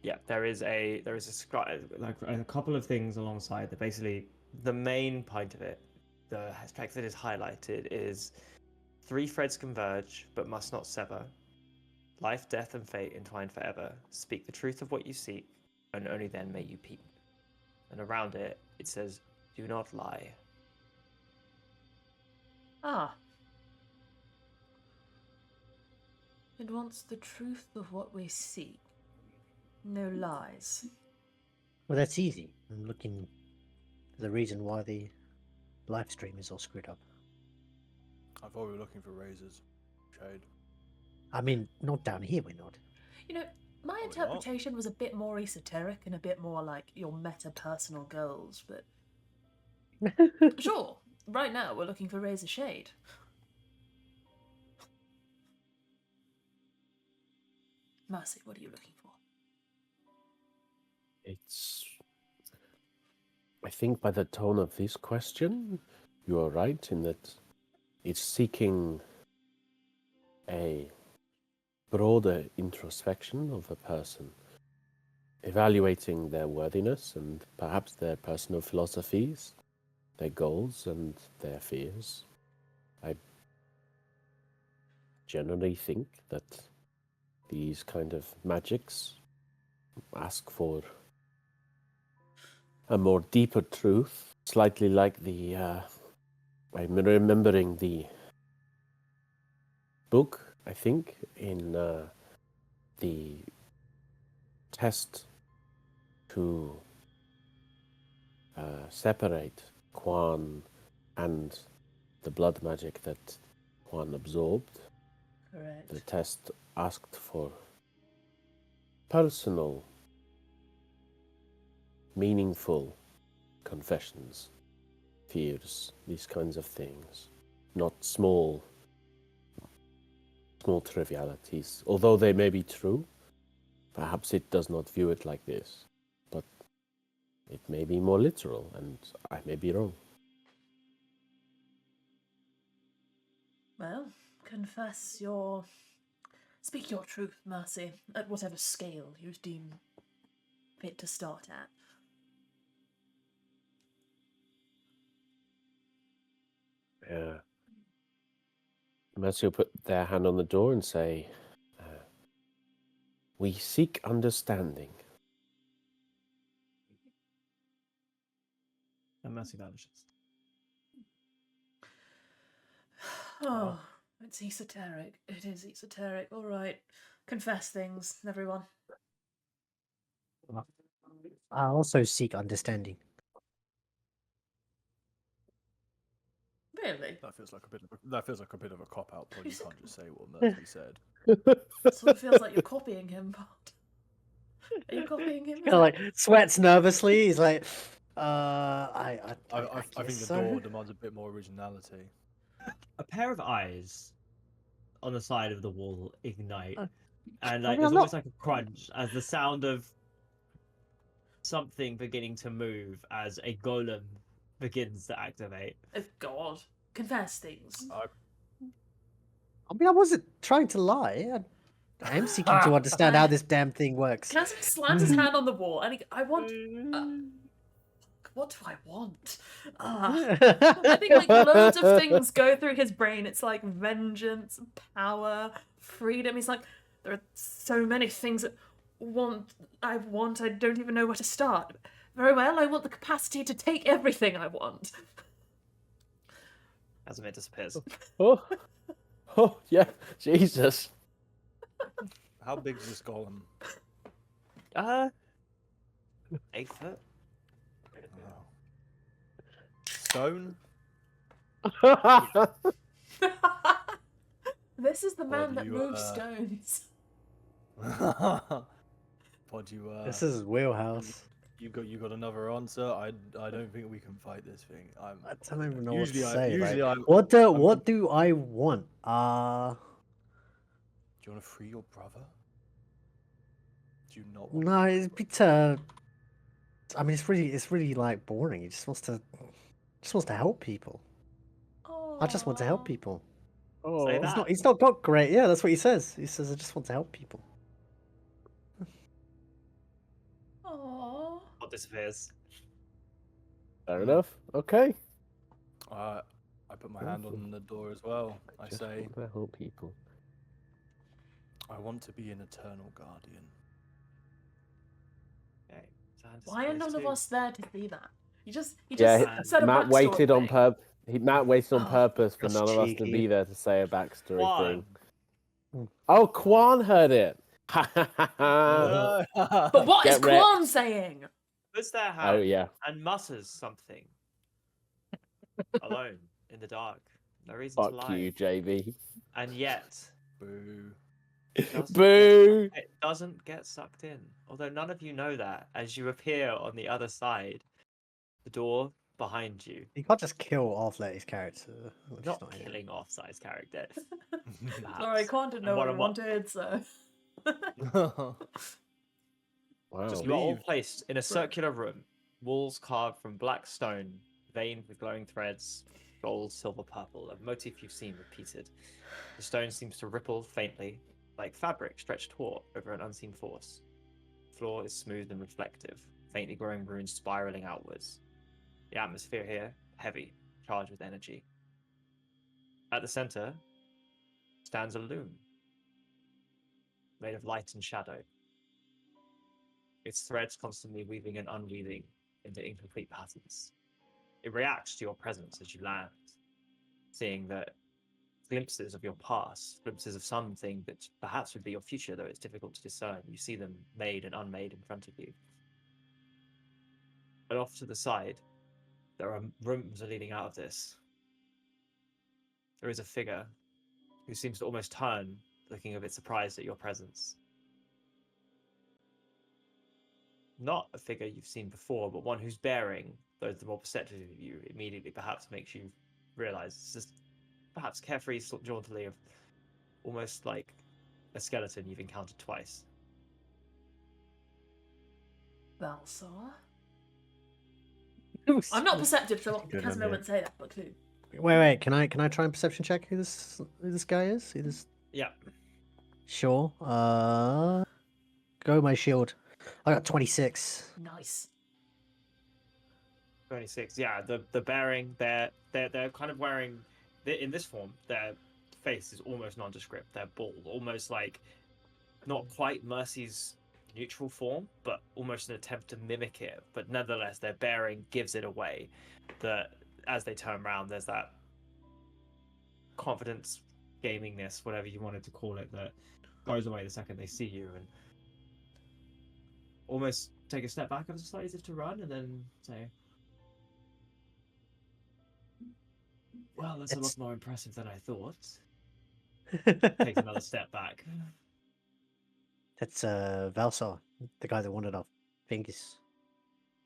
Speaker 1: Yeah, there is a like a couple of things alongside that. Basically, the main point of it, the text that is highlighted, is 3 threads converge but must not sever. Life, death, and fate entwined forever. Speak the truth of what you seek, and only then may you peep. And around it, it says, "Do not lie."
Speaker 2: Ah. It wants the truth of what we seek. No lies.
Speaker 4: Well, that's easy. I'm looking for the reason why the live stream is all screwed up.
Speaker 3: I thought we were looking for razors. Shade.
Speaker 4: I mean, not down here, we're not.
Speaker 2: You know, my
Speaker 3: not?
Speaker 2: interpretation was a bit more esoteric and a bit more like your meta-personal goals, but sure, right now we're looking for razor shade. Mercy, what are you looking for?
Speaker 5: I think by the tone of this question, you are right in that it's seeking a broader introspection of a person, evaluating their worthiness and perhaps their personal philosophies, their goals and their fears. I generally think that these kind of magics ask for a more deeper truth, slightly like the I'm remembering the book, I think, in the test to separate Quan and the blood magic that Quan absorbed.
Speaker 2: Correct.
Speaker 5: The test asked for personal, meaningful confessions, fears, these kinds of things, not small trivialities. Although they may be true, perhaps it does not view it like this, but it may be more literal, and I may be wrong.
Speaker 2: Well, speak your truth, Mercy, at whatever scale you deem fit to start at.
Speaker 5: Yeah. Mercy will put their hand on the door and say, "We seek understanding."
Speaker 1: And Mercy vanishes.
Speaker 2: Oh, it's esoteric. It is esoteric. All right. Confess things, everyone.
Speaker 4: I also seek understanding.
Speaker 2: Really?
Speaker 3: That feels like a bit of a cop out, Paul. You can't just say what Mercy said.
Speaker 2: Sort of feels like you're copying him, but are you copying him?
Speaker 4: Kind of like sweats nervously. He's like, I
Speaker 3: I think the door demands a bit more originality.
Speaker 1: A pair of eyes on the side of the wall ignite, and
Speaker 4: I
Speaker 1: like
Speaker 4: mean,
Speaker 1: there's
Speaker 4: I'm
Speaker 1: almost
Speaker 4: not-
Speaker 1: like a crunch as the sound of something beginning to move as a golem begins to activate.
Speaker 2: Oh God! Confess things.
Speaker 4: I mean, I wasn't trying to lie. I am seeking to understand how this damn thing works.
Speaker 2: Cassidy slams his hand on the wall, and I want. What do I want? I think like loads of things go through his brain. It's like vengeance, power, freedom. He's like, there are so many things that I don't even know where to start. Very well, I want the capacity to take everything I want.
Speaker 1: As it disappears.
Speaker 5: Oh, yeah, Jesus.
Speaker 3: How big is this golem?
Speaker 1: 8 foot.
Speaker 3: Oh. Stone?
Speaker 2: This is the man
Speaker 3: do
Speaker 2: that
Speaker 3: you,
Speaker 2: moves stones.
Speaker 3: What do you
Speaker 4: This is his wheelhouse.
Speaker 3: You got another answer? I don't think we can fight this thing.
Speaker 4: I don't even know what to
Speaker 3: usually
Speaker 4: say.
Speaker 3: usually
Speaker 4: like,
Speaker 3: I'm.
Speaker 4: what do I want?
Speaker 3: Do you want to free your brother? Do you not want?
Speaker 4: No, it's a bit. I mean, it's really like boring. He just wants to help people. I just want to help
Speaker 2: Aw.
Speaker 4: people.
Speaker 1: Say
Speaker 5: Oh,
Speaker 1: that.
Speaker 4: He's not got great. Yeah, that's what he says. He says, I just want to help people.
Speaker 2: Aw.
Speaker 1: What disappears?
Speaker 5: fair enough. Okay.
Speaker 3: I put my hand
Speaker 5: Awful.
Speaker 3: on the door as well. I
Speaker 5: Just
Speaker 3: say,
Speaker 5: want to help people.
Speaker 3: I want to be an eternal guardian.
Speaker 1: Okay. Zan
Speaker 2: Why are
Speaker 1: disappears
Speaker 2: none of
Speaker 1: too.
Speaker 2: us there to see that? He just
Speaker 1: And
Speaker 2: said a
Speaker 5: Matt
Speaker 2: backstory
Speaker 5: waited on
Speaker 2: thing.
Speaker 5: Matt waited on
Speaker 2: Oh,
Speaker 5: purpose for
Speaker 4: that's
Speaker 5: none of us to
Speaker 4: cheeky.
Speaker 5: be there to say a backstory
Speaker 1: Juan.
Speaker 5: thing. Oh, Quan heard it.
Speaker 2: But what is
Speaker 5: Get wrecked.
Speaker 2: Quan saying?
Speaker 1: puts their
Speaker 5: Oh
Speaker 1: hand
Speaker 5: yeah.
Speaker 1: and mutters something. Alone in the dark. No reason to
Speaker 5: Fuck
Speaker 1: lie.
Speaker 5: you, JB.
Speaker 1: And yet,
Speaker 3: Boo.
Speaker 1: it doesn't
Speaker 5: Boo.
Speaker 1: it doesn't get sucked in. Although none of you know that, as you appear on the other side, the door behind you.
Speaker 4: You can't just kill Arthlet's character. Which
Speaker 1: Not
Speaker 4: is not here.
Speaker 1: killing Offside's character.
Speaker 2: Sorry,
Speaker 1: perhaps.
Speaker 2: Quan didn't
Speaker 1: And
Speaker 2: know what he
Speaker 1: what-
Speaker 2: wanted, so.
Speaker 5: Wow.
Speaker 1: Just you are all
Speaker 3: Leave.
Speaker 1: placed in a circular room, walls carved from black stone, veined with glowing threads, gold, silver, purple, a motif you've seen repeated. The stone seems to ripple faintly, like fabric stretched taut over an unseen force. The floor is smooth and reflective, faintly growing runes spiraling outwards. The atmosphere here, heavy, charged with energy. At the center stands a loom, made of light and shadow. Its threads constantly weaving and unweaving into incomplete patterns. It reacts to your presence as you land, seeing that glimpses of your past, glimpses of something that perhaps would be your future, though it's difficult to discern. You see them made and unmade in front of you. But off to the side, there are rooms leading out of this. There is a figure who seems to almost turn, looking a bit surprised at your presence. Not a figure you've seen before, but one whose bearing, though the more perceptive of you, immediately perhaps makes you realize it's just perhaps carefree, jauntily, of almost like a skeleton you've encountered twice.
Speaker 2: Balsar? I'm not perceptive, so
Speaker 4: Good
Speaker 2: Casimir
Speaker 4: idea.
Speaker 2: wouldn't say that, but clue.
Speaker 4: Wait. Can I try and perception check who this guy is? Who this?
Speaker 1: Yeah.
Speaker 4: Sure. Go my shield. I got 26.
Speaker 2: Nice.
Speaker 1: 26. Yeah, the bearing, they're kind of wearing in this form, their face is almost nondescript. They're bald, almost like not quite Mercy's neutral form, but almost an attempt to mimic it. But nonetheless, their bearing gives it away. That as they turn around, there's that confidence, gamingness, whatever you wanted to call it, that goes away the second they see you, and almost take a step back ever so slightly as if to run, and then say, "Well, that's a lot
Speaker 4: It's-
Speaker 1: more impressive than I thought." Takes another step back.
Speaker 4: That's Valsar, the guy that wanted our fingers.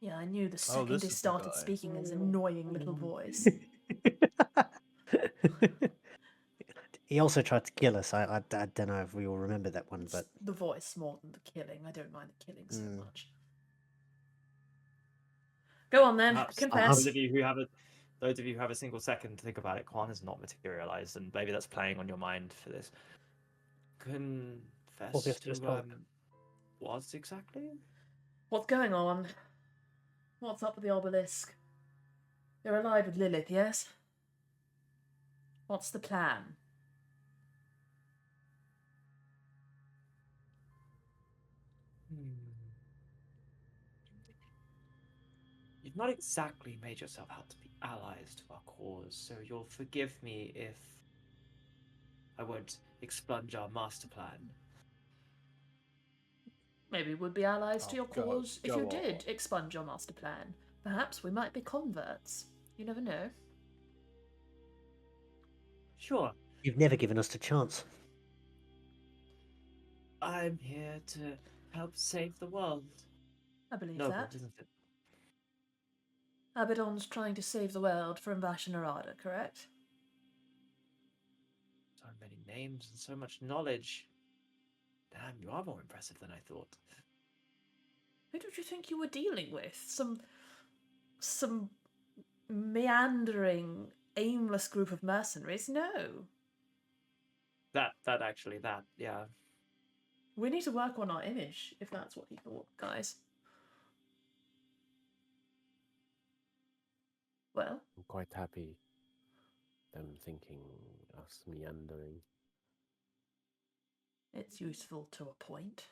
Speaker 2: Yeah, I knew the second
Speaker 3: this
Speaker 2: he
Speaker 3: is the
Speaker 2: started
Speaker 3: guy.
Speaker 2: speaking his annoying little voice.
Speaker 4: He also tried to kill us. I don't know if we all remember that one,
Speaker 2: It's
Speaker 4: but
Speaker 2: the voice more than the killing. I don't mind the killing so much. Go on then,
Speaker 1: Perhaps
Speaker 2: confess.
Speaker 1: those of you who have a single second to think about it, Quan has not materialized, and maybe that's playing on your mind for this. Confess
Speaker 4: Well, we have to just
Speaker 1: to
Speaker 4: talk.
Speaker 1: what exactly?
Speaker 2: What's going on? What's up with the obelisk? You're alive with Lilith, yes? What's the plan?
Speaker 1: You've not exactly made yourself out to be allies to our cause, so you'll forgive me if I won't expunge our master plan.
Speaker 2: Maybe we'd be allies to
Speaker 3: Oh,
Speaker 2: your
Speaker 3: go-
Speaker 2: cause if
Speaker 3: go
Speaker 2: you
Speaker 3: on.
Speaker 2: did expunge your master plan. Perhaps we might be converts. You never know.
Speaker 1: Sure,
Speaker 4: you've never given us the chance.
Speaker 1: I'm here to help save the world.
Speaker 2: I believe
Speaker 1: noble,
Speaker 2: that.
Speaker 1: isn't it?
Speaker 2: Abaddon's trying to save the world from Vashnarada, correct?
Speaker 1: So many names and so much knowledge. Damn, you are more impressive than I thought.
Speaker 2: Who did you think you were dealing with? Some meandering, aimless group of mercenaries? No.
Speaker 1: That, yeah.
Speaker 2: We need to work on our image, if that's what you thought, guys. Well,
Speaker 5: I'm quite happy them thinking us meandering.
Speaker 2: it's useful to a point.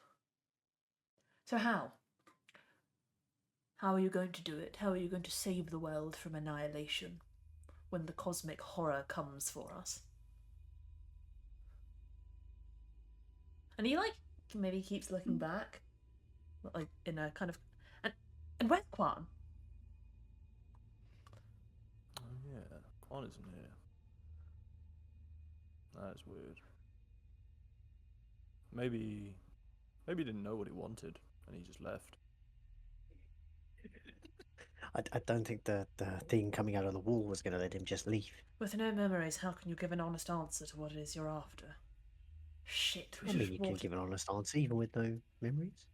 Speaker 2: So how? How are you going to do it? How are you going to save the world from annihilation when the cosmic horror comes for us? And he, like, maybe keeps looking back, like, in a kind of... And where's Quan?
Speaker 3: Oh, yeah. Quan isn't here. That's weird. Maybe he didn't know what he wanted and he just left.
Speaker 4: I don't think the thing coming out of the wall was going to let him just leave.
Speaker 2: With no memories, how can you give an honest answer to what it is you're after? Shit, we
Speaker 4: I
Speaker 2: should
Speaker 4: mean,
Speaker 2: have
Speaker 4: you can
Speaker 2: brought
Speaker 4: give an honest answer even with no memories.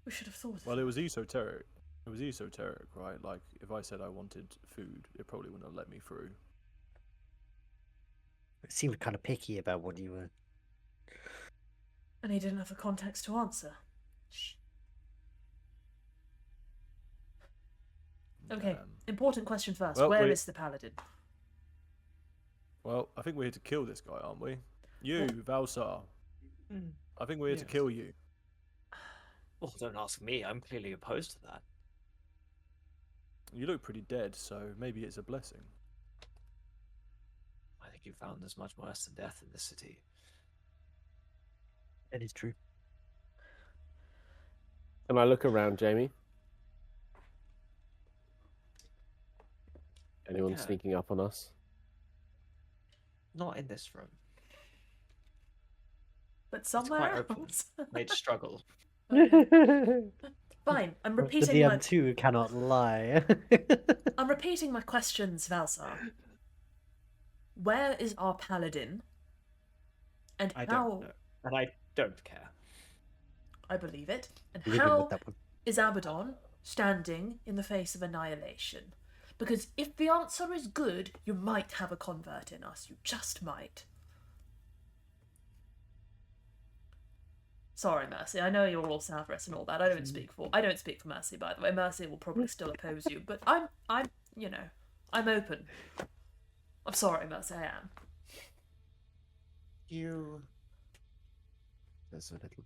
Speaker 2: We should have thought of
Speaker 3: Well, it
Speaker 2: that.
Speaker 3: was esoteric. It was esoteric, right? Like, if I said I wanted food, it probably wouldn't have let me through.
Speaker 4: It seemed kind of picky about what you were.
Speaker 2: And he didn't have the context to answer. Shh. Okay, important question first.
Speaker 3: Well,
Speaker 2: Where is the paladin?
Speaker 3: Well, I think we're here to kill this guy, aren't we? You, Valsar. I think we're here to
Speaker 1: Yes.
Speaker 3: kill you.
Speaker 1: Well, don't ask me. I'm clearly opposed to that.
Speaker 3: You look pretty dead, so maybe it's a blessing.
Speaker 1: I think you found there's much worse than death in this city.
Speaker 4: That is true.
Speaker 5: Can I look around, Jamie? Anyone
Speaker 1: Yeah.
Speaker 5: sneaking up on us?
Speaker 1: Not in this room.
Speaker 2: But somewhere
Speaker 1: quite open.
Speaker 2: else.
Speaker 1: They'd struggle.
Speaker 4: The
Speaker 2: Fine, I'm repeating
Speaker 4: DM
Speaker 2: my...
Speaker 4: too cannot lie.
Speaker 2: I'm repeating my questions, Valsar. Where is our paladin? And
Speaker 1: I
Speaker 2: how...
Speaker 1: don't know. And I don't care.
Speaker 2: I believe it. And
Speaker 4: Leave him
Speaker 2: how
Speaker 4: with that one.
Speaker 2: is Abaddon standing in the face of annihilation? Because if the answer is good, you might have a convert in us. You just might. Sorry, Mercy. I know you're all Savras and all that. I don't speak for Mercy, by the way. Mercy will probably still oppose you, but I'm you know, I'm open. I'm sorry, Mercy, I am.
Speaker 1: There's a little...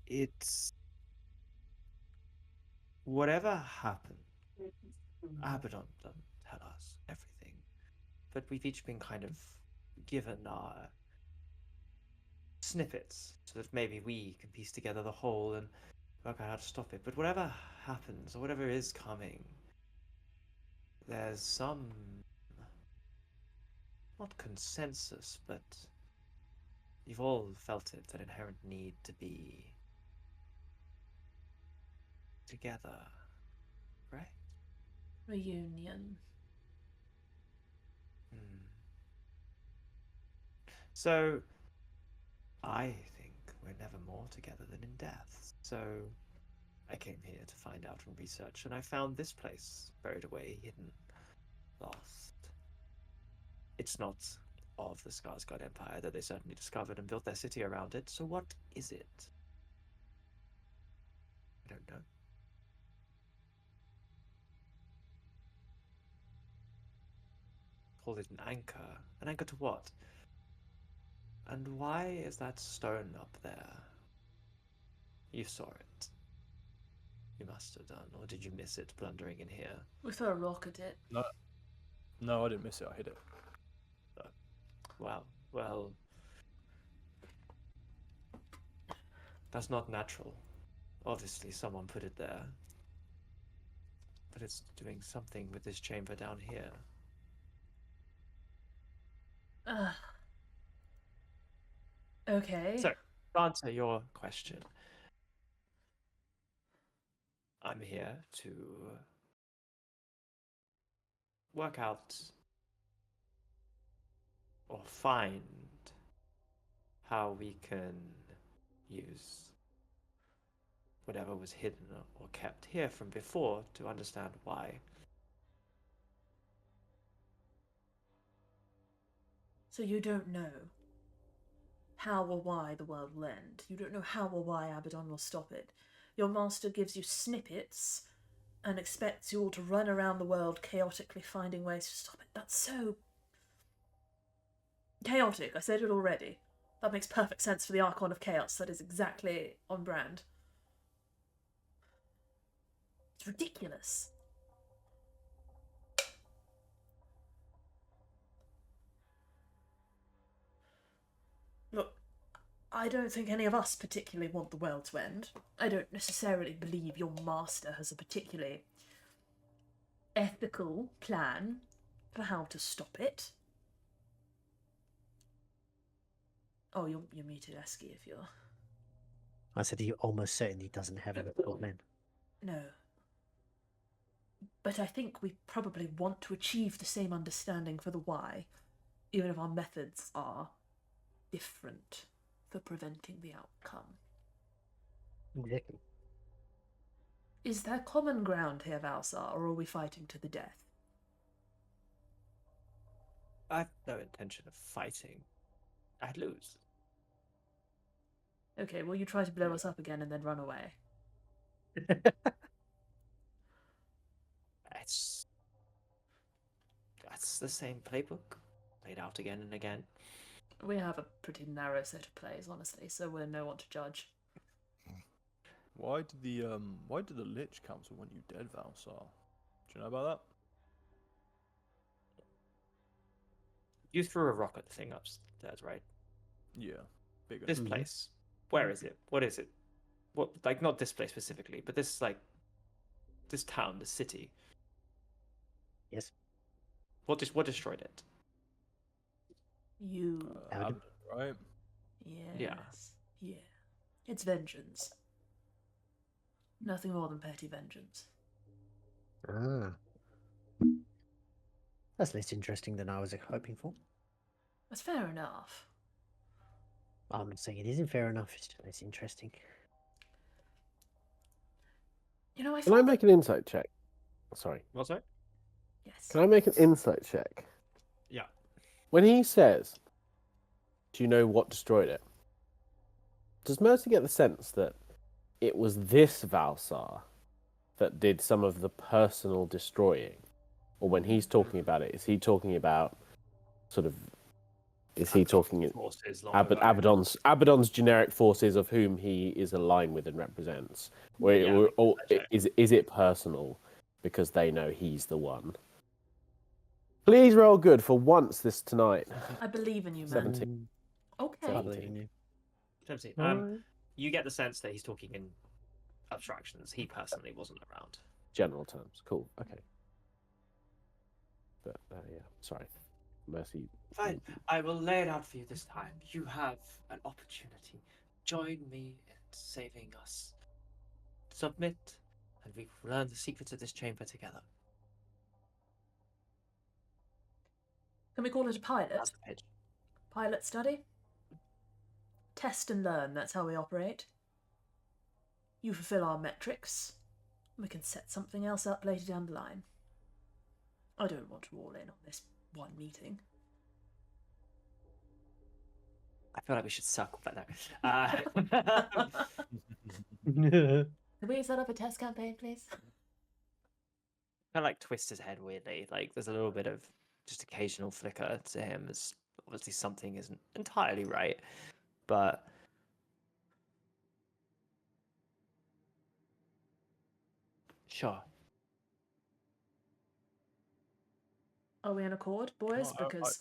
Speaker 1: It's... Whatever happened, Abaddon doesn't tell us everything. But we've each been kind of given our snippets so that maybe we can piece together the whole and work out how to stop it. But whatever happens, or whatever is coming, there's some... not consensus, but you've all felt it, that inherent need to be together, right?
Speaker 2: Reunion.
Speaker 1: So, I think we're never more together than in death. So, I came here to find out and research, and I found this place, buried away, hidden, lost. It's not of the Skarsgård Empire, though they certainly discovered and built their city around it. So what is it? I don't know. Call it an anchor. An anchor to what? And why is that stone up there? You saw it. You must have done, or did you miss it blundering in here?
Speaker 2: We throw a rock at it.
Speaker 3: No, I didn't miss it. I hit it.
Speaker 1: Wow. Well, that's not natural. Obviously, someone put it there. But it's doing something with this chamber down here.
Speaker 2: Okay.
Speaker 1: So, to answer your question, I'm here to work out or find how we can use whatever was hidden or kept here from before to understand why.
Speaker 2: So you don't know how or why the world will end. You don't know how or why Abaddon will stop it. Your master gives you snippets and expects you all to run around the world chaotically finding ways to stop it. That's so chaotic. I said it already. That makes perfect sense for the Archon of Chaos. That is exactly on brand. It's ridiculous. Look, I don't think any of us particularly want the world to end. I don't necessarily believe your master has a particularly ethical plan for how to stop it. Oh, you're muted, Eski, if you're...
Speaker 4: I said he almost certainly doesn't have an old man.
Speaker 2: No. But I think we probably want to achieve the same understanding for the why, even if our methods are different for preventing the outcome.
Speaker 4: Exactly.
Speaker 2: Is there common ground here, Valsar, or are we fighting to the death?
Speaker 1: I've no intention of fighting. I'd lose.
Speaker 2: Okay, well, you try to blow us up again and then run away.
Speaker 1: That's the same playbook, played out again and again.
Speaker 2: We have a pretty narrow set of plays, honestly, so we're no one to judge.
Speaker 3: Why did the Lich Council want you dead, Valsar? Do you know about
Speaker 1: You threw a rock at the thing upstairs, right?
Speaker 3: that? Yeah, bigger.
Speaker 1: This place. Where is it? What is it? What, like, not this place specifically, but this, like, this town, this city.
Speaker 4: Yes.
Speaker 1: What destroyed it?
Speaker 2: You.
Speaker 3: Abaddon, right?
Speaker 2: Yes. Yeah. It's vengeance. Nothing more than petty vengeance.
Speaker 4: Ah. That's less interesting than I was hoping for.
Speaker 2: That's fair enough.
Speaker 4: I'm not saying it isn't fair enough, it's just less interesting.
Speaker 2: You know, I
Speaker 5: Can I
Speaker 2: thought
Speaker 5: make an insight check? Sorry.
Speaker 1: What's that?
Speaker 2: Yes.
Speaker 5: Can I make an insight check?
Speaker 1: Yeah.
Speaker 5: When he says, "Do you know what destroyed it?" Does Mercy get the sense that it was this Valsar that did some of the personal destroying? Or when he's talking about it, is he talking about sort of... Is he talking
Speaker 1: Forces long ago.
Speaker 5: Abaddon's generic forces of whom he is aligned with and represents? Or is it personal because they know he's the one? Please roll good for once this tonight.
Speaker 2: I believe in you, man.
Speaker 5: 17.
Speaker 2: Okay.
Speaker 4: I believe in you.
Speaker 1: 17.
Speaker 4: Alright.
Speaker 1: You get the sense that he's talking in abstractions. He personally wasn't around.
Speaker 5: General terms. Cool. Okay. But yeah, sorry. Mercy.
Speaker 1: Fine. I will lay it out for you this time. You have an opportunity. Join me in saving us. Submit, and we will learn the secrets of this chamber together.
Speaker 2: Can we call it a pilot?
Speaker 1: That's the pitch.
Speaker 2: Pilot study? Test and learn, that's how we operate. You fulfill our metrics. We can set something else up later down the line. I don't want to all in on this one meeting.
Speaker 1: I feel like we should circle back there.
Speaker 2: Can we set up a test campaign, please?
Speaker 1: Kind of like twist his head weirdly. Like there's a little bit of just occasional flicker to him as obviously something isn't entirely right. But sure.
Speaker 2: Are we in accord, boys?
Speaker 3: No,
Speaker 2: Because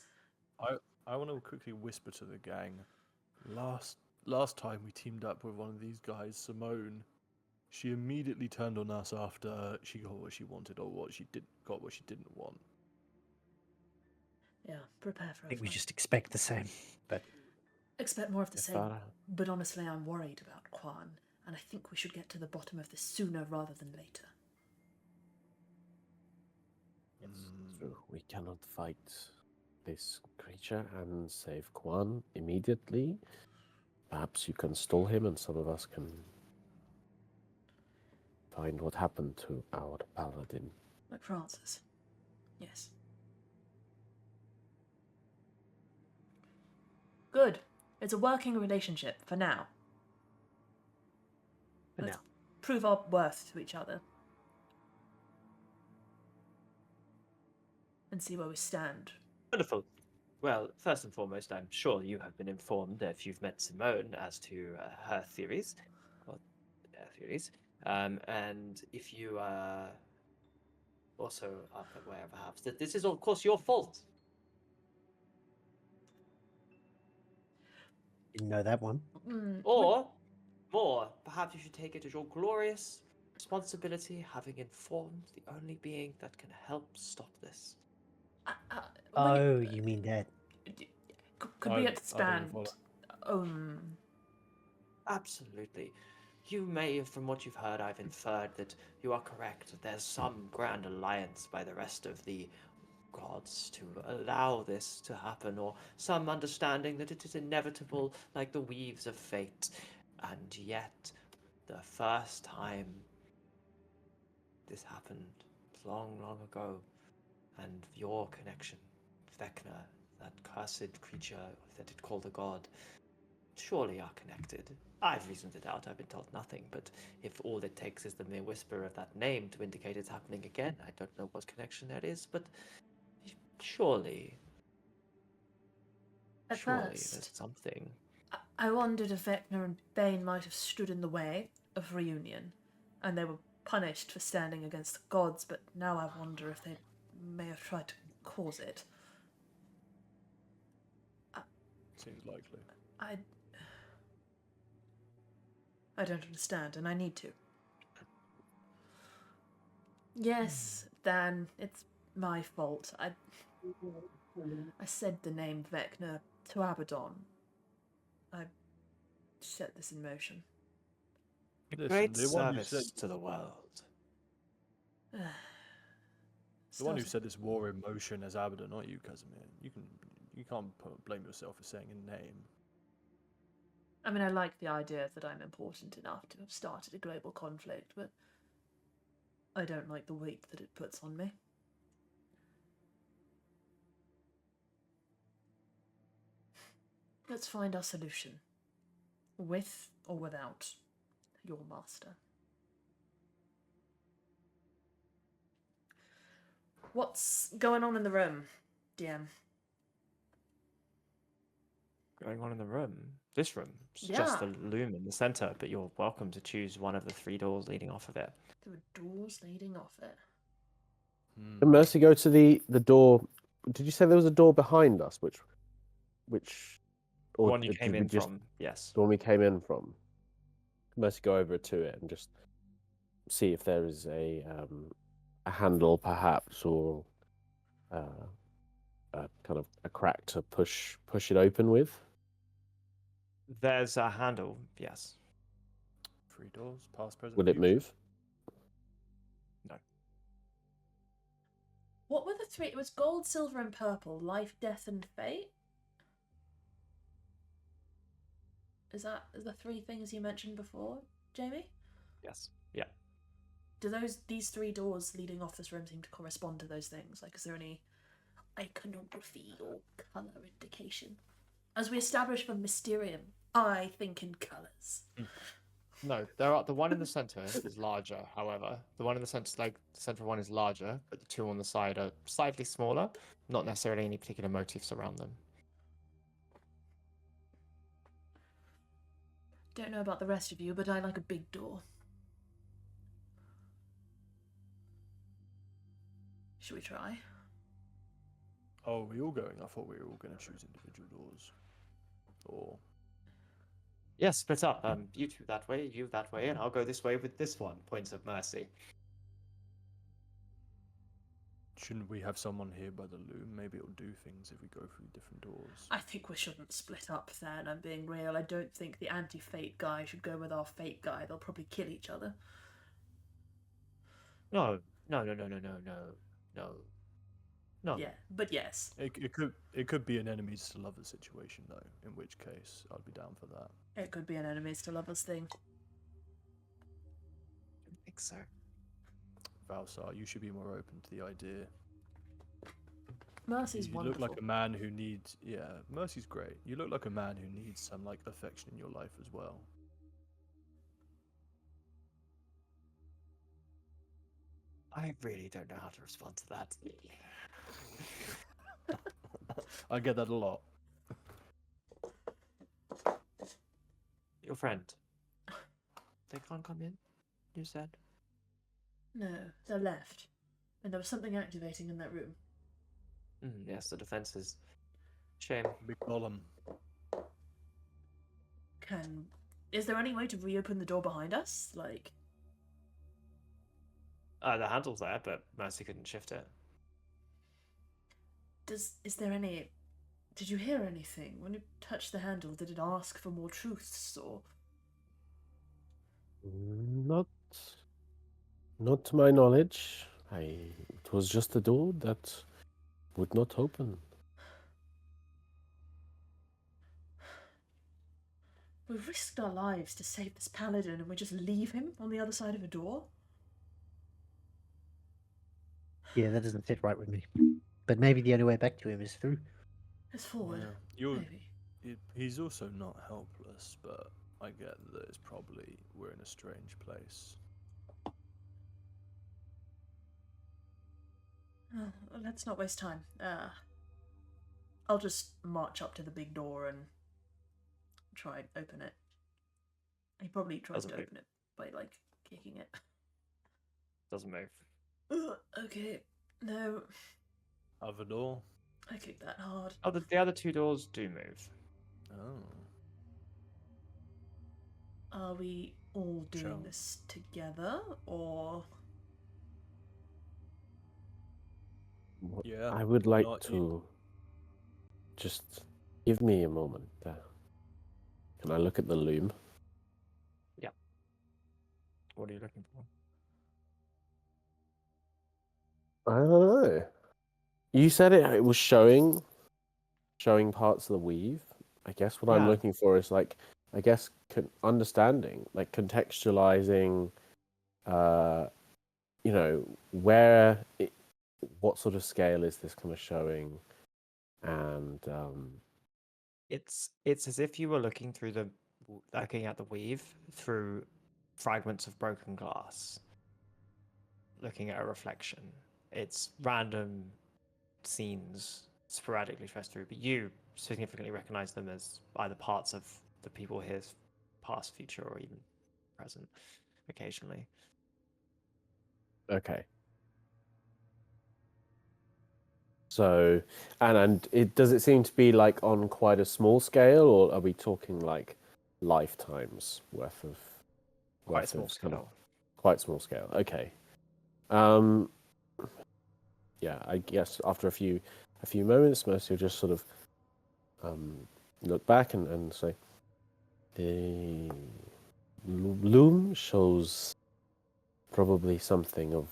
Speaker 3: I want to quickly whisper to the gang. Last time we teamed up with one of these guys, Simone, she immediately turned on us after she got what she wanted or what she didn't want.
Speaker 2: yeah, prepare for
Speaker 4: I
Speaker 2: a
Speaker 4: think we
Speaker 2: fight.
Speaker 4: just expect the same. But
Speaker 2: Expect more of the
Speaker 5: If
Speaker 2: same.
Speaker 5: that-
Speaker 2: But honestly, I'm worried about Quan. And I think we should get to the bottom of this sooner rather than later.
Speaker 5: True. We cannot fight this creature and save Quan immediately. Perhaps you can stall him and some of us can find what happened to our paladin.
Speaker 2: Like Francis. Yes. Good. It's a working relationship for now.
Speaker 4: For
Speaker 2: Let's
Speaker 4: now.
Speaker 2: prove our worth to each other. And see where we stand.
Speaker 1: Wonderful. Well, first and foremost, I'm sure you have been informed if you've met Simone as to her theories, or their theories, and if you also are aware, perhaps, that this is, of course, your fault.
Speaker 4: Didn't know that one.
Speaker 1: Or, more, perhaps you should take it as your glorious responsibility, having informed the only being that can help stop this.
Speaker 4: Oh, you mean Dad?
Speaker 2: Could
Speaker 3: I
Speaker 2: we
Speaker 3: don't
Speaker 2: expand?
Speaker 3: follow.
Speaker 1: Absolutely. You may, from what you've heard, I've inferred that you are correct. That there's some grand alliance by the rest of the gods to allow this to happen, or some understanding that it is inevitable, like the weaves of fate. And yet, the first time this happened long, long ago, and your connection, Vecna, that cursed creature that it called a god, surely are connected. I've reason to doubt, I've been told nothing, but if all it takes is the mere whisper of that name to indicate it's happening again, I don't know what connection there is, but surely
Speaker 2: At
Speaker 1: there's
Speaker 2: first,
Speaker 1: something.
Speaker 2: I wondered if Vecna and Bane might have stood in the way of reunion, and they were punished for standing against the gods, but now I wonder if they may have tried to cause it.
Speaker 3: Seems likely.
Speaker 2: I don't understand, and I need to. Yes, Dan, it's my fault. I said the name Vecna to Abaddon. I set this in motion.
Speaker 3: Listen,
Speaker 1: Great
Speaker 3: the one who
Speaker 1: service
Speaker 3: said
Speaker 1: to the world.
Speaker 3: the one who said this war in motion as Abaddon, not you, Casimir. You can't blame yourself for saying a name.
Speaker 2: I mean, I like the idea that I'm important enough to have started a global conflict, but I don't like the weight that it puts on me. Let's find our solution. With or without your master. What's going on in the room, DM?
Speaker 1: Going on in the room? This room? It's just
Speaker 2: Yeah.
Speaker 1: a loom in the center, but you're welcome to choose one of the 3 doors leading off of it.
Speaker 2: There are doors leading off it.
Speaker 5: Can Mercy go to the door? Did you say there was a door behind us? Which,
Speaker 1: The
Speaker 5: or
Speaker 1: one you
Speaker 5: did
Speaker 1: came
Speaker 5: we
Speaker 1: in
Speaker 5: just
Speaker 1: from, yes.
Speaker 5: the one we came in from? Can Mercy go over to it and just see if there is a handle, perhaps, or kind of a crack to push it open with?
Speaker 1: There's a handle, yes.
Speaker 3: 3 doors, past, present,
Speaker 5: Will it
Speaker 3: future.
Speaker 5: move?
Speaker 1: No.
Speaker 2: What were the 3? It was gold, silver, and purple. Life, death, and fate? Is that the 3 things you mentioned before, Jamie?
Speaker 1: Yes. Yeah.
Speaker 2: Do these 3 doors leading off this room seem to correspond to those things? Like, is there any iconography or colour indication? As we establish for Mysterium, I think in colours.
Speaker 1: No, the one in the center is larger, however. The one in the center, like the center one is larger, but the 2 on the side are slightly smaller. Not necessarily any particular motifs around them.
Speaker 2: Don't know about the rest of you, but I like a big door. Should we try?
Speaker 3: Oh, are we all going? I thought we were all going to choose individual doors. Or
Speaker 1: Yes, split up. You 2 that way, you that way, and I'll go this way with this one. Points of mercy.
Speaker 3: Shouldn't we have someone here by the loom? Maybe it'll do things if we go through different doors.
Speaker 2: I think we shouldn't split up then, I'm being real. I don't think the anti-fate guy should go with our fate guy. They'll probably kill each other.
Speaker 1: No.
Speaker 2: Yeah, but yes.
Speaker 3: It could be an enemies to lovers situation though, in which case I'd be down for that.
Speaker 2: It could be an enemies to lovers thing.
Speaker 1: I don't think so.
Speaker 3: Valsar, you should be more open to the idea.
Speaker 2: Mercy's
Speaker 3: You
Speaker 2: wonderful.
Speaker 3: look like a man who needs, Mercy's great. You look like a man who needs some like affection in your life as well.
Speaker 1: I really don't know how to respond to that.
Speaker 3: I get that a lot.
Speaker 1: Your friend. They can't come in, you said?
Speaker 2: No, they're left. And there was something activating in that room.
Speaker 1: Yes, the defenses. Shame.
Speaker 3: Big column.
Speaker 2: Is there any way to reopen the door behind us? Like,
Speaker 1: The handle's there, but Mercy couldn't shift it.
Speaker 2: is there any... Did you hear anything? When you touched the handle, did it ask for more truths, or...
Speaker 5: Not to my knowledge. It was just a door that would not open.
Speaker 2: We've risked our lives to save this paladin and we just leave him on the other side of a door?
Speaker 4: Yeah, that doesn't sit right with me. But maybe the only way back to him is through.
Speaker 2: It's forward,
Speaker 3: Yeah. He's also not helpless, but I get that it's probably we're in a strange place.
Speaker 2: Oh, let's not waste time. I'll just march up to the big door and try and open it. He probably tries to open it by, like, kicking it.
Speaker 1: Doesn't move.
Speaker 2: Okay, no.
Speaker 3: Other door?
Speaker 2: I kicked that hard.
Speaker 1: Oh, the other two doors do move.
Speaker 3: Oh.
Speaker 2: Are we all doing
Speaker 3: Sure.
Speaker 2: this together, or...
Speaker 3: Yeah.
Speaker 5: I would like
Speaker 3: not
Speaker 5: to
Speaker 3: you.
Speaker 5: just give me a moment. Can I look at the loom?
Speaker 1: What are you looking for?
Speaker 5: I don't know. You said it was showing parts of the weave. I guess what I'm
Speaker 1: Yeah.
Speaker 5: looking for is like, I guess understanding, like contextualizing, what sort of scale is this kind of showing, and
Speaker 1: It's as if you were looking at the weave through fragments of broken glass, looking at a reflection. It's random scenes sporadically traced through, but you significantly recognize them as either parts of the people here's past, future, or even present occasionally.
Speaker 5: okay. So, and does it seem to be like on quite a small scale, or are we talking like lifetimes worth of
Speaker 1: Quite small scale.
Speaker 5: Quite small scale. Okay. Yeah, I guess after a few moments, Mercy will just sort of look back and say, the loom shows probably something of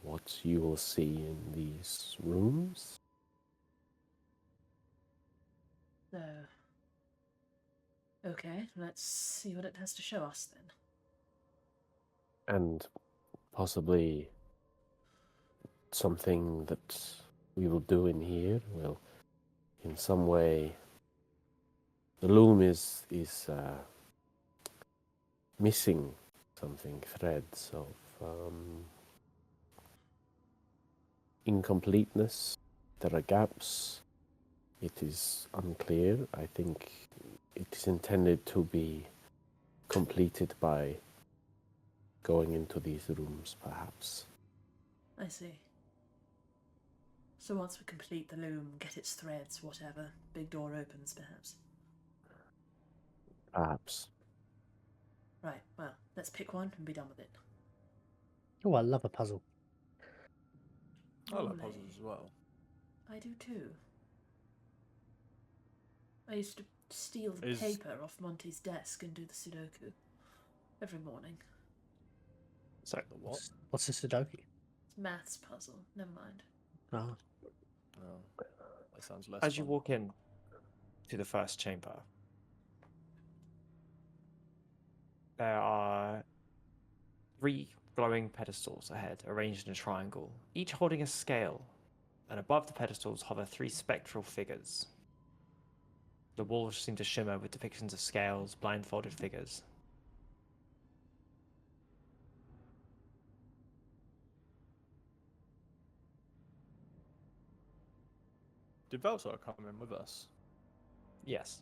Speaker 5: what you will see in these rooms.
Speaker 2: So... Okay, let's see what it has to show us then.
Speaker 5: And possibly something that we will do in here will, in some way, the loom is missing something, threads of incompleteness. There are gaps. It is unclear. I think it is intended to be completed by going into these rooms, perhaps.
Speaker 2: I see. So once we complete the loom, get its threads, whatever, big door opens, perhaps.
Speaker 5: Perhaps.
Speaker 2: Right, well, let's pick one and be done with it.
Speaker 4: Oh, I love a puzzle.
Speaker 3: I like
Speaker 2: Lovely.
Speaker 3: puzzles as well.
Speaker 2: I do too. I used to steal the
Speaker 3: Is-
Speaker 2: paper off Monty's desk and do the Sudoku every morning.
Speaker 1: So,
Speaker 3: The what?
Speaker 4: What's a Sudoku?
Speaker 2: It's a maths puzzle. Never mind.
Speaker 4: Oh,
Speaker 3: Oh, that sounds less
Speaker 1: as you
Speaker 3: fun.
Speaker 1: walk in to the first chamber, there are 3 glowing pedestals ahead, arranged in a triangle, each holding a scale, and above the pedestals hover 3 spectral figures. The walls seem to shimmer with depictions of scales, blindfolded figures.
Speaker 3: Did Valsar come in with us?
Speaker 1: Yes.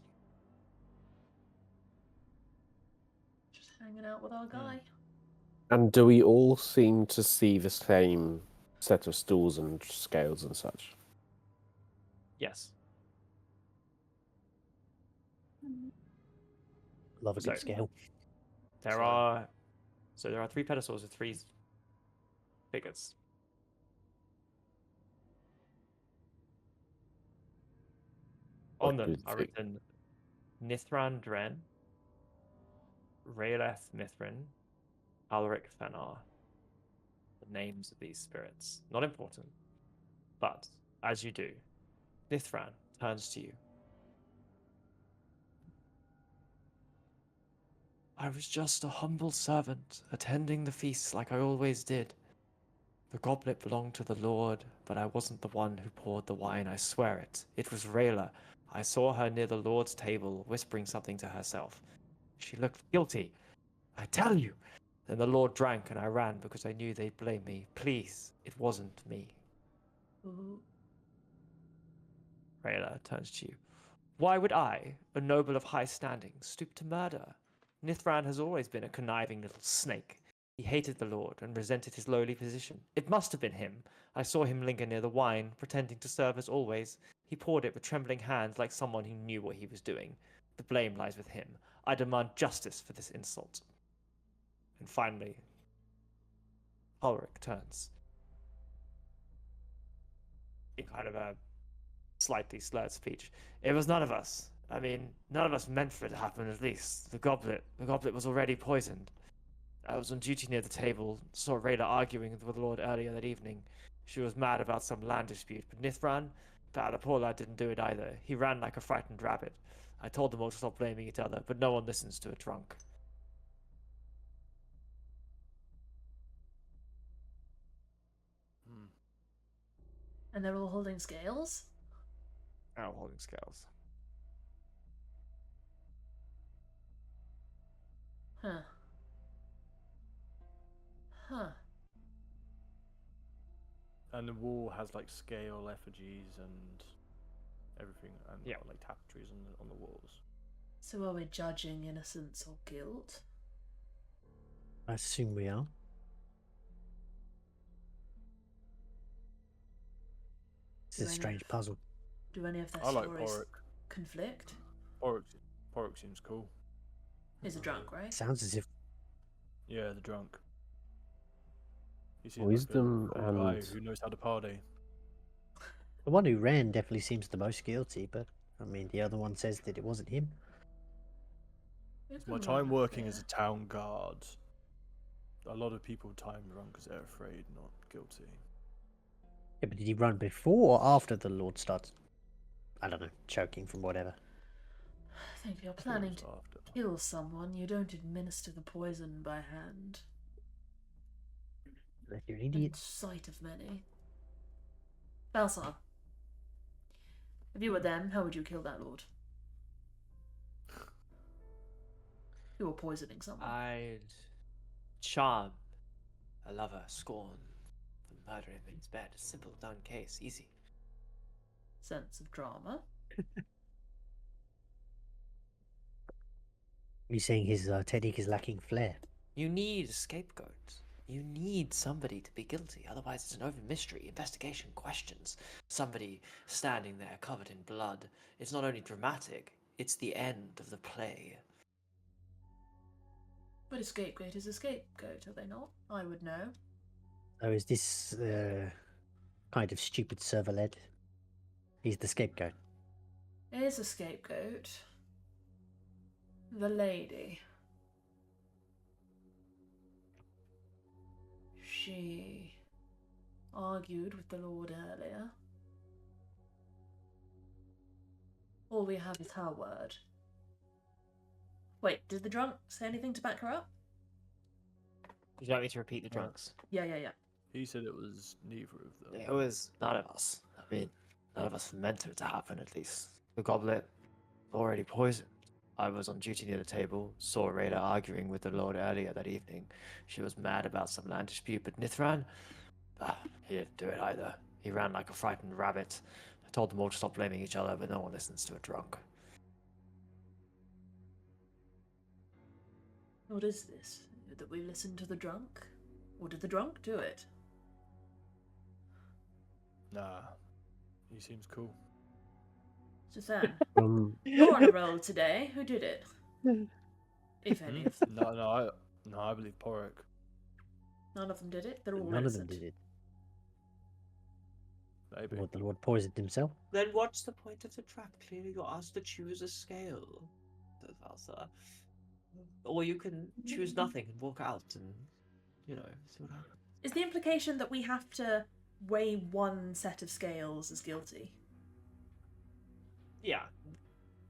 Speaker 2: Just hanging out with our guy.
Speaker 5: And do we all seem to see the same set of stools and scales and such?
Speaker 1: Yes.
Speaker 4: love a good
Speaker 1: So-
Speaker 4: scale.
Speaker 1: There
Speaker 3: So-
Speaker 1: are 3 pedestals with 3 figures.
Speaker 5: What
Speaker 1: On them
Speaker 5: good
Speaker 1: are
Speaker 5: fig-
Speaker 1: written Nithran Dren, Raeleth Mithrin, Alric Fenar. The names of these spirits. Not important. But, as you do, Nithran turns to you. I was just a humble servant, attending the feasts like I always did. The goblet belonged to the Lord, but I wasn't the one who poured the wine, I swear it. It was Rayla. I saw her near the Lord's table, whispering something to herself. She looked guilty. I tell you. Then the Lord drank, and I ran because I knew they'd blame me. Please, it wasn't me.
Speaker 2: Ooh.
Speaker 1: Rayla turns to you. Why would I, a noble of high standing, stoop to murder? Nithran has always been a conniving little snake. He hated the Lord and resented his lowly position. It must have been him. I saw him linger near the wine, pretending to serve as always. He poured it with trembling hands like someone who knew what he was doing. The blame lies with him. I demand justice for this insult. And finally, Ulrich turns. In kind of a slightly slurred speech. It was none of us. I mean, none of us meant for it to happen, at least. The goblet was already poisoned. I was on duty near the table, saw Rayla arguing with the Lord earlier that evening. She was mad about some land dispute, but Nithran? Bah, the poor lad didn't do it either. He ran like a frightened rabbit. I told them all to stop blaming each other, but no one listens to a drunk.
Speaker 3: Hmm.
Speaker 2: And they're all holding scales?
Speaker 1: Now holding scales.
Speaker 2: Huh. Huh.
Speaker 3: And the wall has like scale effigies and everything, and
Speaker 1: Yeah.
Speaker 3: like tapestries on the walls.
Speaker 2: So are we judging innocence or guilt?
Speaker 4: I assume we are. This is a
Speaker 2: Do any
Speaker 4: strange
Speaker 2: of-
Speaker 4: puzzle.
Speaker 2: Do any of their
Speaker 3: I like
Speaker 2: stories
Speaker 3: Porrick.
Speaker 2: conflict?
Speaker 3: Porrick seems cool.
Speaker 2: He's a drunk, right?
Speaker 4: Sounds as if
Speaker 3: Yeah, the drunk. He seems
Speaker 5: Wisdom
Speaker 3: like a cool guy
Speaker 5: and-
Speaker 3: who knows how to party.
Speaker 4: the one who ran definitely seems the most guilty, but I mean, the other one says that it wasn't him.
Speaker 2: It's
Speaker 3: My
Speaker 2: not
Speaker 3: time
Speaker 2: that
Speaker 3: working as
Speaker 2: fair.
Speaker 3: a town guard, a lot of people time run because they're afraid, not guilty.
Speaker 4: Yeah, but did he run before or after the Lord starts, I don't know, choking from whatever?
Speaker 2: I think if you're
Speaker 3: I thought it
Speaker 2: planning
Speaker 3: was
Speaker 2: to
Speaker 3: after.
Speaker 2: kill someone, you don't administer the poison by hand.
Speaker 4: Like you're an
Speaker 2: And
Speaker 4: idiot.
Speaker 2: sight of many. Balsar, if you were them, how would you kill that lord? You were poisoning someone.
Speaker 1: I'd charm a lover, scorn, for murder him in his bed. Simple, done case, easy.
Speaker 2: Sense of drama.
Speaker 4: You're saying his technique is lacking flair.
Speaker 1: You need a scapegoat. You need somebody to be guilty. Otherwise, it's an open mystery, investigation, questions. Somebody standing there covered in blood. It's not only dramatic, it's the end of the play.
Speaker 2: But a scapegoat is a scapegoat, are they not? I would know.
Speaker 4: So is this kind of stupid server led. He's the scapegoat.
Speaker 2: Here's a scapegoat. The lady. She argued with the Lord earlier. All we have is her word. Wait, did the drunk say anything to back her up?
Speaker 1: Would you like me to repeat the drunks?
Speaker 2: Yeah.
Speaker 3: He said it was neither of them.
Speaker 1: It was none of us. I mean, none of us meant it to happen, at least. The goblet already poisoned. I was on duty near the table, saw Rayla arguing with the Lord earlier that evening. She was mad about some land dispute, but Nithran, he didn't do it either. He ran like a frightened rabbit. I told them all to stop blaming each other, but no one listens to a drunk.
Speaker 2: What is this? That we listen to the drunk? Or did the drunk do it?
Speaker 3: Nah, he seems cool.
Speaker 2: Suzanne,
Speaker 5: Um,
Speaker 2: you're on a roll today. Who did it? If any of them.
Speaker 3: No, I believe Porrick.
Speaker 2: None of them did it. They're all
Speaker 4: None of them
Speaker 2: innocent.
Speaker 4: did it.
Speaker 3: Maybe.
Speaker 4: Lord, the Lord poisoned himself.
Speaker 1: Then what's the point of the trap? Clearly you're asked to choose a scale, Valsa. Or you can choose nothing and walk out and, see what happens.
Speaker 2: Is the implication that we have to weigh one set of scales as guilty?
Speaker 1: Yeah,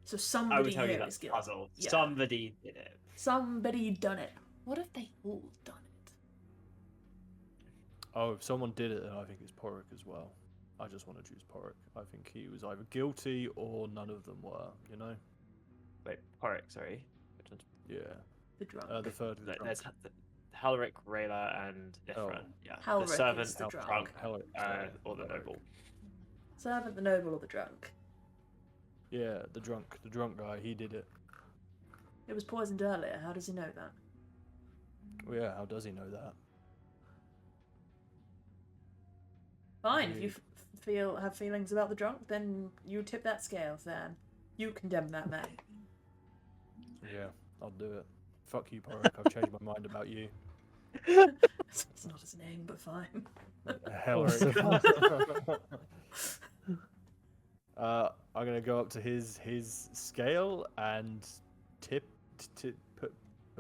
Speaker 2: So
Speaker 1: I would
Speaker 2: somebody
Speaker 1: tell you
Speaker 2: here
Speaker 1: that's
Speaker 2: is
Speaker 1: the
Speaker 2: guilty.
Speaker 1: puzzle.
Speaker 2: Yeah.
Speaker 1: Somebody did it.
Speaker 2: Somebody done it. What if they all done it?
Speaker 3: Oh, if someone did it, then I think it's Porrick as well. I just want to choose Porrick. I think he was either guilty or none of them were, you know?
Speaker 1: Wait, Porrick, sorry. Which one's...
Speaker 3: Yeah.
Speaker 2: The drunk.
Speaker 3: The third was drunk.
Speaker 1: There's Halric, Rayla, and Ifran.
Speaker 3: Oh.
Speaker 1: Yeah.
Speaker 2: Halric
Speaker 1: the servant,
Speaker 2: is the drunk.
Speaker 1: or the noble.
Speaker 2: Servant, the noble, or the drunk?
Speaker 3: Yeah, the drunk guy, he did it.
Speaker 2: It was poisoned earlier. How does he know that?
Speaker 3: Well, yeah, how does he know that?
Speaker 2: Fine. If you
Speaker 3: Weird.
Speaker 2: have feelings about the drunk, then you tip that scale, Sam. You condemn that man.
Speaker 3: Yeah, I'll do it. Fuck you, Porrick. I've changed my mind about you.
Speaker 2: It's not his name, but fine.
Speaker 3: Hell. I'm gonna go up to his scale and put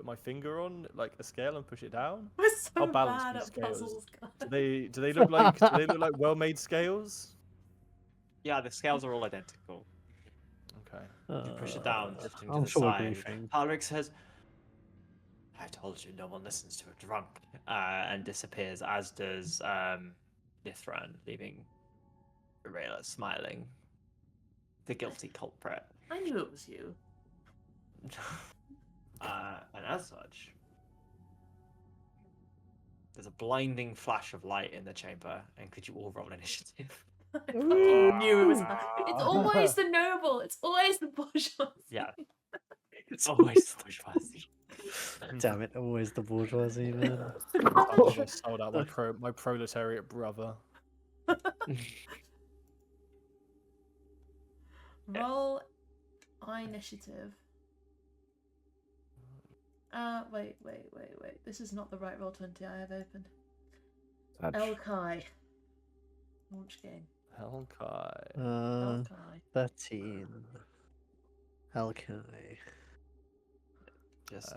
Speaker 3: my finger on like a scale and push it down.
Speaker 2: We're so
Speaker 3: I'll balance
Speaker 2: bad
Speaker 3: these
Speaker 2: at
Speaker 3: scales.
Speaker 2: puzzles, guys.
Speaker 3: Do they look like well-made scales?
Speaker 1: Yeah, the scales are all identical.
Speaker 3: Okay.
Speaker 1: You push it down, drifting to
Speaker 4: I'm
Speaker 1: the
Speaker 4: sure we're
Speaker 1: side.
Speaker 4: briefing.
Speaker 1: Halric says, I told you no one listens to a drunk, and disappears, as does Nithran, leaving Rayla smiling. The guilty culprit.
Speaker 2: I knew it was you.
Speaker 1: And as such, there's a blinding flash of light in the chamber, and could you all roll initiative?
Speaker 2: I fucking knew it was her. It's always the noble. It's always the bourgeois.
Speaker 1: Yeah. It's always the bourgeoisie.
Speaker 4: Damn it, always the bourgeoisie, man.
Speaker 3: I sold out my proletariat brother.
Speaker 2: Roll initiative. Wait. This is not the right Roll20 I have open. Elkai. Launch game.
Speaker 3: Hellkai.
Speaker 2: 13.
Speaker 4: 13. Alkai.
Speaker 1: Just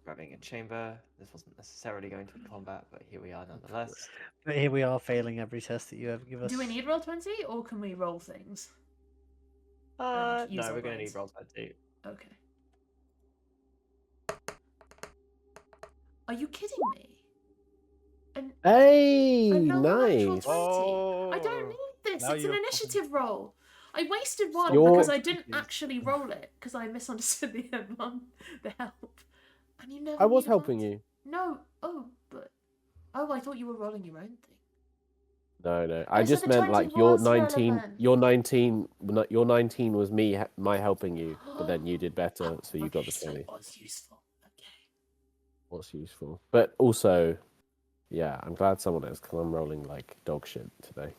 Speaker 1: grabbing a chamber. This wasn't necessarily going to be combat, but here we are nonetheless.
Speaker 4: But here we are failing every test that you ever give us.
Speaker 2: Do we need Roll20 or can we roll things?
Speaker 1: No,
Speaker 2: use our
Speaker 1: we're going to
Speaker 2: brains.
Speaker 1: need rolls by 2.
Speaker 2: Okay. Are you kidding me?
Speaker 5: Hey,
Speaker 2: Another natural
Speaker 5: nice.
Speaker 2: 20. I don't
Speaker 3: Oh,
Speaker 2: need this.
Speaker 3: now
Speaker 2: It's an
Speaker 3: you're
Speaker 2: initiative roll. I wasted one
Speaker 5: You're-
Speaker 2: because I didn't actually roll it because I misunderstood the help. And you never.
Speaker 5: I was
Speaker 2: need
Speaker 5: helping
Speaker 2: advantage.
Speaker 5: you.
Speaker 2: No. I thought you were rolling your own thing.
Speaker 5: No. I
Speaker 2: Oh, so
Speaker 5: just
Speaker 2: the
Speaker 5: meant
Speaker 2: 20
Speaker 5: like your
Speaker 2: was
Speaker 5: 19.
Speaker 2: relevant.
Speaker 5: Your 19 was my helping you, but then you did better, so you got the
Speaker 2: so
Speaker 5: 20.
Speaker 2: it was useful. Okay.
Speaker 5: What's useful? But also, yeah, I'm glad someone is because I'm rolling like dog shit today.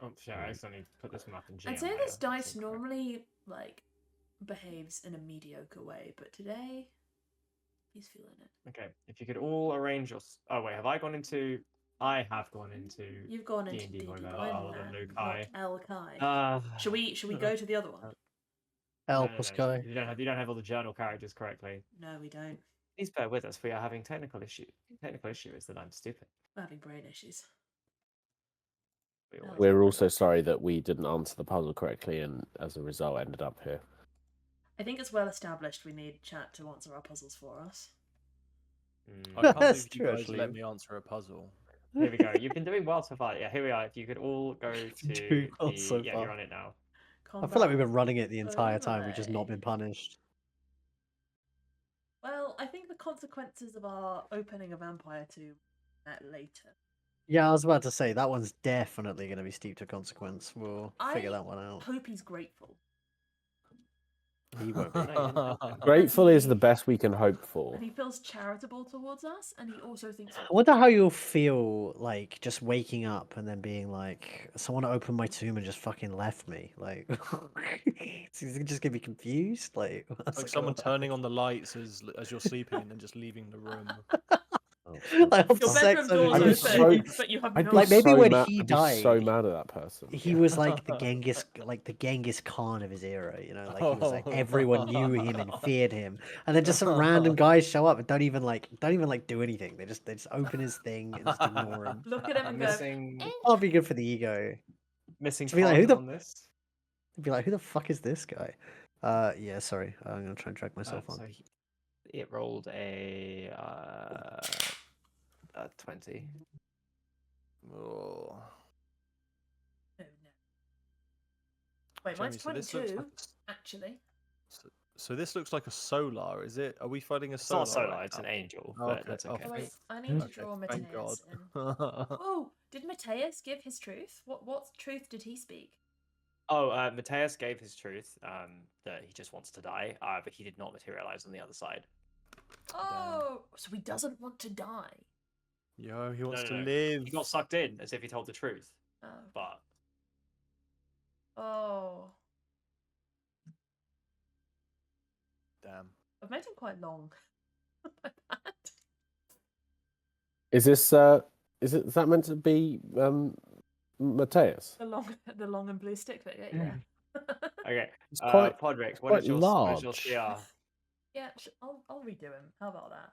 Speaker 1: Oh, shit, I accidentally put this map in GM.
Speaker 2: I'd say this dice normally behaves in a mediocre way, but today he's feeling it.
Speaker 1: Okay, if you could all arrange your. Oh wait, have I gone into I have gone into
Speaker 2: You've gone into
Speaker 1: D&D
Speaker 2: D&D
Speaker 1: Boyband
Speaker 2: Boyband,
Speaker 1: other than Luke.
Speaker 2: not El Kai. Should we
Speaker 1: No,
Speaker 2: go to the other one?
Speaker 4: El
Speaker 1: no,
Speaker 4: Pascal.
Speaker 1: you don't have all the journal characters correctly.
Speaker 2: No, we don't.
Speaker 1: Please bear with us. We are having technical issue. Technical issue is that I'm stupid.
Speaker 2: We're having brain issues.
Speaker 1: We always
Speaker 5: We're
Speaker 1: have
Speaker 5: also sorry that we didn't answer the puzzle correctly, and as a result, ended up here.
Speaker 2: I think it's well established we need chat to answer our puzzles for us.
Speaker 1: Mm.
Speaker 3: I can't
Speaker 4: That's
Speaker 3: believe you
Speaker 4: true,
Speaker 3: guys
Speaker 4: actually.
Speaker 3: let me answer a puzzle.
Speaker 1: Here we go. You've been doing well so far. Yeah, here we are. If you could all go to
Speaker 4: doing well
Speaker 1: the
Speaker 4: so
Speaker 1: yeah,
Speaker 4: far.
Speaker 1: you're on it now.
Speaker 4: I feel like we've been
Speaker 2: Combat
Speaker 4: running it the entire time. We've just not
Speaker 2: overlay.
Speaker 4: been punished.
Speaker 2: Well, I think the consequences of our opening a vampire to met later.
Speaker 4: Yeah, I was about to say that one's definitely going to be steep to consequence. We'll figure
Speaker 2: I
Speaker 4: that one out.
Speaker 2: hope he's grateful.
Speaker 4: He won't be.
Speaker 1: No, you didn't help him.
Speaker 5: Grateful is the best we can hope for.
Speaker 2: And he feels charitable towards us, and he also thinks.
Speaker 4: I wonder how you'll feel like just waking up and then being like, someone opened my tomb and just fucking left me. Like, is he just gonna be confused? Like, what's
Speaker 3: Like
Speaker 4: going
Speaker 3: someone
Speaker 4: on?
Speaker 3: turning on the lights as you're sleeping and then just leaving the room.
Speaker 5: Oh,
Speaker 4: Like, I'm
Speaker 2: Your
Speaker 4: sex
Speaker 2: bedroom
Speaker 5: I'd be
Speaker 2: door's
Speaker 4: education.
Speaker 2: open,
Speaker 5: so-
Speaker 2: but you have
Speaker 5: I'd
Speaker 2: no.
Speaker 5: be
Speaker 4: Like, maybe
Speaker 5: so
Speaker 4: when
Speaker 5: mad,
Speaker 4: he
Speaker 5: I'd be so
Speaker 4: died,
Speaker 5: mad at that person.
Speaker 4: He was like the Genghis Khan of his era, you know, like he was like everyone knew him and feared him, and then just some random guys show up and don't even do anything. They just open his thing and just ignore him.
Speaker 2: Look at him
Speaker 1: I'm
Speaker 2: and go.
Speaker 1: missing
Speaker 4: Can't be good for the ego.
Speaker 1: missing
Speaker 4: To be like, who
Speaker 1: content
Speaker 4: the-
Speaker 1: on this.
Speaker 4: Be like, who the fuck is this guy? Yeah, sorry, I'm gonna try and drag myself on.
Speaker 1: So it rolled a 20.
Speaker 3: Oh.
Speaker 2: Oh, no. Wait,
Speaker 3: Jamie,
Speaker 2: mine's
Speaker 3: so this looks
Speaker 2: 22,
Speaker 3: like
Speaker 2: actually.
Speaker 3: so this looks like a solar. Is it? Are we fighting a
Speaker 1: It's
Speaker 3: solar?
Speaker 1: not solar,
Speaker 3: right
Speaker 1: it's an
Speaker 3: now?
Speaker 1: angel,
Speaker 3: Oh,
Speaker 1: but
Speaker 3: okay.
Speaker 1: that's
Speaker 3: Oh,
Speaker 1: okay.
Speaker 2: Oh, wait,
Speaker 3: thank-
Speaker 2: I need to
Speaker 3: okay,
Speaker 2: draw
Speaker 3: thank God.
Speaker 2: Mateus in. Oh, did Mateus give his truth? What truth did he speak?
Speaker 1: Oh, Mateus gave his truth that he just wants to die, but he did not materialize on the other side.
Speaker 2: Oh, so he doesn't want to die.
Speaker 3: Yo, he wants
Speaker 1: No,
Speaker 3: to
Speaker 1: no, no.
Speaker 3: live.
Speaker 1: He got sucked in as if he told the truth,
Speaker 2: Oh.
Speaker 1: but
Speaker 2: Oh.
Speaker 3: Damn.
Speaker 2: I've made him quite long. My bad.
Speaker 5: Is this is that meant to be Mateus?
Speaker 2: The long and blue stick bit, yeah.
Speaker 1: okay.
Speaker 5: It's quite
Speaker 1: Podrick, what
Speaker 5: quite
Speaker 1: is your
Speaker 5: large.
Speaker 1: CR?
Speaker 2: Yeah, I'll redo him. How about that?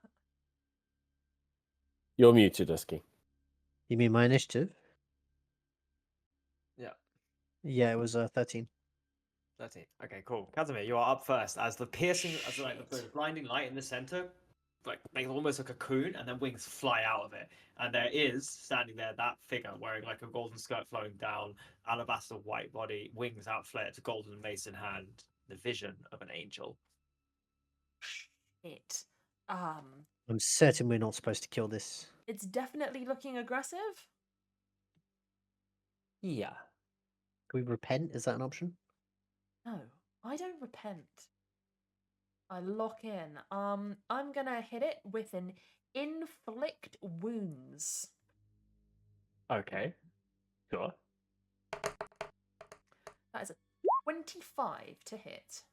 Speaker 5: You're muted, Husky.
Speaker 4: You mean my initiative?
Speaker 1: Yeah.
Speaker 4: Yeah, it was 13.
Speaker 1: 13. Okay, cool. Casimir, you are up first as the piercing, as like the blinding light in the center, like makes almost a cocoon, and then wings fly out of it. And there is standing there that figure wearing like a golden skirt flowing down, alabaster white body, wings outflared, golden mace in hand, the vision of an angel.
Speaker 2: It.
Speaker 4: I'm certain we're not supposed to kill this.
Speaker 2: It's definitely looking aggressive.
Speaker 1: Yeah.
Speaker 4: Can we repent? Is that an option?
Speaker 2: No, I don't repent. I lock in. I'm gonna hit it with an inflict wounds.
Speaker 1: Okay. Sure.
Speaker 2: That is a 25 to hit.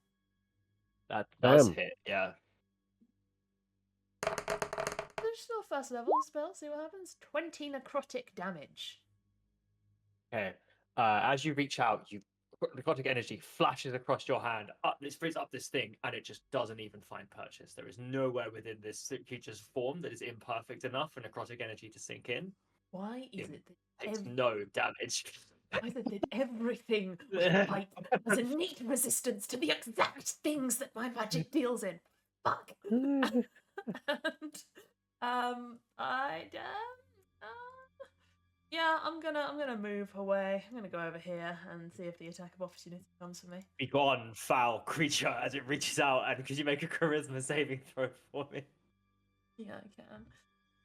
Speaker 1: That does
Speaker 5: Damn.
Speaker 1: hit, yeah.
Speaker 2: Just still first level spell, see what happens. 20 necrotic damage.
Speaker 1: Okay. As you reach out, necrotic energy flashes across your hand. It springs up this thing, and it just doesn't even find purchase. There is nowhere within this creature's form that is imperfect enough for necrotic energy to sink in.
Speaker 2: Why is
Speaker 1: It
Speaker 2: it that
Speaker 1: takes no damage.
Speaker 2: why is it that everything with light has a neat resistance to the exact things that my magic deals in? Fuck. And yeah, I'm gonna move away. I'm gonna go over here and see if the attack of opportunity comes for me.
Speaker 1: Be gone, foul creature, as it reaches out, and could you make a charisma saving throw for me?
Speaker 2: Yeah, I can.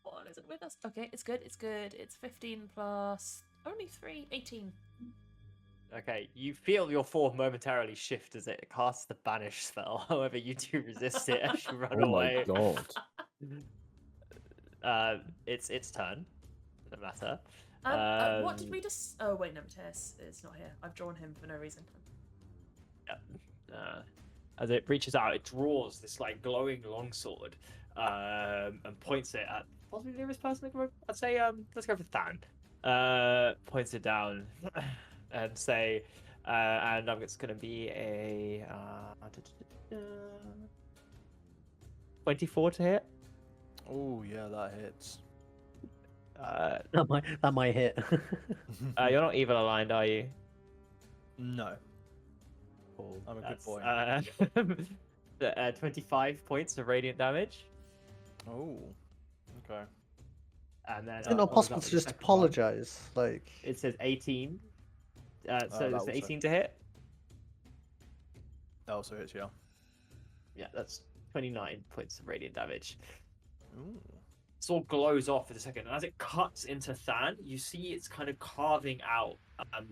Speaker 2: What is it with us? Okay, it's good. It's good. It's 15 plus only 3, 18.
Speaker 1: Okay, you feel your form momentarily shift as it casts the banish spell. However, you do resist it as you run
Speaker 5: Oh
Speaker 1: away.
Speaker 5: my god.
Speaker 1: It's its turn. Doesn't matter.
Speaker 2: What did we just? Oh wait, no, Mateus is not here. I've drawn him for no reason.
Speaker 1: As it reaches out, it draws this like glowing longsword and points it at possibly the nearest person that can. I'd say let's go for Than. Points it down and say, and it's gonna be a 24 to hit.
Speaker 3: Oh yeah, that hits.
Speaker 4: That might hit.
Speaker 1: You're not evil aligned, are you?
Speaker 3: No.
Speaker 1: Cool.
Speaker 3: I'm a good boy.
Speaker 1: 25 points of radiant damage,
Speaker 3: Oh. Okay.
Speaker 1: and then
Speaker 4: Is it not
Speaker 1: what was
Speaker 4: possible
Speaker 1: that
Speaker 4: to
Speaker 1: for the
Speaker 4: just
Speaker 1: second one?
Speaker 4: apologize? Like,
Speaker 1: It says 18. So
Speaker 3: that
Speaker 1: it's
Speaker 3: also-
Speaker 1: 18 to hit.
Speaker 3: That also hits, yeah.
Speaker 1: Yeah, that's 29 points of radiant damage.
Speaker 3: Ooh.
Speaker 1: Sword glows off for a second, and as it cuts into Than, you see it's kind of carving out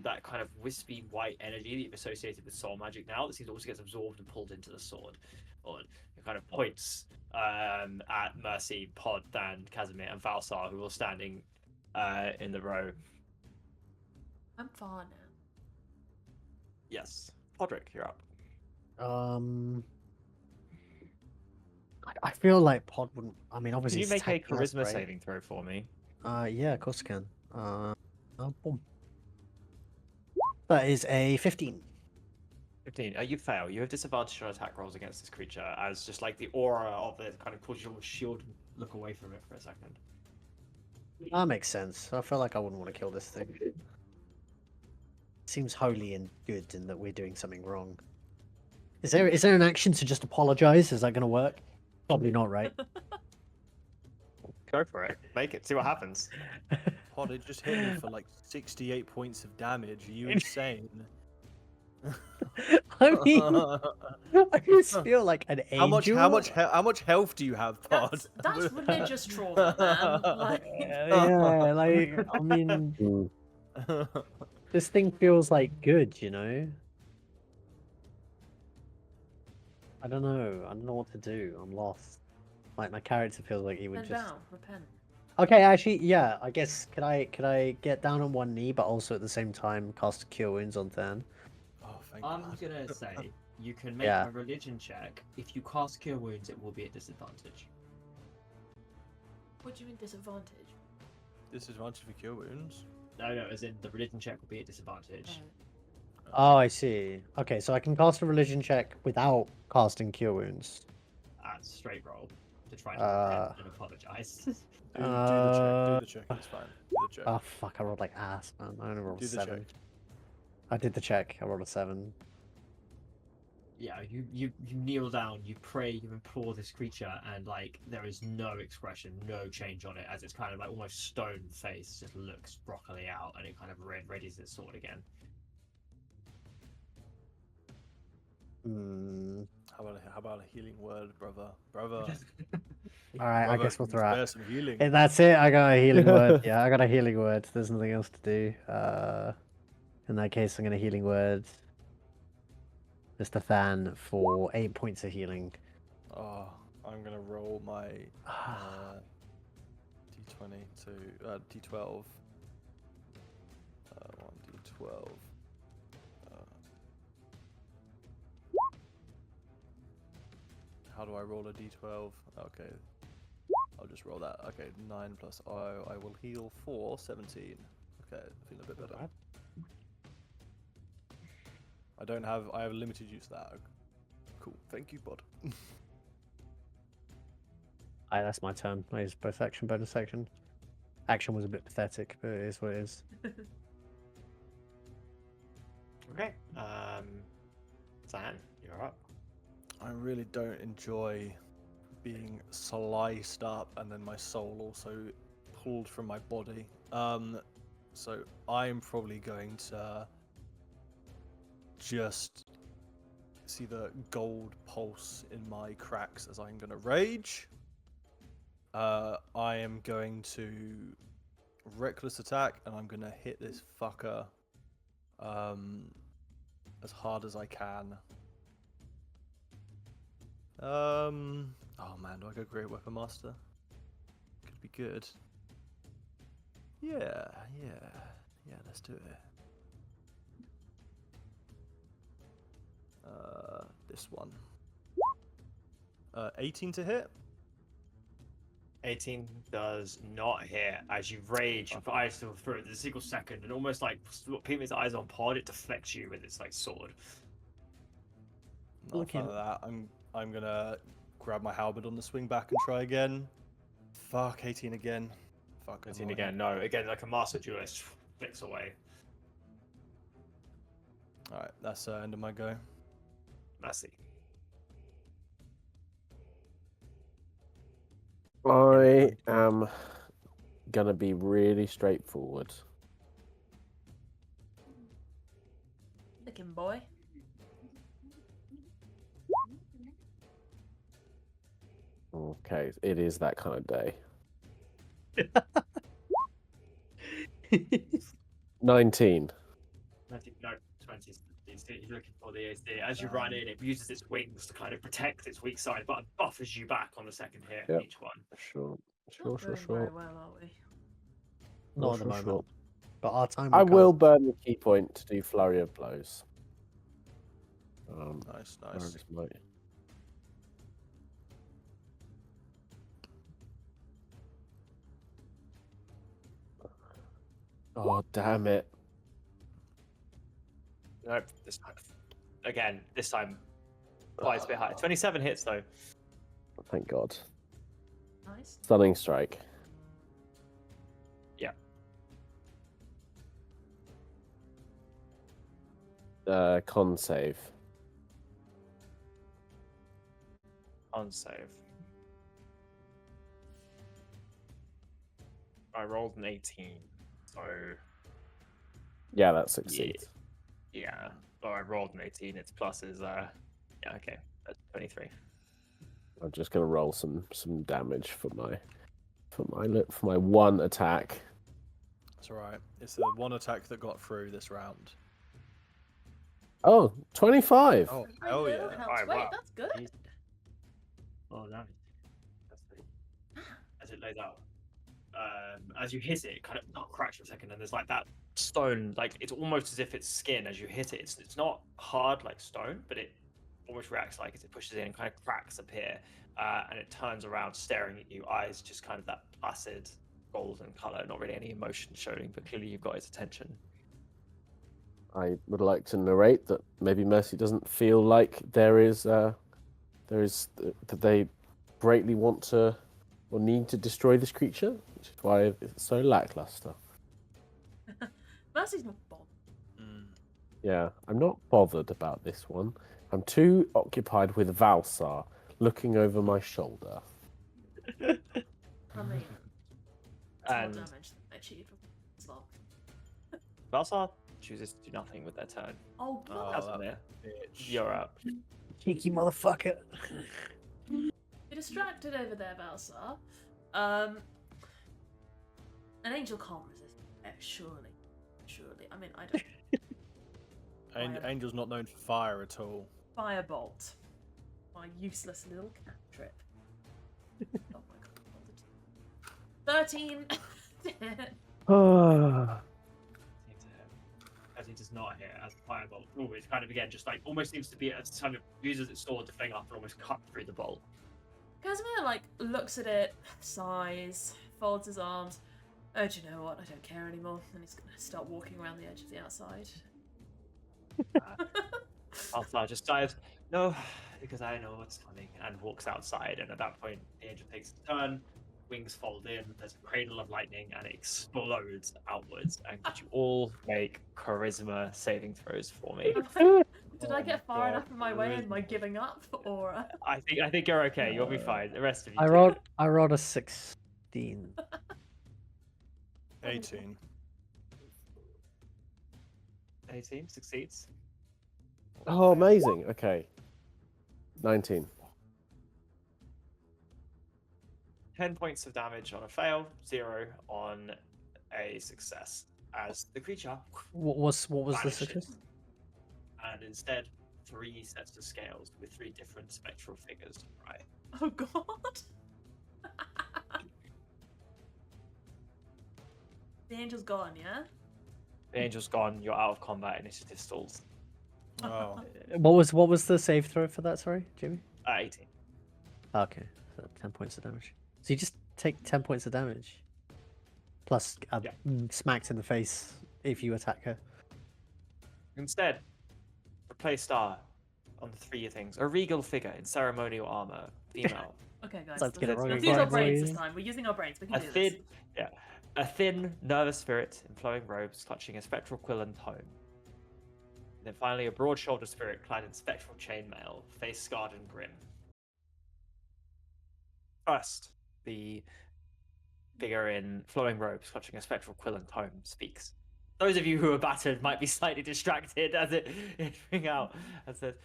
Speaker 1: that kind of wispy white energy that you've associated with soul magic now. That seems to also gets absorbed and pulled into the sword. Or it kind of points at Mercy, Pod, Than, Casimir, and Valsar, who are standing in the row.
Speaker 2: I'm far now.
Speaker 1: Yes, Podrick, you're up.
Speaker 4: I feel like Pod wouldn't. I mean,
Speaker 1: Can
Speaker 4: obviously,
Speaker 1: you
Speaker 4: he's
Speaker 1: make a
Speaker 4: attacking us,
Speaker 1: charisma
Speaker 4: right?
Speaker 1: saving throw for me?
Speaker 4: Yeah, of course I can. Boom. That is a 15.
Speaker 1: 15. You fail. You have disadvantage on attack rolls against this creature, as just like the aura of it kind of causes your shield to look away from it for a second.
Speaker 4: That makes sense. I feel like I wouldn't want to kill this thing. Seems holy and good in that we're doing something wrong. Is there an action to just apologize? Is that going to work? Probably not, right?
Speaker 1: Go for it. Make it. See what happens.
Speaker 3: Pod, it just hit me for like 68 points of damage. Are you insane?
Speaker 4: I mean, I just feel like an angel.
Speaker 3: How much health do you have, Pod?
Speaker 2: That's religious trauma, man. Like,
Speaker 4: Yeah, like I mean,
Speaker 5: Mm.
Speaker 4: this thing feels like good, you know. I don't know. I don't know what to do. I'm lost. Like my character feels like he would
Speaker 2: bend
Speaker 4: just.
Speaker 2: down, repent.
Speaker 4: Okay, actually, yeah. I guess could I get down on one knee, but also at the same time cast Cure Wounds on Than?
Speaker 3: Oh, thank
Speaker 1: I'm
Speaker 3: God.
Speaker 1: gonna say you can make
Speaker 4: Yeah.
Speaker 1: a religion check. If you cast Cure Wounds, it will be at disadvantage.
Speaker 2: What do you mean disadvantage?
Speaker 3: Disadvantage for cure wounds.
Speaker 1: No, as in the religion check will be at disadvantage.
Speaker 4: Oh, I see. Okay, so I can cast a religion check without casting Cure Wounds.
Speaker 1: Straight roll to try to
Speaker 4: Uh,
Speaker 1: repent and apologize.
Speaker 3: Do the check. Do the check. It's fine. Do the check.
Speaker 4: Oh fuck! I rolled like ass, man. I only rolled
Speaker 3: Do
Speaker 4: a
Speaker 3: the
Speaker 4: 7.
Speaker 3: check.
Speaker 4: I did the check. I rolled a 7.
Speaker 1: Yeah, you kneel down, you pray, you implore this creature, and like there is no expression, no change on it, as it's kind of like almost stone face just looks broccoli out, and it kind of readies its sword again.
Speaker 4: Hmm.
Speaker 3: How about a healing word, brother? Brother.
Speaker 4: All right, I
Speaker 3: Brother,
Speaker 4: guess we'll
Speaker 3: can you
Speaker 4: throw
Speaker 3: spare
Speaker 4: out.
Speaker 3: some healing.
Speaker 4: And that's it. I got a healing word. Yeah, I got a healing word. There's nothing else to do. In that case, I'm gonna healing word Mr. Than for 8 points of healing.
Speaker 3: Oh, I'm gonna roll my d20 to d12. 1d12. How do I roll a d12? Okay, I'll just roll that. Okay, 9 plus I will heal for 17. Okay, feeling a bit better. I have limited use of that. Cool, thank you, bud.
Speaker 4: Aye, that's my turn. I used both action, bonus action. Action was a bit pathetic, but it is what it is.
Speaker 1: Okay. Zan, you're up.
Speaker 3: I really don't enjoy being sliced up and then my soul also pulled from my body. So I'm probably going to just see the gold pulse in my cracks as I'm going to rage. I am going to reckless attack and I'm going to hit this fucker as hard as I can. Oh man, do I go Great Weapon Master? Could be good. Yeah, let's do it. This one. 18 to hit.
Speaker 1: 18 does not hit. As you rage, your eyes still through it. There's a single second, and almost like Pima's eyes on pod, it deflects you with its like sword.
Speaker 3: Not a fan of that. I'm gonna grab my halberd on the swing back and try again. Fuck, 18 again. Fuck,
Speaker 1: 18
Speaker 3: annoying.
Speaker 1: again. No, again like a master duelist flicks away.
Speaker 3: Alright, that's end of my go.
Speaker 1: Messy.
Speaker 5: I am gonna be really straightforward.
Speaker 2: Looking boy.
Speaker 5: Okay, it is that kind of day. 19.
Speaker 1: 19, no, 20. You're looking for the AC. As you run in, it uses its wings to kind of protect its weak side, but it buffers you back on the second hit.
Speaker 5: Yep.
Speaker 1: Each one.
Speaker 5: Sure,
Speaker 2: Not doing very well, are we?
Speaker 4: Not at the
Speaker 5: Sure.
Speaker 4: moment. But our time
Speaker 5: I
Speaker 4: will
Speaker 5: will
Speaker 4: come.
Speaker 5: burn the key point to do flurry of blows.
Speaker 3: Nice,
Speaker 5: where
Speaker 3: nice.
Speaker 5: is my- Oh, damn it.
Speaker 1: Nope. This time. Again, this time. Quite a bit higher. 27 hits though.
Speaker 5: Thank God.
Speaker 2: Nice.
Speaker 5: Stunning strike.
Speaker 1: Yeah.
Speaker 5: Con save.
Speaker 1: On save. I rolled an 18, so
Speaker 5: Yeah, that succeeds.
Speaker 1: yeah. Or I rolled an 18. Its plus is yeah, okay. That's 23.
Speaker 5: I'm just gonna roll some damage for my one attack.
Speaker 3: It's alright. It's the one attack that got through this round.
Speaker 5: Oh, 25.
Speaker 3: Oh,
Speaker 2: Every
Speaker 3: hell
Speaker 2: little
Speaker 3: yeah.
Speaker 2: helps.
Speaker 1: Alright,
Speaker 2: Wait,
Speaker 1: wow.
Speaker 2: that's good.
Speaker 1: Jeez. Oh no. That's pretty. As it lays out. As you hit it, it kind of cracks for a second, and there's like that stone, like it's almost as if it's skin as you hit it. It's not hard like stone, but it almost reacts like as it pushes in and kind of cracks appear, and it turns around staring at you, eyes just kind of that placid golden color, not really any emotion showing, but clearly you've got its attention.
Speaker 5: I would like to narrate that maybe Mercy doesn't feel like that they greatly want to or need to destroy this creature, which is why it's so lackluster.
Speaker 2: Mercy's not bothered.
Speaker 5: Yeah, I'm not bothered about this one. I'm too occupied with Valsar looking over my shoulder.
Speaker 2: I mean,
Speaker 1: And
Speaker 2: more damage than I achieved with slot.
Speaker 1: Balsar chooses to do nothing with their turn.
Speaker 2: Oh,
Speaker 3: Oh,
Speaker 2: God.
Speaker 1: Casimir,
Speaker 3: Bitch.
Speaker 1: you're up.
Speaker 4: Cheeky motherfucker.
Speaker 2: You're distracted over there, Balsar. An angel can't resist. Surely. Surely. I mean, I don't.
Speaker 3: Angel's not known for fire at all.
Speaker 2: Firebolt. My useless little cantrip. Oh my god. 13.
Speaker 1: As he does not hit as a firebolt. Oh, it's kind of again just like almost seems to be as it kind of uses its sword to fling up and almost cut through the bolt.
Speaker 2: Casimir, like, looks at it, sighs, folds his arms. Oh, do you know what? I don't care anymore. And he's gonna start walking around the edge of the outside.
Speaker 1: Balthar just sighs, no, because I know what's coming, and walks outside. And at that point, the angel takes a turn, wings fold in, there's a cradle of lightning, and it explodes outwards. And could you all make charisma saving throws for me?
Speaker 2: Did I
Speaker 3: Oh
Speaker 2: get
Speaker 3: my
Speaker 2: far
Speaker 3: God,
Speaker 2: enough in my way and
Speaker 3: charisma.
Speaker 2: am I giving up? Or.
Speaker 1: I think you're okay. You'll be fine. The rest of you.
Speaker 4: I
Speaker 1: two.
Speaker 4: rolled a 16.
Speaker 3: 18.
Speaker 1: 18 succeeds.
Speaker 5: Oh, amazing. Okay. 19.
Speaker 1: 10 points of damage on a fail, 0 on a success. As the creature
Speaker 4: What was the
Speaker 1: vanishes.
Speaker 4: success?
Speaker 1: And instead, 3 sets of scales with 3 different spectral figures. Right.
Speaker 2: Oh god! The angel's gone, yeah?
Speaker 1: The angel's gone. You're out of combat. Initiative stalls.
Speaker 3: Oh.
Speaker 4: What was the save throw for that? Sorry, Jimmy.
Speaker 1: 18.
Speaker 4: Okay, so 10 points of damage. So you just take 10 points of damage. Plus
Speaker 1: Yeah.
Speaker 4: smacks in the face if you attack her.
Speaker 1: Instead, replace star on the 3 things. A regal figure in ceremonial armor, female.
Speaker 2: Okay, guys.
Speaker 4: Let's get it
Speaker 1: Let's
Speaker 4: wrong
Speaker 1: use
Speaker 2: Let's use our
Speaker 4: again,
Speaker 2: brains
Speaker 4: boys.
Speaker 2: this time. We're using our brains. We can
Speaker 1: A
Speaker 2: do this.
Speaker 1: thin, yeah, a thin, nervous spirit in flowing robes, clutching a spectral quill and home. Then finally, a broad-shouldered spirit clad in spectral chainmail, face scarred and grim. First, the figure in flowing robes, clutching a spectral quill and tome, speaks. Those of you who are battered might be slightly distracted as it ring out and says,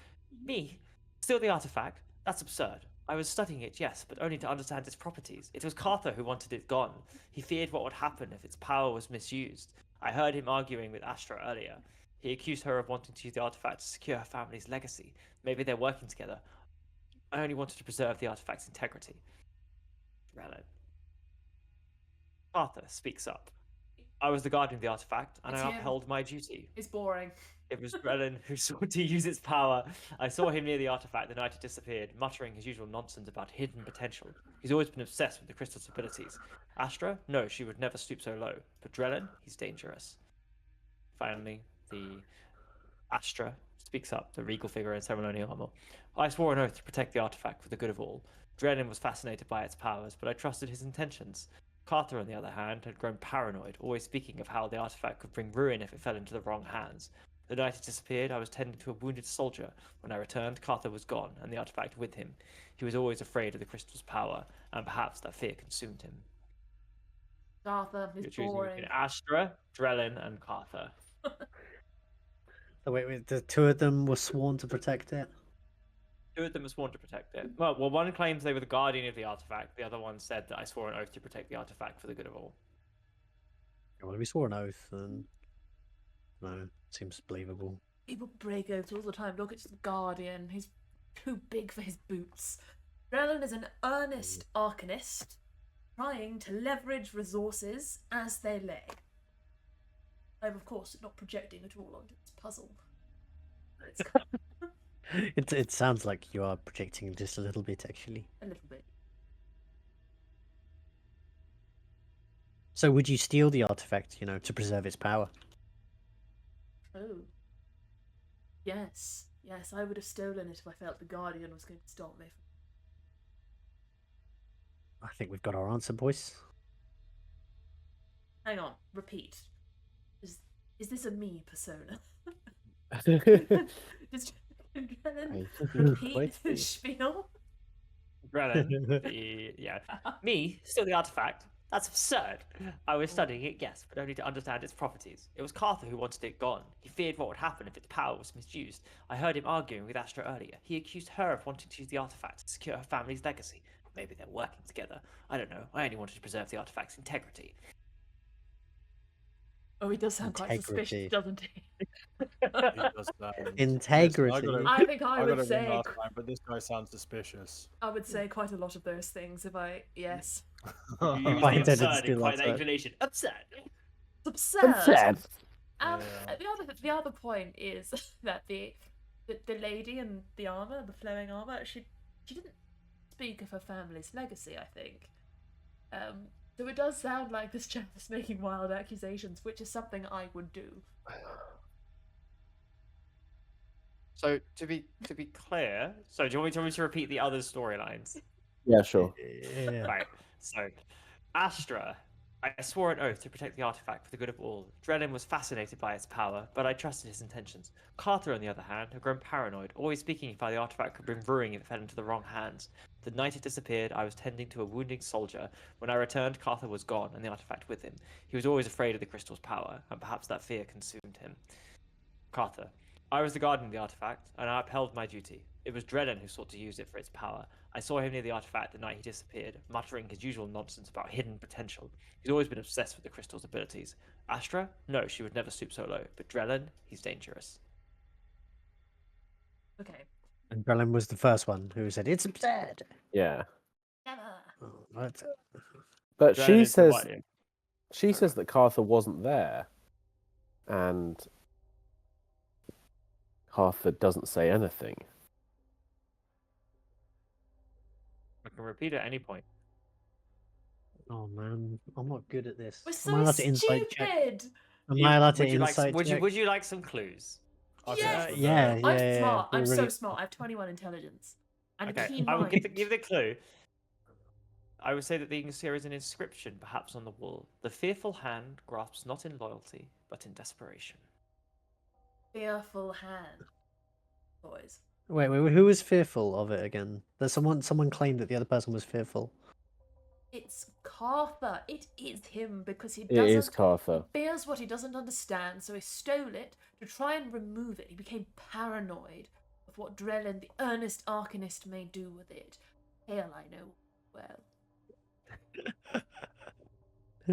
Speaker 1: "Me, steal the artifact? That's absurd. I was studying it, yes, but only to understand its properties. It was Carther who wanted it gone. He feared what would happen if its power was misused. I heard him arguing with Astra earlier. He accused her of wanting to use the artifact to secure her family's legacy. Maybe they're working together. I only wanted to preserve the artifact's integrity." Drellin. Carther speaks up. "I was the guardian of the artifact, and
Speaker 2: It's
Speaker 1: I
Speaker 2: him.
Speaker 1: upheld my duty.
Speaker 2: It's boring.
Speaker 1: It was Drellin who sought to use its power. I saw him near the artifact the night it disappeared, muttering his usual nonsense about hidden potential. He's always been obsessed with the crystal's abilities. Astra? No, she would never stoop so low. But Drellin? He's dangerous." Finally, the Astra speaks up, the regal figure in ceremonial armor. "I swore an oath to protect the artifact for the good of all. Drellin was fascinated by its powers, but I trusted his intentions. Carther, on the other hand, had grown paranoid, always speaking of how the artifact could bring ruin if it fell into the wrong hands. The night it disappeared, I was tending to a wounded soldier. When I returned, Carther was gone, and the artifact with him. He was always afraid of the crystal's power, and perhaps that fear consumed him."
Speaker 2: Arthur
Speaker 1: You're
Speaker 2: is
Speaker 1: choosing
Speaker 2: boring.
Speaker 1: between Astra, Drellin, and Carther.
Speaker 4: So wait, the two of them were sworn to protect it?
Speaker 1: 2 of them are sworn to protect it. Well, one claims they were the guardian of the artifact. The other one said that I swore an oath to protect the artifact for the good of all.
Speaker 4: Well, if we swore an oath, then no, seems believable.
Speaker 2: People break oaths all the time. Look, it's the Guardian. He's too big for his boots. Drellin is an earnest arcanist, trying to leverage resources as they lay. I'm, of course, not projecting at all onto this puzzle. It's kind of
Speaker 4: It sounds like you are projecting just a little bit, actually.
Speaker 2: a little bit.
Speaker 4: So would you steal the artifact, to preserve its power?
Speaker 2: Oh. Yes. Yes, I would have stolen it if I felt the Guardian was going to stop me.
Speaker 4: I think we've got our answer, boys.
Speaker 2: Hang on. Repeat. Is this a me persona? Does Drellin repeat
Speaker 5: Wait.
Speaker 2: the spiel?
Speaker 1: Drellin, me, steal the artifact? That's absurd. I was studying it, yes, but only to understand its properties. It was Carther who wanted it gone. He feared what would happen if its power was misused. I heard him arguing with Astra earlier. He accused her of wanting to use the artifact to secure her family's legacy. Maybe they're working together. I don't know. I only wanted to preserve the artifact's integrity.
Speaker 2: Oh, he does sound quite suspicious,
Speaker 4: Integrity.
Speaker 2: doesn't he?
Speaker 3: He does sound-
Speaker 4: Integrity.
Speaker 3: Listen,
Speaker 2: I think I
Speaker 3: I got
Speaker 2: would
Speaker 3: it wrong
Speaker 2: say
Speaker 3: last time, but this guy sounds suspicious.
Speaker 2: I would say quite a lot of those things if I yes.
Speaker 1: You use
Speaker 4: I
Speaker 1: the
Speaker 4: intended to
Speaker 1: absurd
Speaker 4: do
Speaker 1: in quite
Speaker 4: that,
Speaker 1: an
Speaker 4: so-
Speaker 1: explanation. Absurd.
Speaker 2: It's absurd.
Speaker 3: Yeah.
Speaker 2: The other point is that the lady in the armor, the flowing armor, she didn't speak of her family's legacy, I think. So it does sound like this chap is making wild accusations, which is something I would do.
Speaker 1: So to be clear, do you want me to repeat the other storylines?
Speaker 5: Yeah, sure.
Speaker 4: Yeah.
Speaker 1: Right. So, Astra, I swore an oath to protect the artifact for the good of all. Drellin was fascinated by its power, but I trusted his intentions. Carther, on the other hand, had grown paranoid, always speaking of how the artifact could bring ruin if it fell into the wrong hands. The night it disappeared, I was tending to a wounding soldier. When I returned, Carther was gone, and the artifact with him. He was always afraid of the crystal's power, and perhaps that fear consumed him. Carther, I was the guardian of the artifact, and I upheld my duty. It was Drellin who sought to use it for its power. I saw him near the artifact the night he disappeared, muttering his usual nonsense about hidden potential. He's always been obsessed with the crystal's abilities. Astra? No, she would never stoop so low. But Drellin? He's dangerous.
Speaker 2: Okay.
Speaker 4: And Drellin was the first one who said, "It's absurd."
Speaker 5: Yeah.
Speaker 2: Never.
Speaker 4: Oh, what?
Speaker 5: But
Speaker 1: Drellin
Speaker 5: she
Speaker 1: is the
Speaker 5: says
Speaker 1: one-
Speaker 5: she says that Carther wasn't there, and Carther doesn't say anything.
Speaker 1: I can repeat at any point.
Speaker 4: Oh man, I'm not good at this.
Speaker 2: We're
Speaker 4: Am
Speaker 2: so
Speaker 4: I allowed to insight check?
Speaker 2: stupid.
Speaker 4: Am I allowed to
Speaker 1: Would you like?
Speaker 4: insight check?
Speaker 1: Would you like some clues?
Speaker 3: I'd
Speaker 2: Yes!
Speaker 3: love to
Speaker 4: Yeah,
Speaker 3: know.
Speaker 4: yeah,
Speaker 2: I'm
Speaker 4: yeah.
Speaker 2: smart. I'm so
Speaker 4: really-
Speaker 2: smart. I have 21 intelligence and a
Speaker 1: Okay,
Speaker 2: keen
Speaker 1: I will
Speaker 2: mind.
Speaker 1: give the clue. I would say that there is an inscription, perhaps on the wall. The fearful hand grasps not in loyalty, but in desperation.
Speaker 2: Fearful hand, boys.
Speaker 4: Wait, who was fearful of it again? There's someone claimed that the other person was fearful.
Speaker 2: It's Carther. It is him because he
Speaker 5: It is
Speaker 2: doesn't.
Speaker 5: Carther.
Speaker 2: He fears what he doesn't understand, so he stole it to try and remove it. He became paranoid of what Drellin, the earnest arcanist, may do with it. Hell, I know well.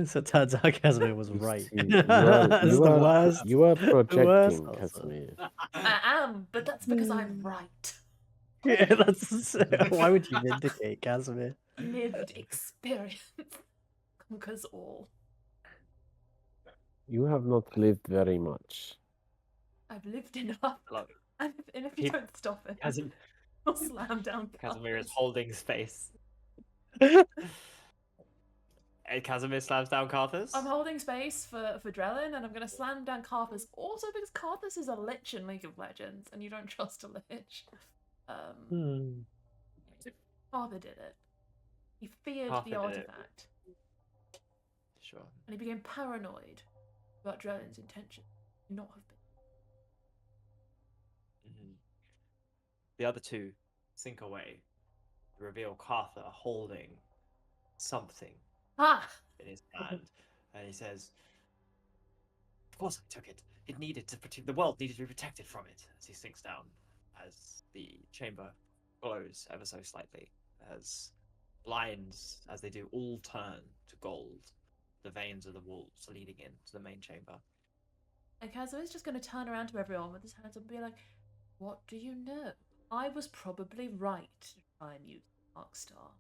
Speaker 4: So it turns out Casimir was
Speaker 5: You
Speaker 4: right.
Speaker 5: see,
Speaker 4: That's the worst.
Speaker 5: You are
Speaker 4: the worst
Speaker 5: projecting,
Speaker 4: answer.
Speaker 5: Casimir.
Speaker 2: I am, but that's because I'm right.
Speaker 4: Yeah, that's why would you vindicate Casimir?
Speaker 2: Lived experience conquers all.
Speaker 5: You have not lived very much.
Speaker 2: I've lived enough.
Speaker 1: Look,
Speaker 2: And if you
Speaker 1: He-
Speaker 2: don't stop it,
Speaker 1: Casim-
Speaker 2: I'll slam down.
Speaker 1: Casimir is
Speaker 2: cars.
Speaker 1: holding space. And Casimir slams down Carthus.
Speaker 2: I'm holding space for Drellin, and I'm going to slam down Carthus also because Carthus is a lich in League of Legends, and you don't trust a lich.
Speaker 4: Hmm.
Speaker 2: Carther did it. He feared
Speaker 1: Carther
Speaker 2: the
Speaker 1: did it.
Speaker 2: artifact,
Speaker 1: Sure.
Speaker 2: and he became paranoid about Drellin's intention. Not have been.
Speaker 1: Mhm. The other two sink away to reveal Carther holding something
Speaker 2: Ah!
Speaker 1: in his hand, and he says, "Of course I took it. It needed to protect the world needed to be protected from it." As he sinks down, as the chamber glows ever so slightly, as blinds, as they do, all turn to gold. The veins of the walls leading into the main chamber.
Speaker 2: And Kazuo's just going to turn around to everyone with his hands up and be like, "What do you know? I was probably right to try and use Darkstar."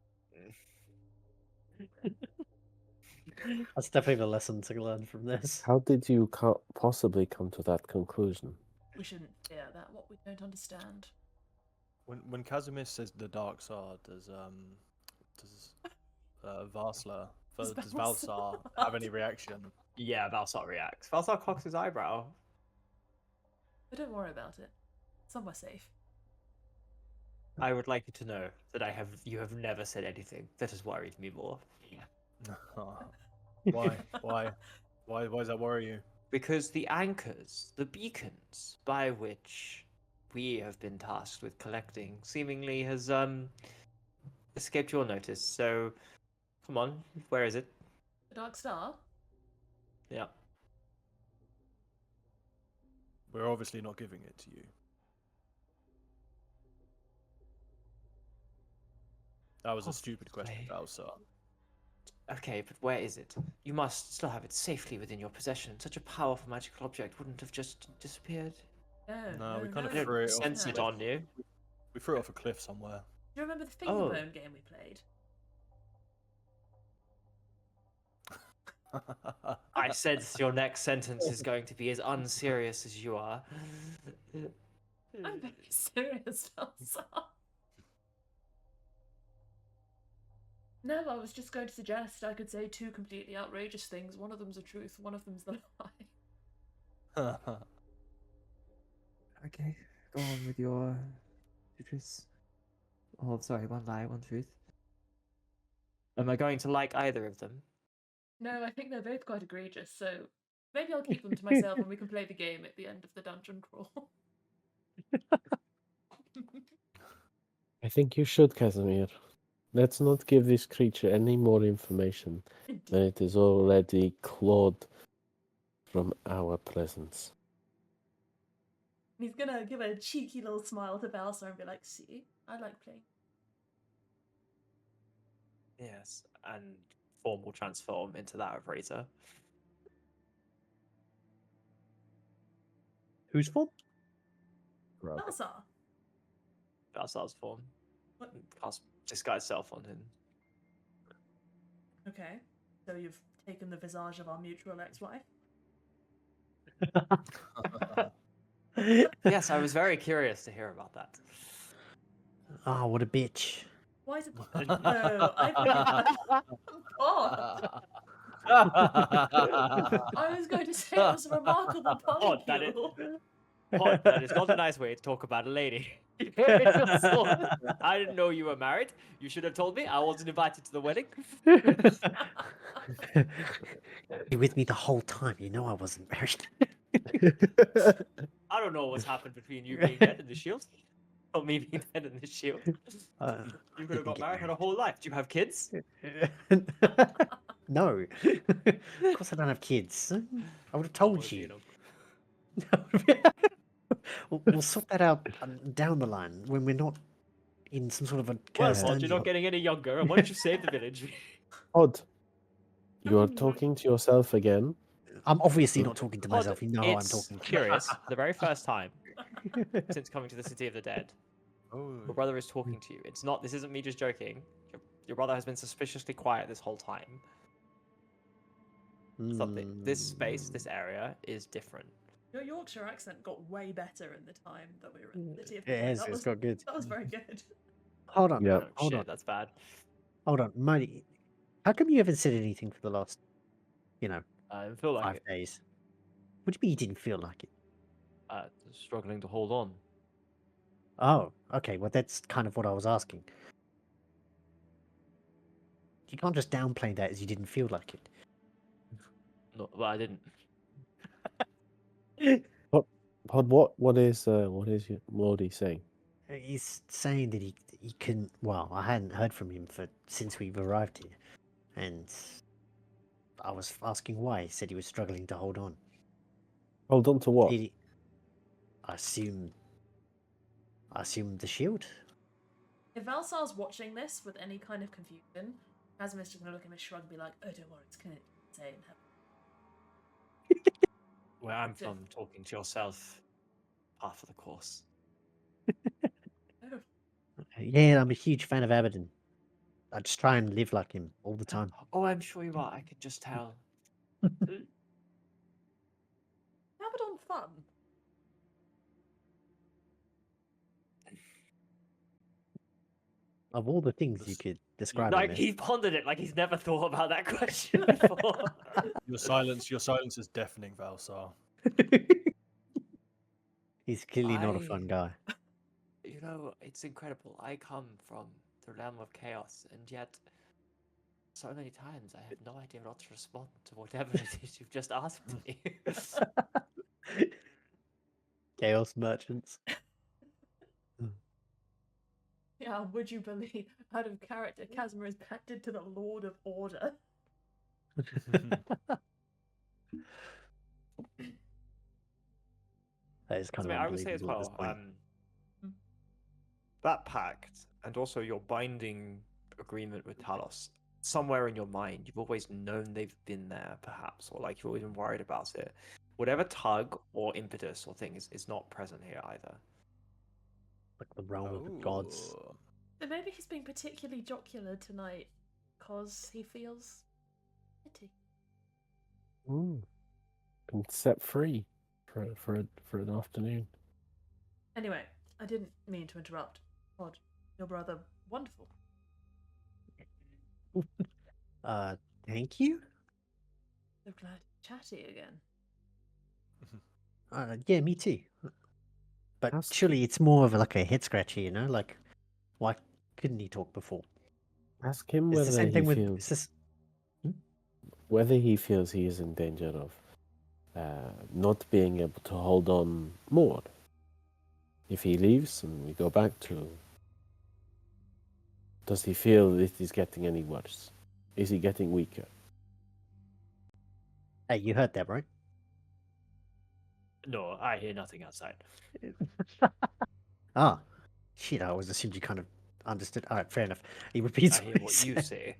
Speaker 4: That's definitely the lesson to learn from this.
Speaker 5: How did you possibly come to that conclusion?
Speaker 2: We shouldn't fear that what we don't understand.
Speaker 3: When Casimir says the dark side, does Varsla,
Speaker 2: Does
Speaker 3: does
Speaker 2: Valsar-
Speaker 3: Valsar have any reaction?
Speaker 1: Yeah, Valsar reacts. Valsar cocks his eyebrow.
Speaker 2: But don't worry about it. Somewhere safe.
Speaker 1: I would like you to know that you have never said anything that has worried me more.
Speaker 3: Why? Why does that worry you?
Speaker 1: Because the anchors, the beacons by which we have been tasked with collecting, seemingly has escaped your notice. So, come on, where is it?
Speaker 2: The Dark Star?
Speaker 1: Yeah.
Speaker 3: We're obviously not giving it to you. That was a stupid question,
Speaker 1: Possibly.
Speaker 3: Valsar.
Speaker 1: Okay, but where is it? You must still have it safely within your possession. Such a powerful magical object wouldn't have just disappeared.
Speaker 3: No, we kind of
Speaker 1: I
Speaker 3: threw
Speaker 1: don't
Speaker 3: it off.
Speaker 1: sense it on you.
Speaker 3: We threw it off a cliff somewhere.
Speaker 2: Do you remember the
Speaker 1: Oh.
Speaker 2: Fingerbone game we played?
Speaker 1: I sense your next sentence is going to be as unserious as you are.
Speaker 2: I'm very serious, Elsa. No, I was just going to suggest I could say two completely outrageous things. One of them's the truth, one of them's the lie.
Speaker 1: Okay, go on with your truths. Oh, sorry, one lie, one truth. Am I going to like either of them?
Speaker 2: No, I think they're both quite egregious, so maybe I'll keep them to myself and we can play the game at the end of the dungeon crawl.
Speaker 5: I think you should, Casimir. Let's not give this creature any more information than it is already clawed from our presence.
Speaker 2: He's gonna give a cheeky little smile to Balsar and be like, "See, I like playing."
Speaker 1: Yes, and form will transform into that of Razor.
Speaker 4: Whose fault?
Speaker 2: Balsar!
Speaker 1: Balsar's form.
Speaker 2: What?
Speaker 1: Cast disguise self on him.
Speaker 2: Okay, so you've taken the visage of our mutual ex-wife?
Speaker 1: Yes, I was very curious to hear about that.
Speaker 4: Ah, what a bitch.
Speaker 2: Why is it? No, I Pod. I was going to say it was a remarkable
Speaker 1: Pod, that is,
Speaker 2: polycule.
Speaker 1: Pod, that is not a nice way to talk about a lady. It's just sort of- I didn't know you were married. You should have told me. I wasn't invited to the wedding.
Speaker 4: You with me the whole time. You know I wasn't married.
Speaker 1: I don't know what's happened between you being dead in the shield or me being dead in the shield. You could have got married, had a whole life. Do you have kids?
Speaker 4: No. Of course I don't have kids. I would have told
Speaker 1: Oh,
Speaker 4: you.
Speaker 1: know.
Speaker 4: We'll sort that out down the line when we're not in some sort of a
Speaker 1: Well,
Speaker 4: cursed
Speaker 1: Pod, you're
Speaker 4: dungeon.
Speaker 1: not getting any younger, and once you save the village,
Speaker 5: Odd. You are talking to yourself again.
Speaker 4: I'm obviously not talking to
Speaker 1: Pod,
Speaker 4: myself. You know who I'm
Speaker 1: it's
Speaker 4: talking to.
Speaker 1: curious. The very first time since coming to the city of the dead,
Speaker 3: Oh,
Speaker 1: your brother is talking to you. It's not. This isn't me just joking. Your brother has been suspiciously quiet this whole time. Something. This space, this area, is different.
Speaker 2: Your Yorkshire accent got way better in the time that we were in the city of
Speaker 4: It
Speaker 2: Dead.
Speaker 4: has,
Speaker 2: That
Speaker 4: it's
Speaker 2: was
Speaker 4: got good.
Speaker 2: that was very good.
Speaker 4: Hold on.
Speaker 5: Yeah.
Speaker 1: Oh,
Speaker 4: Hold
Speaker 1: shit,
Speaker 4: on.
Speaker 1: that's bad.
Speaker 4: Hold on. Modi, how come you haven't said anything for the last,
Speaker 1: I feel like
Speaker 4: 5 days? What do you mean you didn't feel like it?
Speaker 1: struggling to hold on.
Speaker 4: Oh, okay. Well, that's kind of what I was asking. You can't just downplay that as you didn't feel like it.
Speaker 1: No, well, I didn't.
Speaker 5: Pod, what is Morty saying?
Speaker 4: He's saying that he couldn't. Well, I hadn't heard from him since we've arrived here, and I was asking why. He said he was struggling to hold on.
Speaker 5: Hold on to what?
Speaker 4: I assume the shield.
Speaker 2: If Valsar's watching this with any kind of confusion, Casimir's just gonna look at him and shrug and be like, "Oh, don't worry, it's gonna say it in heaven."
Speaker 1: Where I'm from, talking to yourself, half of the course.
Speaker 2: Oh,
Speaker 4: Yeah, I'm a huge fan of Abaddon. I just try and live like him all the time.
Speaker 1: Oh, I'm sure you are. I can just tell.
Speaker 2: Abaddon fun.
Speaker 4: Of all the things you
Speaker 3: This-
Speaker 4: could describe
Speaker 1: Like
Speaker 4: him
Speaker 1: he pondered it, like he's never thought about that question before.
Speaker 3: your silence is deafening, Valsar.
Speaker 4: as. He's clearly not a
Speaker 1: I-
Speaker 4: fun guy.
Speaker 1: You know, it's incredible. I come from the realm of chaos, and yet so many times I have no idea what to respond to whatever it is you've just asked me.
Speaker 4: Chaos merchants.
Speaker 2: Yeah, would you believe, out of character, Casimir is patented to the Lord of Order?
Speaker 4: That is kind of
Speaker 1: I would say as
Speaker 4: unbelievable at this
Speaker 1: well,
Speaker 4: point.
Speaker 1: that pact and also your binding agreement with Talos, somewhere in your mind, you've always known they've been there, perhaps, or like you've always been worried about it. Whatever tug or impetus or thing is not present here either.
Speaker 4: Like the realm of the gods.
Speaker 3: Oh.
Speaker 2: But maybe he's being particularly jocular tonight because he feels pity.
Speaker 5: Been set free for an afternoon.
Speaker 2: Anyway, I didn't mean to interrupt. Pod, your brother, wonderful.
Speaker 4: Thank you?
Speaker 2: So glad to chat to you again.
Speaker 4: Yeah, me too. But
Speaker 5: How's-
Speaker 4: surely it's more of like a head scratcher, Like, why couldn't he talk before?
Speaker 5: Ask him
Speaker 4: It's the
Speaker 5: whether
Speaker 4: same
Speaker 5: he
Speaker 4: thing with.
Speaker 5: feels
Speaker 4: It's just,
Speaker 5: whether he feels he is in danger of not being able to hold on more. If he leaves and we go back to, does he feel it is getting any worse? Is he getting weaker?
Speaker 4: hey, you heard that, right?
Speaker 1: No, I hear nothing outside.
Speaker 4: Ah, shit! I always assumed you kind of understood. All right, fair enough. He repeats
Speaker 1: I hear
Speaker 4: he
Speaker 1: what you
Speaker 4: said.
Speaker 1: say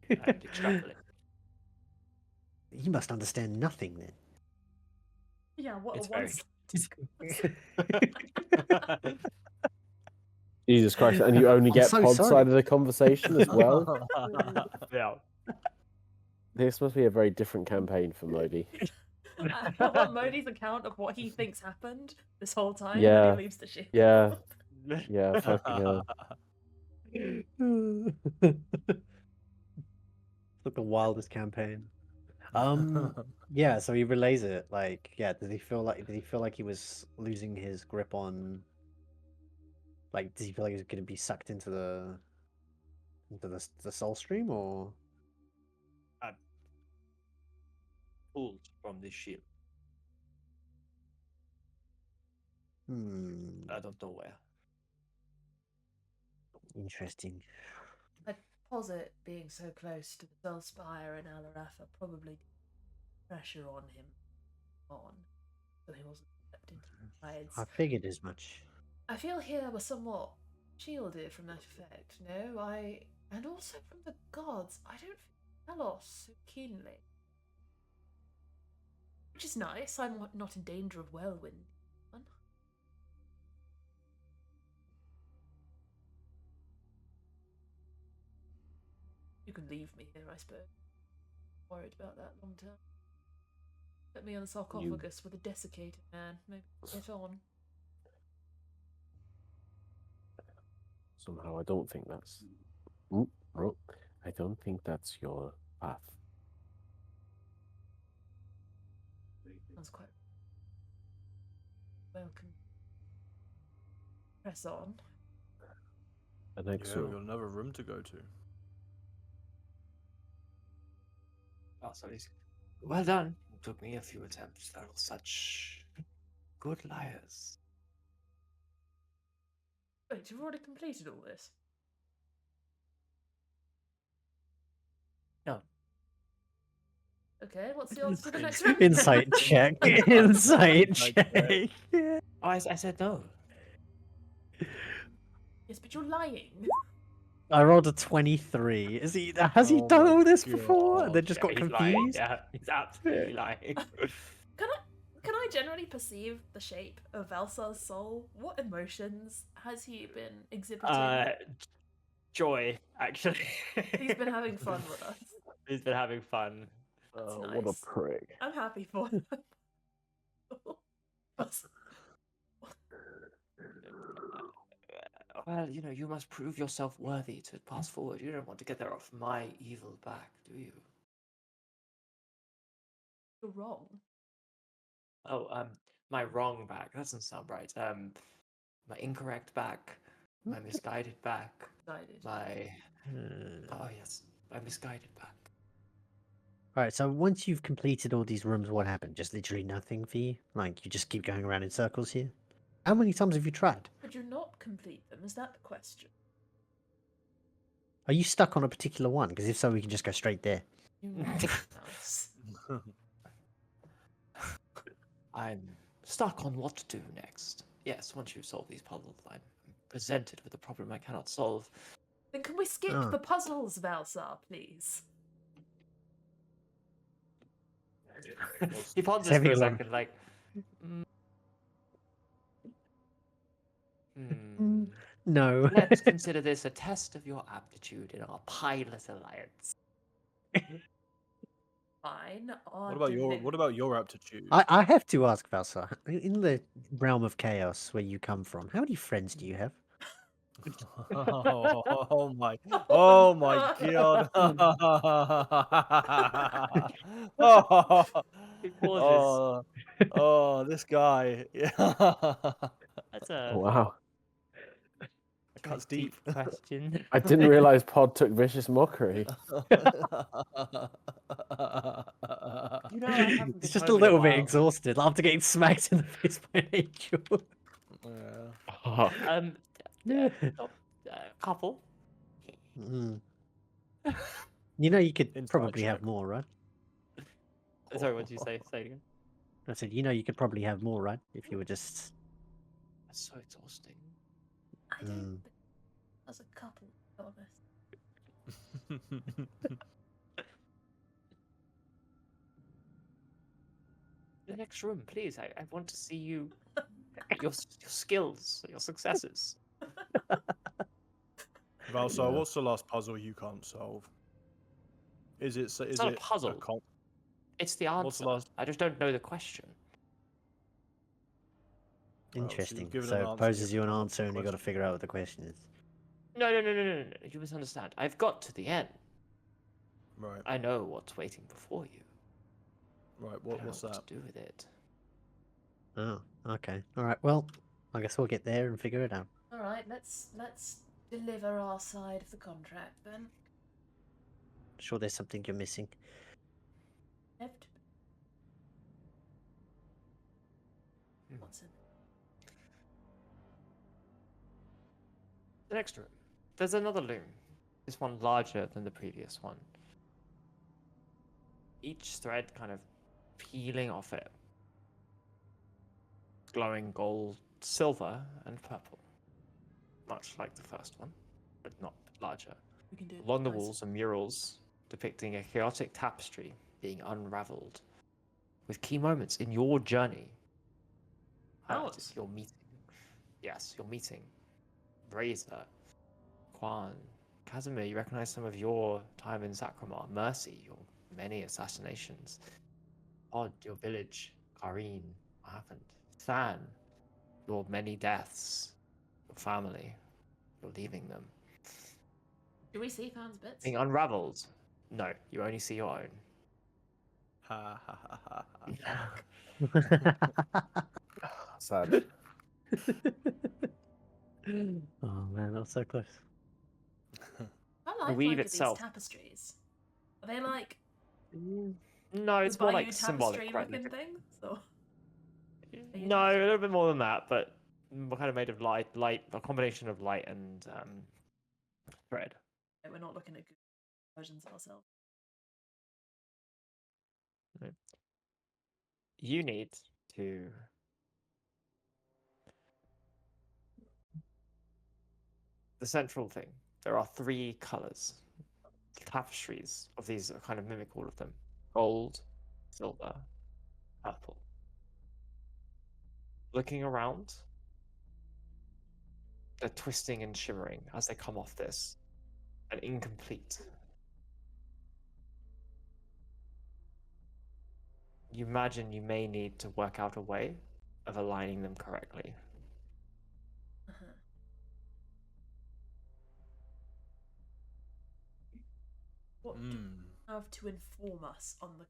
Speaker 1: and extrapolate.
Speaker 4: You must understand nothing then.
Speaker 2: Yeah, what
Speaker 1: It's
Speaker 2: a
Speaker 1: very.
Speaker 5: Jesus Christ! And you only
Speaker 4: I'm
Speaker 5: get
Speaker 4: so
Speaker 5: Pod's
Speaker 4: sorry.
Speaker 5: side of the conversation as well.
Speaker 1: Yeah.
Speaker 5: This must be a very different campaign for Modi.
Speaker 2: I want Modi's account of what he thinks happened this whole time when
Speaker 5: Yeah.
Speaker 2: he leaves the ship.
Speaker 5: Yeah, yeah, fucking hell.
Speaker 4: Like the wildest campaign. Yeah, so he relays it. Like, yeah, did he feel like he was losing his grip on, like, did he feel like he was gonna be sucked into the soul stream, or
Speaker 1: Pulled from this shield. I don't know where.
Speaker 4: interesting.
Speaker 2: I posit being so close to the Spellspire and Alarafa probably pressure on him so he wasn't swept into the tides.
Speaker 4: I figured as much.
Speaker 2: I feel here we're somewhat shielded from that effect, no? And also from the gods. I don't feel Talos so keenly. Which is nice, I'm not in danger of whirlwind. You can leave me here, I suppose. Worried about that long term. Put me on a sarcophagus with a desiccated man. Maybe get on.
Speaker 5: Somehow, I don't think that's. Oh, I don't think that's your path.
Speaker 2: Sounds quite welcome. Press on.
Speaker 5: The next
Speaker 3: Yeah, we've
Speaker 5: room.
Speaker 3: got another room to go to.
Speaker 1: Oh, sorry. Well done. It took me a few attempts. They're all such good liars.
Speaker 2: Wait, you've already completed all this?
Speaker 1: No.
Speaker 2: Okay, what's the answer to the next room?
Speaker 4: Insight check. Insight
Speaker 3: Insight
Speaker 4: check.
Speaker 3: check.
Speaker 1: Oh, I said no.
Speaker 2: Yes, but you're lying.
Speaker 4: I rolled a 23. Has he
Speaker 3: Oh
Speaker 4: done
Speaker 3: my
Speaker 4: all this before and then
Speaker 3: God.
Speaker 4: just
Speaker 1: Yeah,
Speaker 4: got
Speaker 1: he's
Speaker 4: confused?
Speaker 1: lying. Yeah, he's absolutely lying.
Speaker 2: Can I generally perceive the shape of Valsar's soul? What emotions has he been exhibiting?
Speaker 1: Joy, actually.
Speaker 2: He's been having fun with us.
Speaker 1: He's been having fun.
Speaker 2: That's
Speaker 5: What a
Speaker 2: nice.
Speaker 5: prick.
Speaker 2: I'm happy for him.
Speaker 1: Well, you must prove yourself worthy to pass forward. You don't want to get there off my evil back, do you?
Speaker 2: You're wrong.
Speaker 1: Oh, my wrong back. That doesn't sound right. My incorrect back. My misguided back.
Speaker 2: Decided.
Speaker 1: My oh yes, my misguided back.
Speaker 4: Alright, so once you've completed all these rooms, what happened? Just literally nothing for you? Like, you just keep going around in circles here? How many times have you tried?
Speaker 2: Could you not complete them? Is that the question?
Speaker 4: Are you stuck on a particular one? Because if so, we can just go straight there.
Speaker 2: You mouse.
Speaker 1: I'm stuck on what to do next. Yes, once you solve these puzzles, I'm presented with a problem I cannot solve.
Speaker 2: Then can we skip
Speaker 4: Oh.
Speaker 2: the puzzles, Valsar, please?
Speaker 1: He ponders
Speaker 4: Save
Speaker 1: for a
Speaker 4: it alone.
Speaker 1: second, like. Hmm.
Speaker 4: No.
Speaker 1: Let's consider this a test of your aptitude in our pilot alliance.
Speaker 2: Fine.
Speaker 3: What about your aptitude?
Speaker 4: I have to ask, Valsar, in the realm of chaos where you come from, how many friends do you have?
Speaker 3: Oh my God.
Speaker 1: He pauses.
Speaker 3: Oh, this guy. Yeah.
Speaker 1: That's a
Speaker 5: Wow.
Speaker 3: Cuts
Speaker 1: deep
Speaker 3: deep.
Speaker 1: question.
Speaker 5: I didn't realize Pod took vicious mockery.
Speaker 1: I haven't
Speaker 4: He's
Speaker 1: been
Speaker 4: just a
Speaker 1: home in a
Speaker 4: little bit
Speaker 1: while.
Speaker 4: exhausted after getting smacked in the face by an angel.
Speaker 5: Oh,
Speaker 1: A couple.
Speaker 4: Mm. You know, you could
Speaker 3: Inside
Speaker 4: probably have
Speaker 3: check.
Speaker 4: more, right?
Speaker 1: Sorry, what did you say? Say it again.
Speaker 4: I said, you know, you could probably have more, right? If you were just.
Speaker 1: That's so exhausting.
Speaker 2: I don't
Speaker 4: Mm.
Speaker 2: think as a couple, to be honest.
Speaker 1: The next room, please. I want to see you. Your skills, your successes.
Speaker 3: Valsar,
Speaker 5: Yeah.
Speaker 3: what's the last puzzle you can't solve? Is it
Speaker 1: It's not a puzzle. It's the answer.
Speaker 3: What's the last?
Speaker 1: I just don't know the question.
Speaker 3: Well, so you've
Speaker 4: Interesting.
Speaker 3: given
Speaker 4: So
Speaker 3: an
Speaker 4: it
Speaker 3: answer,
Speaker 4: poses
Speaker 3: you
Speaker 4: you an
Speaker 3: have to
Speaker 4: answer, and you got to
Speaker 3: question.
Speaker 4: figure out what the question is.
Speaker 1: No. You misunderstand. I've got to the end.
Speaker 3: Right.
Speaker 1: I know what's waiting before you.
Speaker 3: Right.
Speaker 1: I don't
Speaker 3: What's
Speaker 1: know
Speaker 3: that?
Speaker 1: what to do with it.
Speaker 4: Oh, okay. All right. Well, I guess we'll get there and figure it out.
Speaker 2: All right, let's deliver our side of the contract then.
Speaker 4: Sure, there's something you're missing.
Speaker 2: Left.
Speaker 1: Hmm.
Speaker 2: What's in it?
Speaker 1: The next room. There's another loom. This one larger than the previous one. Each thread kind of peeling off it. Glowing gold, silver, and purple. Much like the first one, but not larger.
Speaker 2: We can do it.
Speaker 1: Along the
Speaker 2: nicer.
Speaker 1: walls are murals depicting a chaotic tapestry being unraveled, with key moments in your journey. highlighted.
Speaker 2: Ours?
Speaker 1: You're meeting. Yes, you're meeting. Razor, Quan, Casimir, you recognize some of your time in Sacramar. Mercy, your many assassinations. Odd, your village. Kareen, what happened? Than, your many deaths. Your family, you're leaving them.
Speaker 2: Do we see fans bits?
Speaker 1: Being unraveled. No, you only see your own.
Speaker 3: Ha ha ha ha.
Speaker 5: Sad.
Speaker 4: Oh man, that was so close.
Speaker 2: I like
Speaker 1: weave
Speaker 2: like
Speaker 1: itself.
Speaker 2: these tapestries. Are they like
Speaker 1: No, it's more
Speaker 2: Bayou
Speaker 1: like symbolic.
Speaker 2: tapestry
Speaker 1: Right?
Speaker 2: looking things? Or Bayou
Speaker 1: No, a
Speaker 2: tapestry?
Speaker 1: little bit more than that, but kind of made of light, a combination of light and thread.
Speaker 2: We're not looking at good versions of ourselves.
Speaker 1: You need to the central thing. There are 3 colors. Tapestries of these kind of mimic all of them: gold, silver, purple. Looking around, they're twisting and shimmering as they come off this, and incomplete. You imagine you may need to work out a way of aligning them correctly.
Speaker 2: Uh-huh. What do you have to inform us on the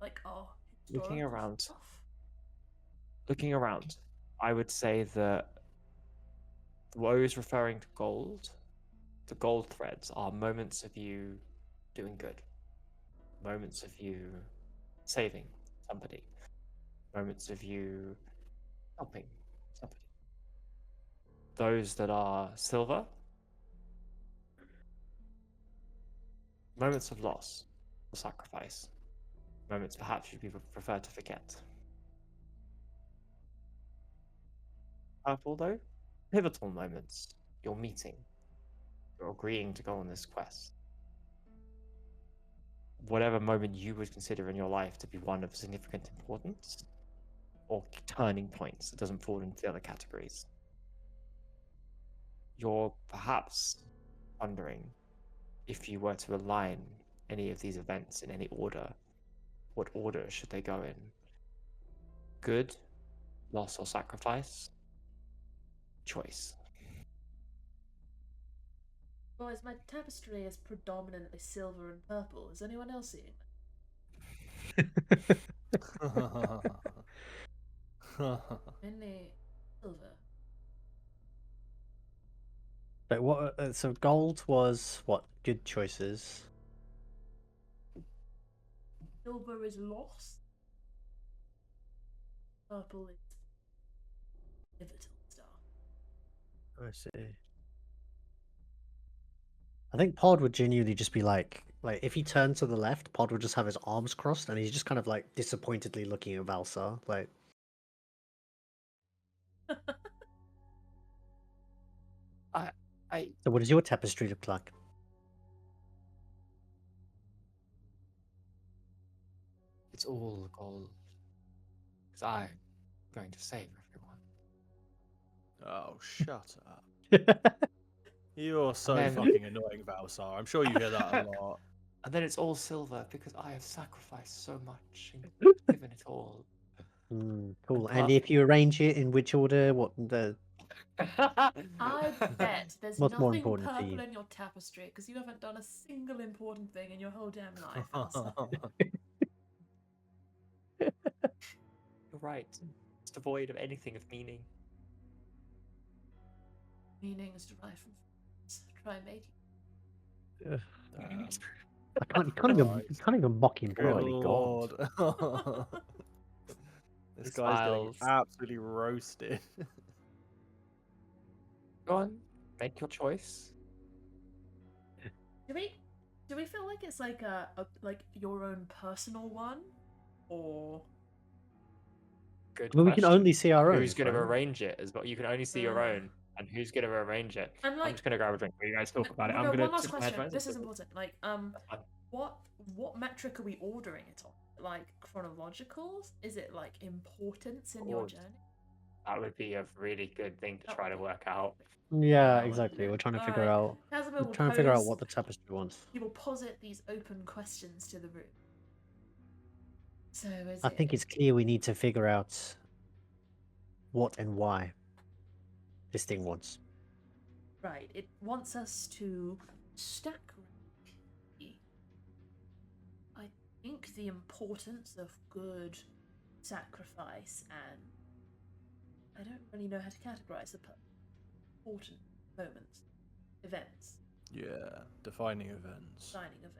Speaker 2: like our
Speaker 1: Looking
Speaker 2: historical
Speaker 1: around.
Speaker 2: stuff?
Speaker 1: Looking around, I would say that what I was referring to gold, the gold threads are moments of you doing good, moments of you saving somebody, moments of you helping somebody. Those that are silver, moments of loss or sacrifice, moments perhaps you prefer to forget. Purple, though, pivotal moments. You're meeting, you're agreeing to go on this quest. Whatever moment you would consider in your life to be one of significant importance or turning points, it doesn't fall into the other categories. You're perhaps wondering if you were to align any of these events in any order, what order should they go in? Good, loss, or sacrifice? Choice.
Speaker 2: Guys, my tapestry is predominantly silver and purple. Is anyone else seeing that? Mainly silver.
Speaker 4: But what? So gold was what? Good choices.
Speaker 2: Silver is lost. Purple is pivotal stuff.
Speaker 4: I see. I think Pod would genuinely just be like if he turned to the left, Pod would just have his arms crossed and he's just kind of like disappointedly looking at Valsar. Like,
Speaker 1: I
Speaker 4: so what does your tapestry look like?
Speaker 1: It's all gold. Because I'm going to save everyone.
Speaker 3: Oh, shut up. You're so
Speaker 1: then-
Speaker 3: fucking annoying, Valsar. I'm sure you hear that a lot.
Speaker 1: And then it's all silver because I have sacrificed so much and given it all.
Speaker 4: Cool. And
Speaker 1: Puff.
Speaker 4: if you arrange it in which order, what the
Speaker 2: I bet there's
Speaker 4: what's more
Speaker 2: nothing
Speaker 4: important for
Speaker 2: purple
Speaker 4: you?
Speaker 2: in your tapestry because you haven't done a single important thing in your whole damn life. Elsa.
Speaker 1: You're right. It's devoid of anything of meaning.
Speaker 2: Meaning is derived from try mating.
Speaker 4: Ugh,
Speaker 3: Damn.
Speaker 4: you can't even mock him.
Speaker 3: Good
Speaker 4: Holy
Speaker 3: lord.
Speaker 4: God.
Speaker 3: This
Speaker 1: He
Speaker 3: guy's getting
Speaker 1: smiles.
Speaker 3: absolutely roasted.
Speaker 1: Go on, make your choice.
Speaker 2: Do we feel like it's like a like your own personal one, or
Speaker 1: Good
Speaker 4: Well, we can
Speaker 1: question.
Speaker 4: only see our own.
Speaker 1: Who's going to
Speaker 4: right?
Speaker 1: arrange it as well? You can only see your own, and who's going to arrange it?
Speaker 2: and
Speaker 1: I'm
Speaker 2: like
Speaker 1: just going to grab a drink. While you guys talk about it. I'm
Speaker 2: no,
Speaker 1: going
Speaker 2: one
Speaker 1: to
Speaker 2: last
Speaker 1: tip my
Speaker 2: question.
Speaker 1: headphones.
Speaker 2: This is
Speaker 1: and-
Speaker 2: important. Like
Speaker 1: Fine.
Speaker 2: what metric are we ordering it on? Like chronological? Is it like importance in your
Speaker 1: Or-
Speaker 2: journey?
Speaker 1: That would be a really good thing to
Speaker 2: That
Speaker 1: try
Speaker 2: would
Speaker 1: to
Speaker 2: be
Speaker 1: work out.
Speaker 4: Yeah,
Speaker 2: That would be
Speaker 4: exactly. We're
Speaker 2: good.
Speaker 4: trying to figure
Speaker 2: Alright.
Speaker 4: out.
Speaker 2: Casimir
Speaker 4: We're
Speaker 2: will
Speaker 4: trying to figure out
Speaker 2: pose-
Speaker 4: what the tapestry wants.
Speaker 2: He will posit these open questions to the room. So is
Speaker 4: I think it's clear we need to figure out what and why this thing wants.
Speaker 2: right. It wants us to stack rank I think the importance of good sacrifice and I don't really know how to categorize the important moments, events,
Speaker 3: Yeah, defining events.
Speaker 2: signing events.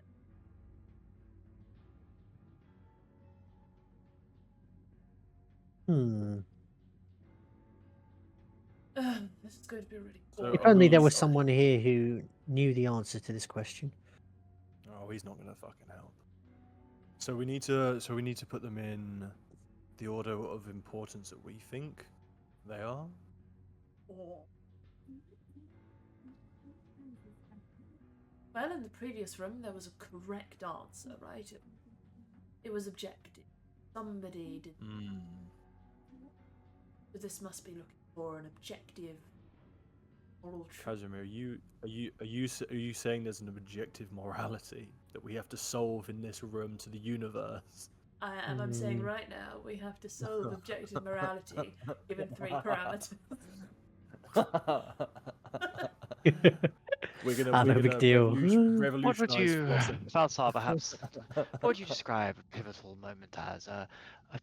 Speaker 2: This is going to be really
Speaker 3: So
Speaker 2: boring.
Speaker 4: If only there
Speaker 3: we-
Speaker 4: was someone here who knew the answer to this question.
Speaker 3: Oh, he's not gonna fucking help. So we need to put them in the order of importance that we think they are.
Speaker 2: Or well, in the previous room there was a correct answer, right? It was objective. Somebody did. But this must be looking for an objective moral truth.
Speaker 3: Casimir, are you saying there's an objective morality that we have to solve in this room to the universe?
Speaker 2: I am. I'm saying right now we have to solve objective morality given 3 parameters.
Speaker 4: No big deal.
Speaker 6: What would
Speaker 3: revolutionize
Speaker 6: you,
Speaker 3: philosophy.
Speaker 6: Valsar, perhaps, what would you describe a pivotal moment as? A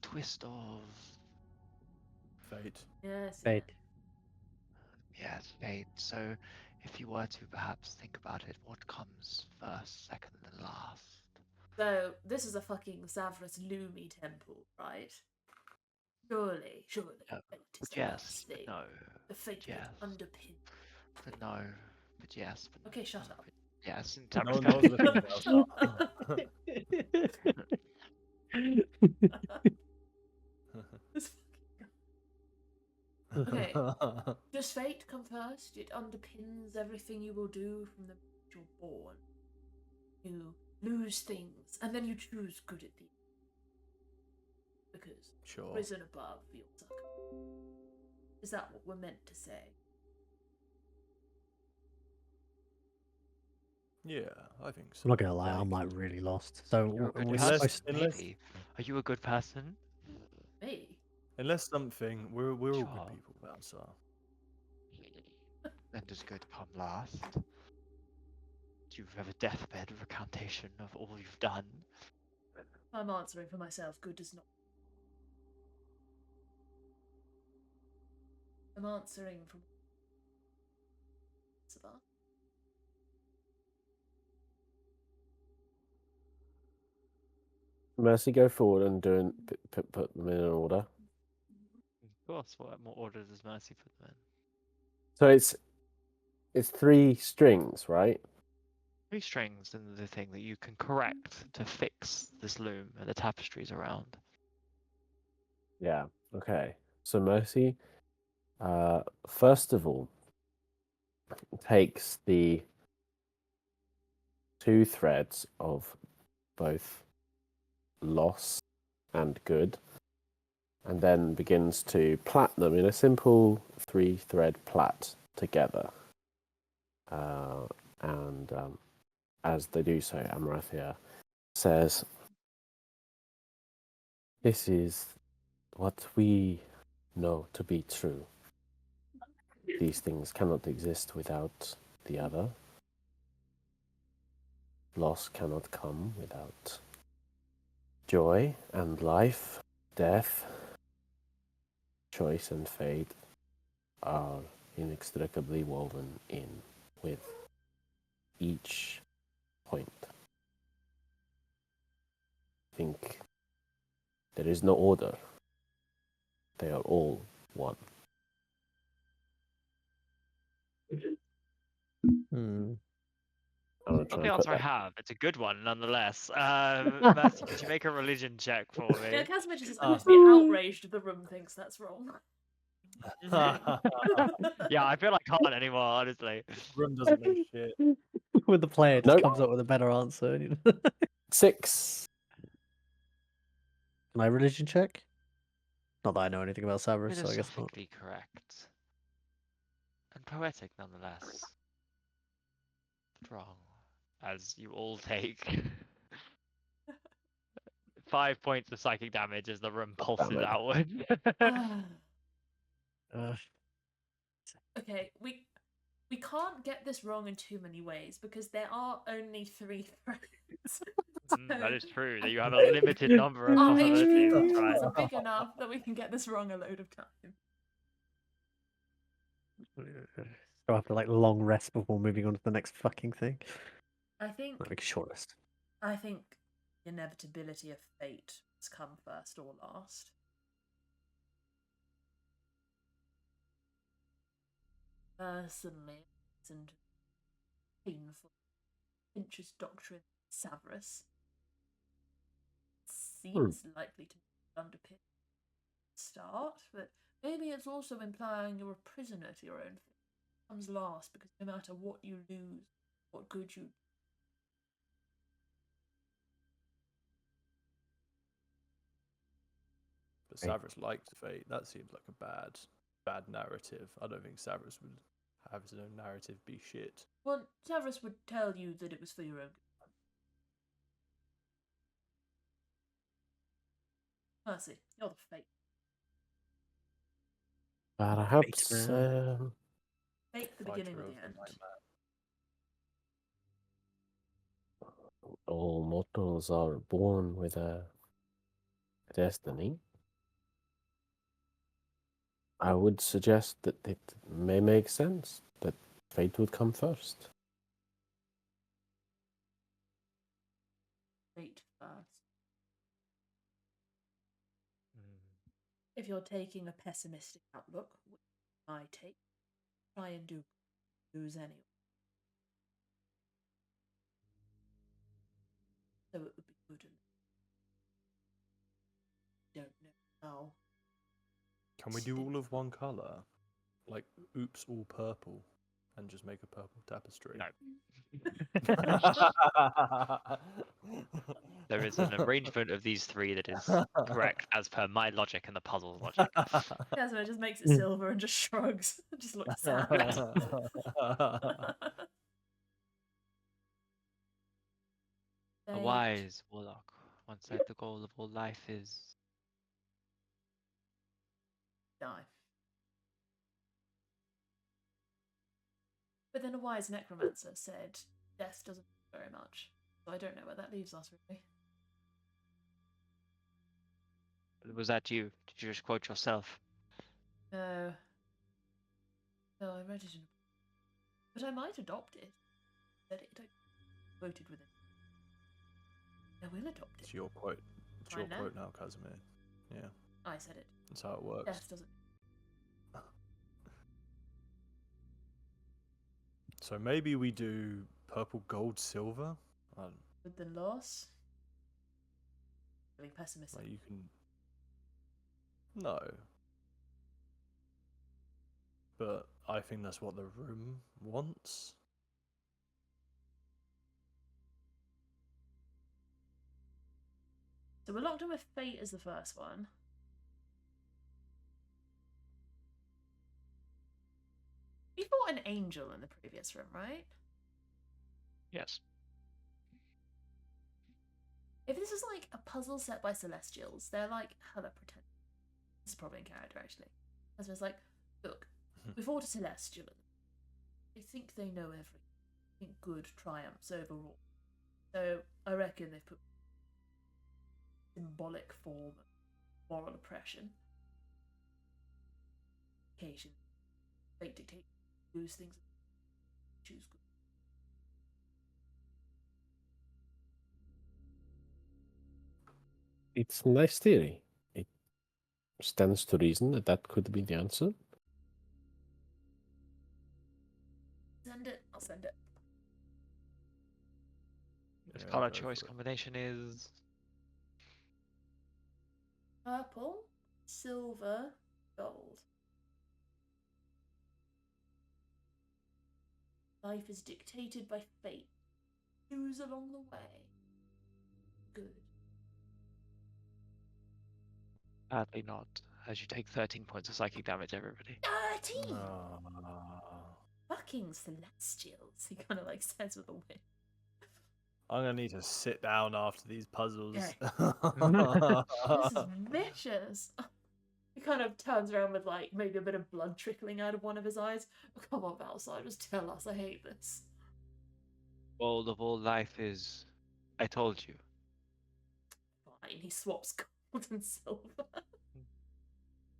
Speaker 6: twist of,
Speaker 3: Fate.
Speaker 2: Yes.
Speaker 4: Fate.
Speaker 6: yes, fate. So, if you were to perhaps think about it, what comes first, second, and last?
Speaker 2: So this is a fucking Zavras Lumi temple, right? Surely.
Speaker 6: No.
Speaker 2: Fate is the
Speaker 6: Yes,
Speaker 2: first
Speaker 6: but
Speaker 2: thing.
Speaker 6: no.
Speaker 2: The fate
Speaker 6: yes.
Speaker 2: that underpins.
Speaker 6: But no. But yes. But
Speaker 2: Okay, shut up.
Speaker 6: but yes. In
Speaker 3: No
Speaker 6: terms
Speaker 3: one knows
Speaker 6: of
Speaker 3: the thing about
Speaker 2: This fucking guy. Okay. Does fate come first? It underpins everything you will do from the moment you're born. You lose things, and then you choose good at the end. Because
Speaker 3: Sure.
Speaker 2: risen above, you'll suck. Is that what we're meant to say?
Speaker 3: Yeah, I think so.
Speaker 4: I'm not gonna lie, I'm like really lost. So
Speaker 6: you're a good
Speaker 4: we're
Speaker 3: unless-
Speaker 6: person,
Speaker 4: supposed
Speaker 3: unless-
Speaker 6: maybe. Are you a good person?
Speaker 2: Me?
Speaker 3: Unless something, we're all
Speaker 6: Sure.
Speaker 3: good people, Balsar.
Speaker 6: Then does good come last? Do you have a deathbed recantation of all you've done?
Speaker 2: I'm answering for myself. Good does not. I'm answering from. Savannah?
Speaker 5: Mercy, go forward and put them in an order.
Speaker 6: Of course. What more order does Mercy put them in?
Speaker 5: So it's 3 strings, right?
Speaker 6: 3 strings and the thing that you can correct to fix this loom and the tapestries around.
Speaker 5: Yeah. Okay. So Mercy, first of all, takes the 2 threads of both loss and good, and then begins to plait them in a simple 3-thread plait together. And as they do so, Amarathia says, "This is what we know to be true. These things cannot exist without the other. Loss cannot come without joy and life, death, choice and fate are inextricably woven in with each point. I think there is no order. They are all one.
Speaker 4: Hmm.
Speaker 5: I'm gonna
Speaker 7: Not
Speaker 5: try
Speaker 7: the
Speaker 5: and put
Speaker 7: answer I
Speaker 5: that.
Speaker 7: have. It's a good one nonetheless. Mercy, could you make a religion check for
Speaker 2: Yeah,
Speaker 7: me?
Speaker 2: Casimir just appears to be outraged if the room thinks that's wrong.
Speaker 7: Yeah, I feel I can't anymore, honestly.
Speaker 3: Room doesn't know shit.
Speaker 4: When the player just
Speaker 5: Nope.
Speaker 4: comes up with a better answer. You know?
Speaker 5: 6.
Speaker 4: My religion check? Not that I know anything about Cerberus, so I guess not.
Speaker 7: Philosophically correct. And poetic nonetheless. Wrong. As you all take 5 points of psychic damage as the room pulses
Speaker 5: it.
Speaker 7: outward.
Speaker 2: Okay, we can't get this wrong in too many ways because there are only 3 threats.
Speaker 7: That is true, that you have a limited number of
Speaker 2: Our
Speaker 7: possibilities.
Speaker 2: HP
Speaker 7: That's right.
Speaker 2: pools are big enough that we can get this wrong a load of time.
Speaker 4: So after like long rest before moving on to the next fucking thing.
Speaker 2: I think
Speaker 4: Like short rest.
Speaker 2: I think the inevitability of fate has come first or last. Personally, and painful Finch's doctrine, Severus, seems likely to underpin start, but maybe it's also implying you're a prisoner to your own fate. It comes last because no matter what you lose, what good you
Speaker 3: But Severus liked fate. That seems like a bad narrative. I don't think Severus would have his own narrative be shit.
Speaker 2: well, Severus would tell you that it was for your own good. Mercy, you're the fate.
Speaker 5: Perhaps
Speaker 4: man.
Speaker 2: Fate, the beginning
Speaker 3: Fighter
Speaker 2: or
Speaker 3: of
Speaker 2: the end.
Speaker 3: night
Speaker 5: all mortals are born with a destiny. I would suggest that it may make sense that fate would come first.
Speaker 2: Fate first. If you're taking a pessimistic outlook, which I take, try and lose anyway. So it would be good and don't know how.
Speaker 3: Can we do all of one colour? Like, oops, all purple, and just make a purple tapestry?
Speaker 7: No. There is an arrangement of these 3 that is correct as per my logic and the puzzle's logic.
Speaker 2: Yeah, so it just makes it silver and just shrugs. Just looks sad.
Speaker 7: A wise warlock once said the goal of all life is
Speaker 2: Die. But then a wise necromancer said death doesn't do very much. So I don't know where that leaves us, really.
Speaker 7: Was that you? Did you just quote yourself?
Speaker 2: No. No, I read it in a book. But I might adopt it. But it don't quoted with it. I will adopt it.
Speaker 3: It's your quote. It's
Speaker 2: I
Speaker 3: your
Speaker 2: know.
Speaker 3: quote now, Casimir. Yeah,
Speaker 2: I said it.
Speaker 3: that's how it works.
Speaker 2: Death doesn't.
Speaker 3: So maybe we do purple, gold, silver.
Speaker 2: With the loss. Feeling pessimistic.
Speaker 3: Like you can. No. But I think that's what the room wants.
Speaker 2: So we're locked in with fate as the first one. We fought an angel in the previous room, right?
Speaker 7: Yes.
Speaker 2: If this is like a puzzle set by Celestials, they're like hella pretend. This is probably in character, actually. Asma's like, look, we fought a Celestial. I think they know everything. I think good triumphs overall. So I reckon they've put symbolic form of moral oppression. Occasion, fate dictate, lose things, choose good.
Speaker 5: It's a nice theory. It stands to reason that that could be the answer.
Speaker 2: Send it. I'll send it.
Speaker 7: This
Speaker 3: Yeah,
Speaker 7: color
Speaker 3: go
Speaker 7: choice
Speaker 3: for it.
Speaker 7: combination is
Speaker 2: Purple, silver, gold. Life is dictated by fate. Choose along the way. Good.
Speaker 7: sadly not, as you take 13 points of psychic damage, everybody.
Speaker 2: 13!
Speaker 3: Ah.
Speaker 2: Fucking Celestials, he kind of like says with a win.
Speaker 3: I'm gonna need to sit down after these puzzles.
Speaker 2: This is vicious. He kind of turns around with like maybe a bit of blood trickling out of one of his eyes. Oh, come on, Valside, just tell us. I hate this.
Speaker 7: Goal of all life is, I told you.
Speaker 2: Fine, he swaps gold and silver.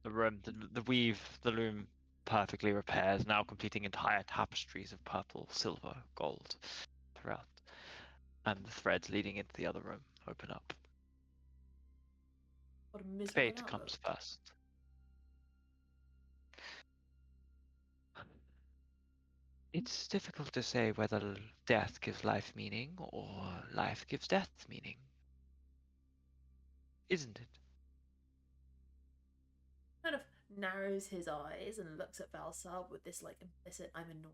Speaker 7: The room, the loom perfectly repairs, now completing entire tapestries of purple, silver, gold throughout. And the threads leading into the other room open up.
Speaker 2: What a miserable
Speaker 7: Fate
Speaker 2: outlook.
Speaker 7: comes first. It's difficult to say whether death gives life meaning or life gives death meaning. Isn't it?
Speaker 2: Kind of narrows his eyes and looks at Valsar with this like implicit I'm annoyed.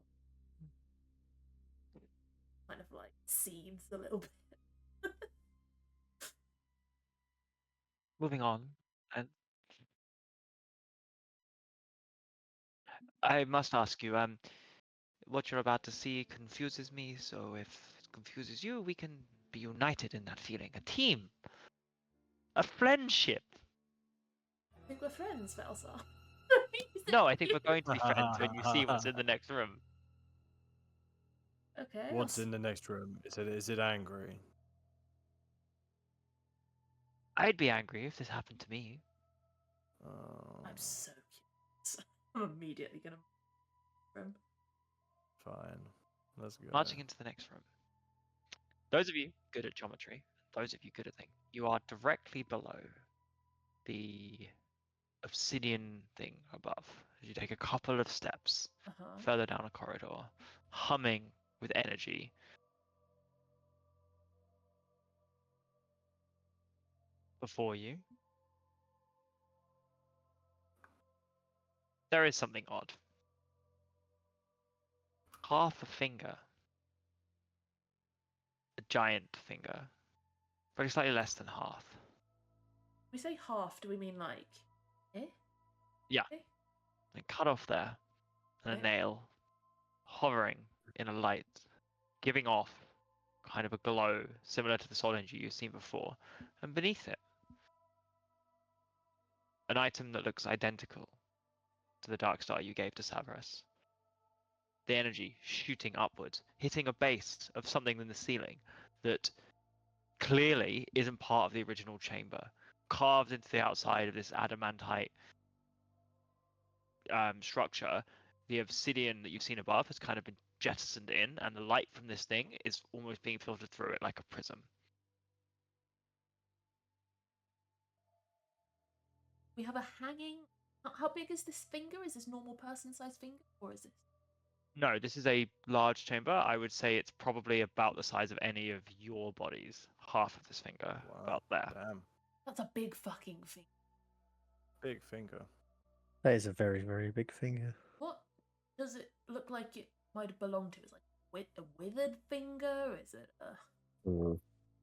Speaker 2: Kind of like seethes a little bit.
Speaker 7: Moving on, and I must ask you, what you're about to see confuses me, so if it confuses you, we can be united in that feeling. A team. A friendship.
Speaker 2: I think we're friends, Valsar.
Speaker 7: No, I think we're going to be friends when you see what's in the next room.
Speaker 2: Okay.
Speaker 3: What's in the next room? Is it angry?
Speaker 7: I'd be angry if this happened to me.
Speaker 2: I'm so curious. I'm immediately gonna room.
Speaker 3: Fine. Let's go.
Speaker 7: Marching into the next room. Those of you good at geometry, those of you good at things, you are directly below the obsidian thing above. You take a couple of steps further down a corridor, humming with energy. Before you, there is something odd. Half a finger. A giant finger. Very slightly less than half.
Speaker 2: We say half, do we mean like
Speaker 7: Yeah.
Speaker 2: Eh?
Speaker 7: And cut off there. And a nail. Hovering in a light. Giving off kind of a glow similar to the soul energy you've seen before. And beneath it, an item that looks identical to the dark star you gave to Savras. The energy shooting upwards, hitting a base of something in the ceiling that clearly isn't part of the original chamber, carved into the outside of this adamantite structure. The obsidian that you've seen above has kind of been jettisoned in, and the light from this thing is almost being filtered through it like a prism.
Speaker 2: We have a hanging. How big is this finger? Is this normal person-sized finger, or is this?
Speaker 7: No, this is a large chamber. I would say it's probably about the size of any of your bodies. Half of this finger, about there.
Speaker 3: Damn.
Speaker 2: That's a big fucking finger.
Speaker 3: Big finger.
Speaker 4: That is a very, very big finger.
Speaker 2: What does it look like it might belong to? Is it like a withered finger? Is it a...
Speaker 5: Mm.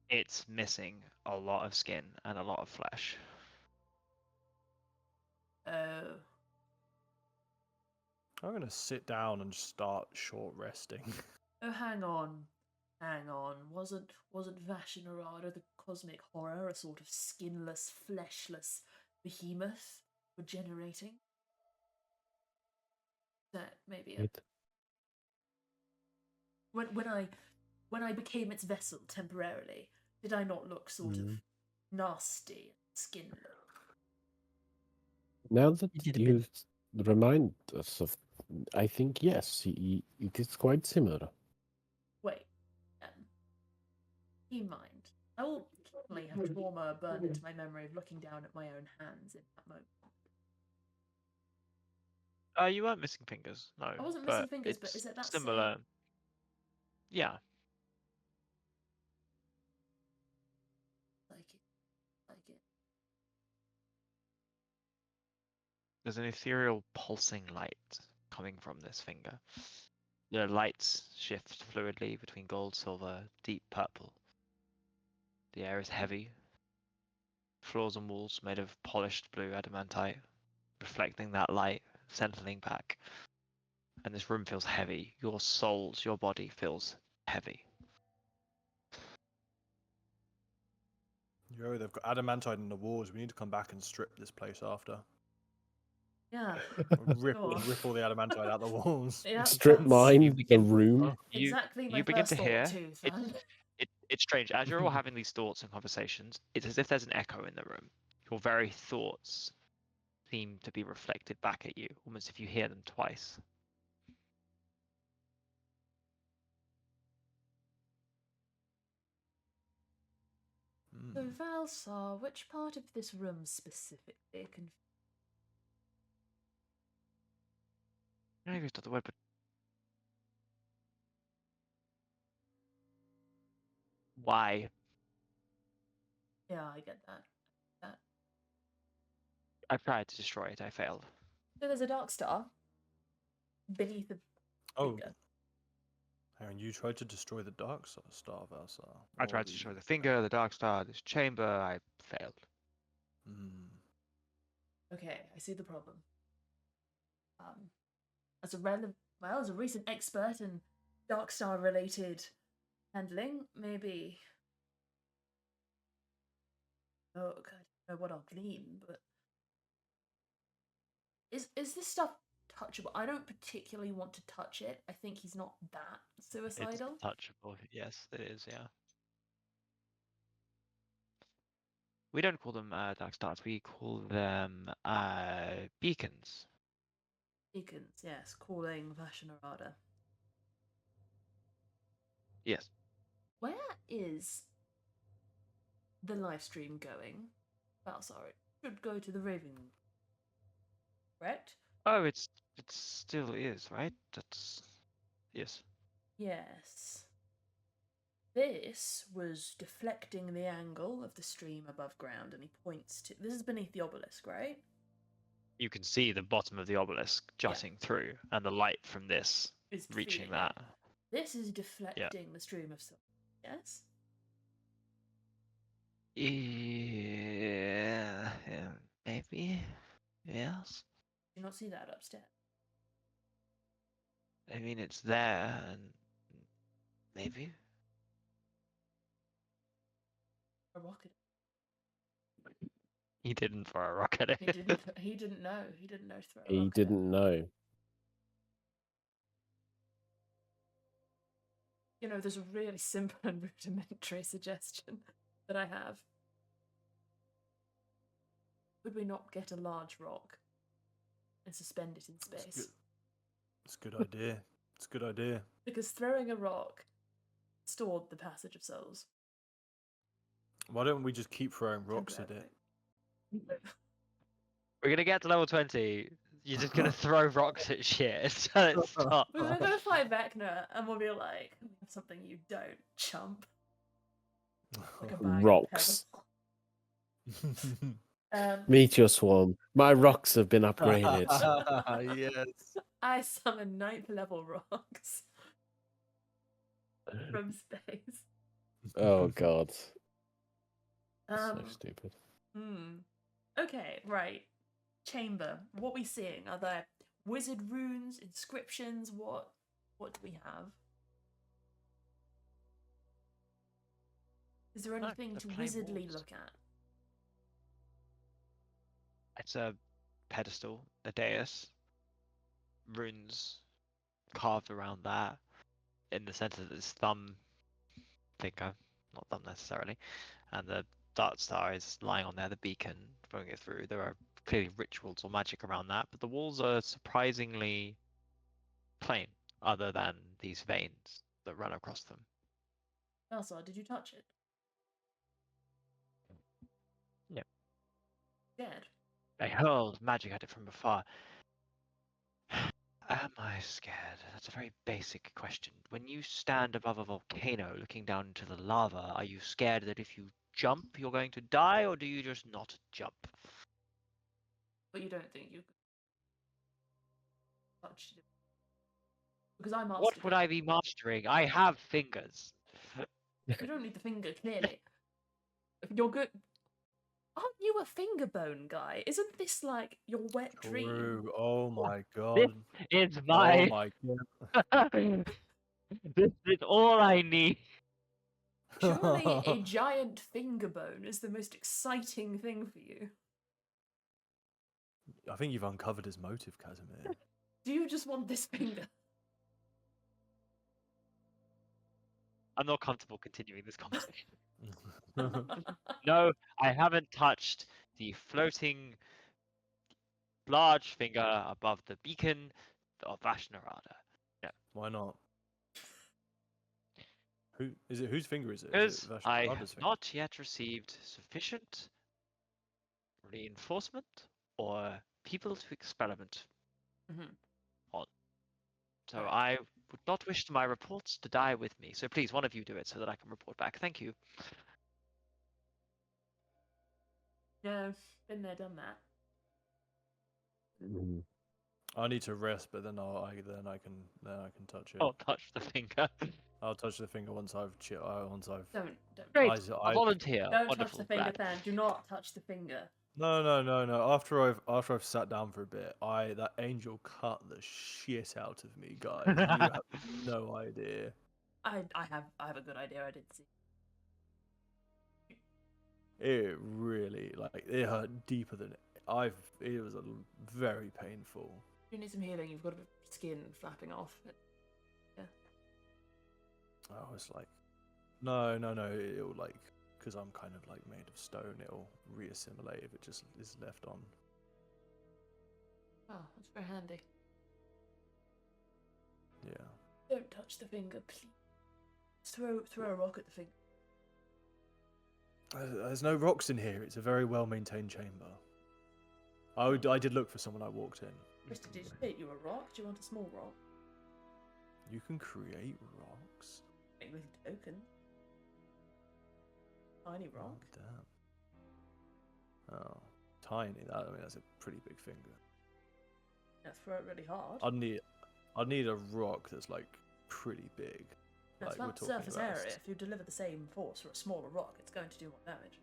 Speaker 7: It's missing a lot of skin and a lot of flesh.
Speaker 2: Oh.
Speaker 3: I'm gonna sit down and start short resting.
Speaker 2: Oh, hang on. Hang on. Wasn't Vashinarada the cosmic horror a sort of skinless, fleshless behemoth? regenerating. That maybe
Speaker 5: Right.
Speaker 2: when I became its vessel temporarily, did I not look sort of nasty, skin look?
Speaker 5: Now that
Speaker 4: You did a
Speaker 5: you
Speaker 4: bit.
Speaker 5: remind us of, I think yes, it is quite similar.
Speaker 2: Wait, keep in mind, I will certainly have trauma burned into my memory of looking down at my own hands in that moment.
Speaker 7: You weren't missing fingers, no.
Speaker 2: I wasn't
Speaker 7: but
Speaker 2: missing fingers, but
Speaker 7: it's
Speaker 2: is it that
Speaker 7: similar?
Speaker 2: same?
Speaker 7: Yeah.
Speaker 2: Like it.
Speaker 7: There's an ethereal pulsing light coming from this finger. The lights shift fluidly between gold, silver, deep purple. The air is heavy. Floors and walls made of polished blue adamantite, reflecting that light, settling back. And this room feels heavy. Your souls, your body feels heavy.
Speaker 3: Yo, they've got adamantite in the walls. We need to come back and strip this place after.
Speaker 2: Yeah.
Speaker 3: Rip,
Speaker 2: Sure.
Speaker 3: rip all the adamantite out the walls.
Speaker 2: Yeah.
Speaker 5: Strip
Speaker 2: that's
Speaker 5: mine the room.
Speaker 2: Exactly my
Speaker 7: You begin
Speaker 2: first
Speaker 7: to
Speaker 2: thought
Speaker 7: hear
Speaker 2: too, Fan.
Speaker 7: it's strange. As you're all having these thoughts and conversations, it's as if there's an echo in the room. Your very thoughts seem to be reflected back at you, almost if you hear them twice.
Speaker 2: So Valsar, which part of this room specifically can
Speaker 7: I don't know if you've got the word, but why?
Speaker 2: Yeah, I get that.
Speaker 7: I tried to destroy it. I failed.
Speaker 2: So there's a dark star beneath the
Speaker 3: Oh,
Speaker 2: finger.
Speaker 3: Aaron, you tried to destroy the dark star, Valsar.
Speaker 7: I tried to destroy the finger, the dark star, this chamber. I failed.
Speaker 2: Okay, I see the problem. As a recent expert in dark star related handling, maybe. Oh, God, I don't know what I'll glean, but is this stuff touchable? I don't particularly want to touch it. I think he's not that suicidal.
Speaker 7: It's touchable. Yes, it is. Yeah. We don't call them dark stars. We call them beacons.
Speaker 2: Beacons, yes, calling Vashanarada.
Speaker 7: Yes.
Speaker 2: Where is the live stream going? Balsar, it should go to the Raven. Correct?
Speaker 7: Oh, it still is, right? That's yes.
Speaker 2: Yes. This was deflecting the angle of the stream above ground, and he points to. This is beneath the obelisk, right?
Speaker 7: You can see the bottom of the obelisk jutting through, and the light from this
Speaker 2: Is
Speaker 7: reaching
Speaker 2: feeding
Speaker 7: that.
Speaker 2: it. This is deflecting the stream of silver. Yes?
Speaker 7: Yeah, maybe. Yes.
Speaker 2: Do you not see that upstairs?
Speaker 7: I mean, it's there, and maybe.
Speaker 2: A rocket.
Speaker 7: He didn't throw a rock at it.
Speaker 2: He didn't. He didn't know. He didn't know to throw a
Speaker 5: He
Speaker 2: rocket.
Speaker 5: didn't know.
Speaker 2: You know, there's a really simple and rudimentary suggestion that I have. Would we not get a large rock and suspend it in space?
Speaker 3: It's a good idea. It's a good idea.
Speaker 2: Because throwing a rock stored the passage of souls.
Speaker 3: Why don't we just keep throwing rocks at it?
Speaker 7: We're gonna get to level 20. You're just gonna throw rocks at shit until it stops.
Speaker 2: We're gonna go find Vecna and we'll be like, "We have something you don't, chump." Like a bag of
Speaker 5: Rocks.
Speaker 2: pebbles.
Speaker 5: Meteor swarm. My rocks have been upgraded.
Speaker 3: Yes.
Speaker 2: I summon 9th level rocks from space.
Speaker 5: Oh god.
Speaker 2: Um,
Speaker 5: So stupid.
Speaker 2: Okay, right. Chamber. What we seeing? Are there wizard runes, inscriptions? What do we have? Is there anything
Speaker 7: the
Speaker 2: to
Speaker 7: plain
Speaker 2: wizardly
Speaker 7: walls.
Speaker 2: look at?
Speaker 7: It's a pedestal, a dais, runes carved around that. In the center, there's thumb, finger, not thumb necessarily, and the Dark Star is lying on there, the beacon, throwing it through. There are clearly rituals or magic around that, but the walls are surprisingly plain, other than these veins that run across them.
Speaker 2: Elsa, did you touch it?
Speaker 7: Yep.
Speaker 2: Scared?
Speaker 7: I hurled magic at it from afar. Am I scared? That's a very basic question. When you stand above a volcano looking down into the lava, are you scared that if you jump you're going to die, or do you just not jump?
Speaker 2: But you don't think you touched it? Because I mastered
Speaker 7: What would
Speaker 2: it.
Speaker 7: I be mastering? I have fingers.
Speaker 2: You don't need the finger, clearly. You're good. Aren't you a finger bone guy? Isn't this like your wet dream?
Speaker 3: True. Oh my
Speaker 7: This
Speaker 3: god.
Speaker 7: is
Speaker 3: Oh
Speaker 7: my.
Speaker 3: my god.
Speaker 7: This is all I need.
Speaker 2: Surely a giant finger bone is the most exciting thing for you.
Speaker 3: I think you've uncovered his motive, Casimir.
Speaker 2: Do you just want this finger?
Speaker 7: I'm not comfortable continuing this conversation. No, I haven't touched the floating large finger above the beacon of Vashnarada.
Speaker 3: Why not? Who is it? Whose finger is it?
Speaker 7: Because I
Speaker 3: Vashnarada's
Speaker 7: have
Speaker 3: finger?
Speaker 7: not yet received sufficient reinforcement or people to experiment
Speaker 2: Mhm.
Speaker 7: on. So
Speaker 2: Right.
Speaker 7: I would not wish my reports to die with me. So please, one of you do it so that I can report back. Thank you.
Speaker 2: No, been there, done that.
Speaker 5: Mm.
Speaker 3: I need to rest, but then I can touch it.
Speaker 7: I'll touch the finger.
Speaker 3: I'll touch the finger once I've once I've.
Speaker 2: Don't.
Speaker 7: Great,
Speaker 3: I-
Speaker 7: a volunteer.
Speaker 2: Don't
Speaker 7: Wonderful.
Speaker 2: touch the finger,
Speaker 7: glad.
Speaker 2: Fan. Do not touch the finger.
Speaker 3: No. After I've sat down for a bit, that angel cut the shit out of me, guys. You have no idea.
Speaker 2: I have a good idea. I did see.
Speaker 3: It really it hurt deeper than it was very painful.
Speaker 2: You need some healing. You've got a bit of skin flapping off.
Speaker 3: I was like, no, it'll because I'm kind of made of stone, it'll reassimilate if it just is left on.
Speaker 2: Oh, that's very handy.
Speaker 3: Yeah.
Speaker 2: Don't touch the finger, please. Throw a rock at the finger.
Speaker 3: There's no rocks in here. It's a very well maintained chamber. I did look for someone. I walked in.
Speaker 2: Krista, did you say you a rock? Do you want a small rock?
Speaker 3: You can create rocks.
Speaker 2: Maybe with a token. Tiny
Speaker 3: Oh,
Speaker 2: rock.
Speaker 3: damn. Oh, tiny. That's a pretty big finger.
Speaker 2: Yeah, throw it really hard.
Speaker 3: I'd need a rock that's pretty big.
Speaker 2: That's
Speaker 3: we're
Speaker 2: about
Speaker 3: talking
Speaker 2: surface
Speaker 3: about
Speaker 2: area. If you deliver the same force for a smaller rock, it's going to do more damage.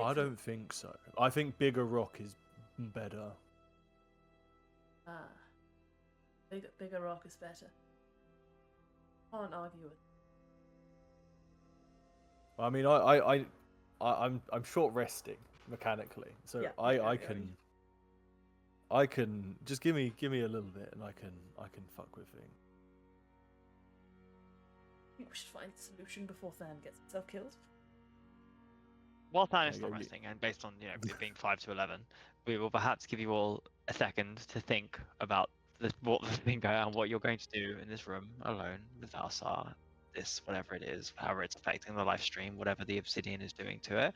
Speaker 3: I don't think so. I think bigger rock is better.
Speaker 2: Ah. Bigger rock is better. Can't argue with.
Speaker 3: I mean, I'm short resting mechanically, so
Speaker 2: Yeah,
Speaker 3: I can just give me a little bit, and I can fuck with things.
Speaker 2: I think we should find a solution before Than gets himself killed.
Speaker 7: While Than is
Speaker 3: Yeah,
Speaker 7: not
Speaker 3: you-
Speaker 7: resting, and based on it being 5 to 11, we will perhaps give you all a second to think about what the finger and what you're going to do in this room alone with Alsar. This, whatever it is, however it's affecting the live stream, whatever the obsidian is doing to it,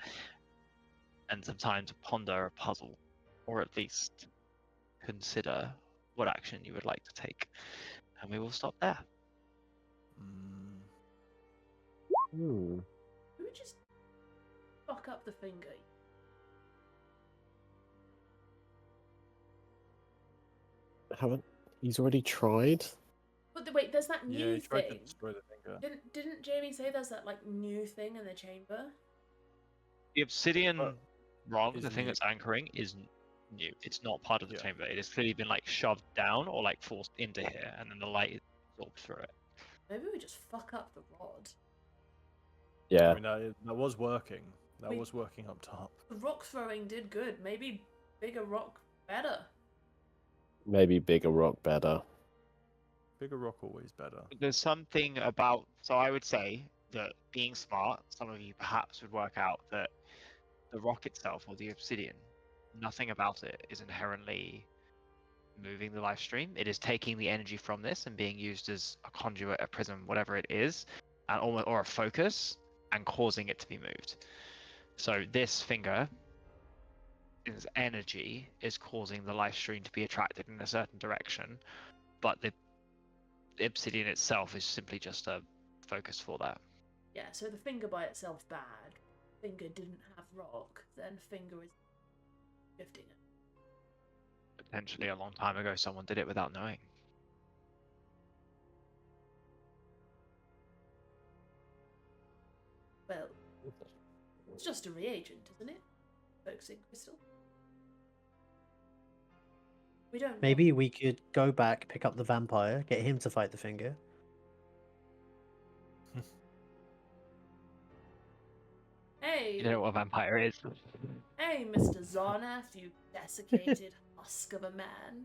Speaker 7: and some time to ponder a puzzle, or at least consider what action you would like to take. And we will stop there.
Speaker 3: Mm,
Speaker 5: Hmm.
Speaker 2: We would just fuck up the finger.
Speaker 5: Haven't he's already tried?
Speaker 2: But wait, there's that
Speaker 3: yeah,
Speaker 2: new
Speaker 3: he tried to
Speaker 2: thing.
Speaker 3: destroy the finger.
Speaker 2: Didn't Jamie say there's that new thing in the chamber?
Speaker 7: The obsidian
Speaker 3: But
Speaker 7: wrong,
Speaker 3: is
Speaker 7: the thing
Speaker 3: new.
Speaker 7: that's anchoring, is new. It's not part of the
Speaker 3: Yeah.
Speaker 7: chamber. It has clearly been shoved down or forced into here, and then the light is absorbed through it.
Speaker 2: Maybe we just fuck up the rod.
Speaker 5: Yeah.
Speaker 3: I mean, that was working. That was working up top.
Speaker 2: The rock throwing did good. Maybe bigger rock better.
Speaker 5: Maybe bigger rock better.
Speaker 3: Bigger rock always better.
Speaker 7: There's something about, so I would say that being smart, some of you perhaps would work out that the rock itself or the obsidian, nothing about it is inherently moving the live stream. It is taking the energy from this and being used as a conduit, a prism, whatever it is, and or a focus, and causing it to be moved. So this finger, its energy is causing the live stream to be attracted in a certain direction, but the obsidian itself is simply just a focus for that.
Speaker 2: Yeah, so the finger by itself bad. Finger didn't have rock, then finger is shifting it.
Speaker 7: Potentially a long time ago, someone did it without knowing.
Speaker 2: Well, it's just a reagent, isn't it? Focusing crystal. We don't want-
Speaker 4: Maybe we could go back, pick up the vampire, get him to fight the finger.
Speaker 2: Hey,
Speaker 7: You know what a vampire is?
Speaker 2: hey, Mr. Zarnath, you desiccated husk of a man.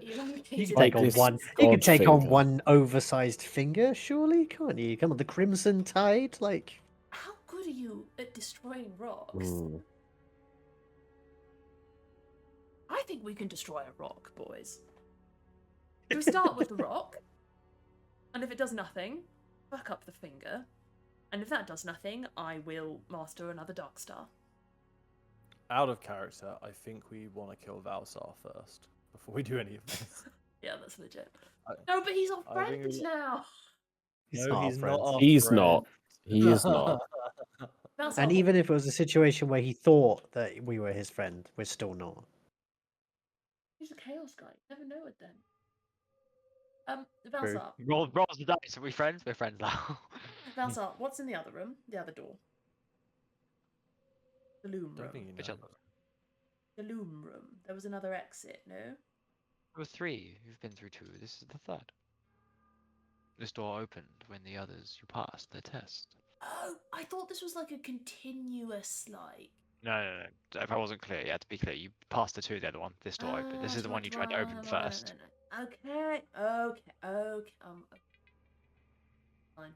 Speaker 4: You
Speaker 2: Elongated
Speaker 4: can take on
Speaker 5: this
Speaker 4: one. You can
Speaker 5: god
Speaker 4: take on
Speaker 5: finger.
Speaker 4: one oversized finger, surely, can't you? Come on, the Crimson Tide, like.
Speaker 2: How good are you at destroying rocks?
Speaker 5: Mm.
Speaker 2: I think we can destroy a rock, boys. We start with the rock, and if it does nothing, back up the finger, and if that does nothing, I will master another Dark Star.
Speaker 3: Out of character, I think we want to kill Valsar first before we do any of this.
Speaker 2: Yeah, that's legit.
Speaker 3: I-
Speaker 2: No, but he's our
Speaker 3: I think
Speaker 2: friend
Speaker 3: we-
Speaker 2: now.
Speaker 4: He's
Speaker 3: No,
Speaker 4: not our
Speaker 3: he's
Speaker 4: friend.
Speaker 3: not our
Speaker 5: He's
Speaker 3: friend.
Speaker 5: not. He is not.
Speaker 2: That's
Speaker 4: And
Speaker 2: our-
Speaker 4: even if it was a situation where he thought that we were his friend, we're still not.
Speaker 2: He's a chaos guy. Never know it then.
Speaker 4: True.
Speaker 2: Valsar,
Speaker 7: Rolls the dice. Are we friends? We're friends now.
Speaker 2: Valsar, what's in the other room? The other door. The loom
Speaker 3: Don't
Speaker 2: room.
Speaker 3: think you
Speaker 7: Which
Speaker 3: know.
Speaker 7: other?
Speaker 2: The loom room. There was another exit, no?
Speaker 7: There were 3. You've been through 2. This is the 3rd. This door opened when the others you passed the test.
Speaker 2: Oh, I thought this was like a continuous, like.
Speaker 7: No. If I wasn't clear, yeah, to be clear, you passed the 2, the other one. This door opened. This is the one you tried to open first.
Speaker 2: Okay. Fine.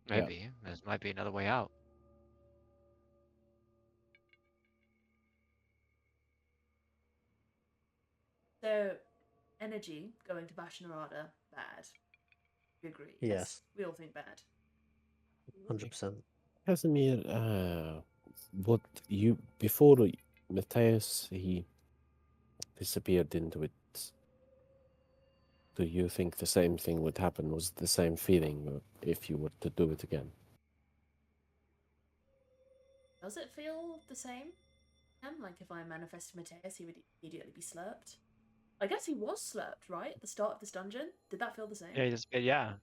Speaker 7: Maybe. There might be another way out.
Speaker 2: So, energy going to Bashanarada, bad. We agree.
Speaker 4: Yes.
Speaker 2: We all think bad.
Speaker 4: 100%.
Speaker 5: Casimir, what you before Matthias he disappeared into it? Do you think the same thing would happen? Was it the same feeling if you were to do it again?
Speaker 2: Does it feel the same? Like if I manifested Mateus, he would immediately be slurped. I guess he was slurped, right? At the start of this dungeon? Did that feel the same?
Speaker 7: Yeah, he just, yeah.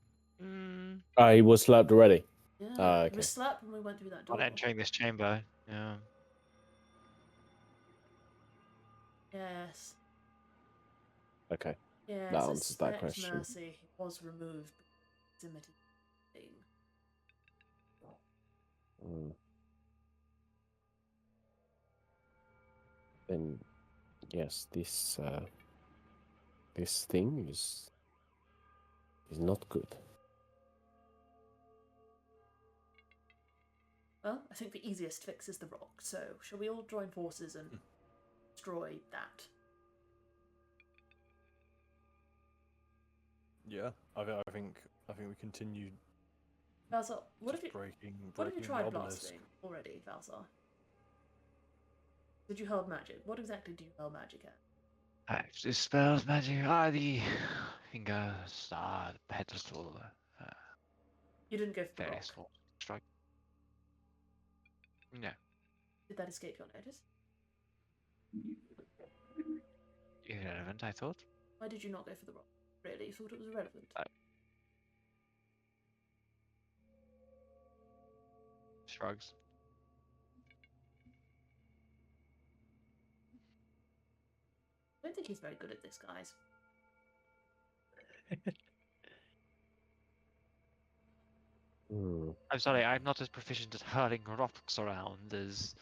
Speaker 5: He was slapped already.
Speaker 2: Yeah. He
Speaker 5: okay.
Speaker 2: was slurped when we went through that door.
Speaker 7: On entering this chamber, yeah.
Speaker 2: Yes.
Speaker 5: Okay.
Speaker 2: Yes.
Speaker 5: That answers that
Speaker 2: expect
Speaker 5: question.
Speaker 2: Mercy. He was removed. Proximity thing.
Speaker 5: Mm. Then, yes, this thing is not good.
Speaker 2: Well, I think the easiest fix is the rock. So, shall we all join forces and destroy that?
Speaker 3: Yeah, I think we continue
Speaker 2: Valsar, what have
Speaker 3: just
Speaker 2: you
Speaker 3: breaking
Speaker 2: tried
Speaker 3: the obelisk.
Speaker 2: blasting already, Valsar? Did you hurl magic? What exactly do you hurl magic at?
Speaker 7: Spells, magic, the finger, star, pedestal,
Speaker 2: You didn't go for the rock.
Speaker 7: various forms of strike. No.
Speaker 2: Did that escape your notice?
Speaker 7: Irrelevant, I thought.
Speaker 2: Why did you not go for the rock? Really? You thought it was irrelevant?
Speaker 7: Shrugs.
Speaker 2: I don't think he's very good at this, guys.
Speaker 7: I'm sorry, I'm not as proficient at hurling rocks around as.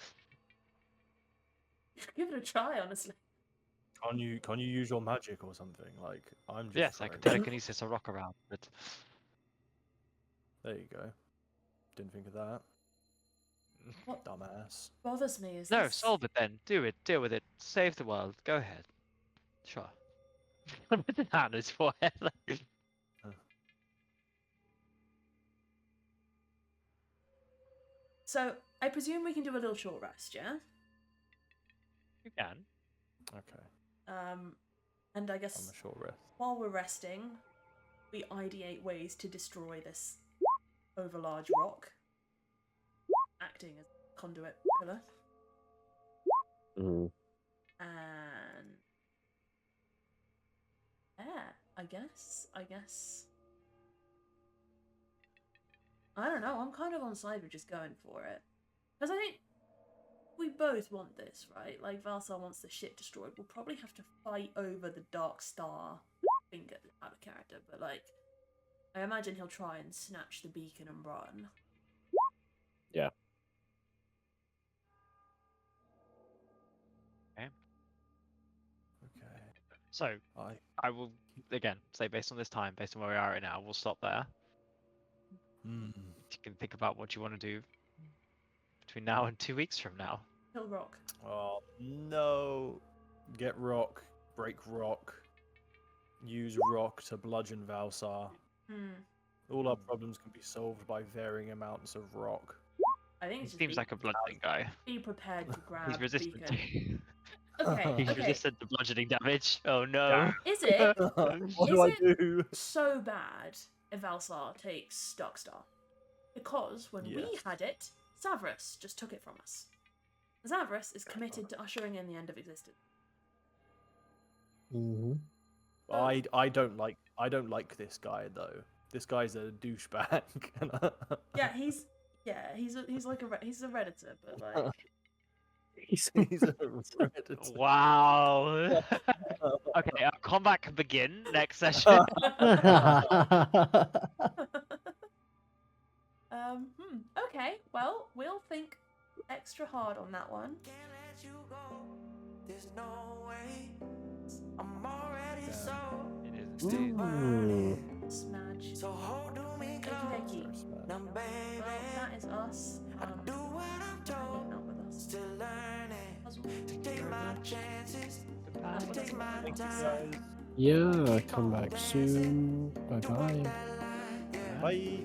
Speaker 2: Give it a try, honestly.
Speaker 3: Can you use your magic or something? Like I'm just
Speaker 7: Yes, I
Speaker 3: throwing.
Speaker 7: can telekinesis a rock around, but
Speaker 3: There you go. Didn't think of that.
Speaker 2: What
Speaker 3: Dumbass.
Speaker 2: bothers me is
Speaker 7: no,
Speaker 2: this.
Speaker 7: solve it then. Do it. Deal with it. Save the world. Go ahead. Sure. With the hand on his forehead.
Speaker 2: So I presume we can do a little short rest, yeah?
Speaker 7: You can.
Speaker 3: Okay.
Speaker 2: And I
Speaker 3: I'm
Speaker 2: guess
Speaker 3: a short rest.
Speaker 2: while we're resting, we ideate ways to destroy this overlarge rock, acting as a conduit pillar.
Speaker 5: Mm.
Speaker 2: And yeah, I guess. I don't know. I'm kind of on side with just going for it because I think we both want this, right? Like Valsar wants the ship destroyed. We'll probably have to fight over the Dark Star. Finger out of character, but like, I imagine he'll try and snatch the beacon and run.
Speaker 5: Yeah.
Speaker 7: Okay.
Speaker 3: Okay.
Speaker 7: So I will again say based on this time, based on where we are right now, we'll stop there.
Speaker 3: Mm.
Speaker 7: You can think about what you want to do between now and 2 weeks from now.
Speaker 2: Kill rock.
Speaker 3: Oh no! Get rock, break rock, use rock to bludgeon Valsar. All our problems can be solved by varying amounts of rock.
Speaker 2: I think
Speaker 7: He
Speaker 2: it's just
Speaker 7: seems like a bludgeoning guy.
Speaker 2: be prepared to grab
Speaker 7: He's
Speaker 2: the
Speaker 7: resistant.
Speaker 2: beacon. Okay,
Speaker 7: He's
Speaker 2: okay.
Speaker 7: resistant to bludgeoning damage. Oh no.
Speaker 2: Is it
Speaker 3: What
Speaker 2: Is
Speaker 3: do I
Speaker 2: it-
Speaker 3: do?
Speaker 2: so bad if Valsar takes Darkstar? Because when we
Speaker 3: Yes.
Speaker 2: had it, Savras just took it from us. Savras is committed to ushering in the end of existence.
Speaker 4: Mm-hmm.
Speaker 3: I don't like this guy though. This guy's a douchebag.
Speaker 2: Yeah, he's like he's a redditor, but like
Speaker 3: He's a redditor.
Speaker 7: Wow. Okay, our combat can begin next session.
Speaker 2: Okay, well, we'll think extra hard on that one.
Speaker 7: Yeah. It is indeed.
Speaker 2: Smudge.
Speaker 3: Sorry,
Speaker 2: Okey-dokey.
Speaker 3: Smash.
Speaker 2: Well, that is us. Hanging out with us. Puzzle.
Speaker 3: Thank you guys.
Speaker 5: Yeah, come back soon. Bye bye.
Speaker 3: Bye.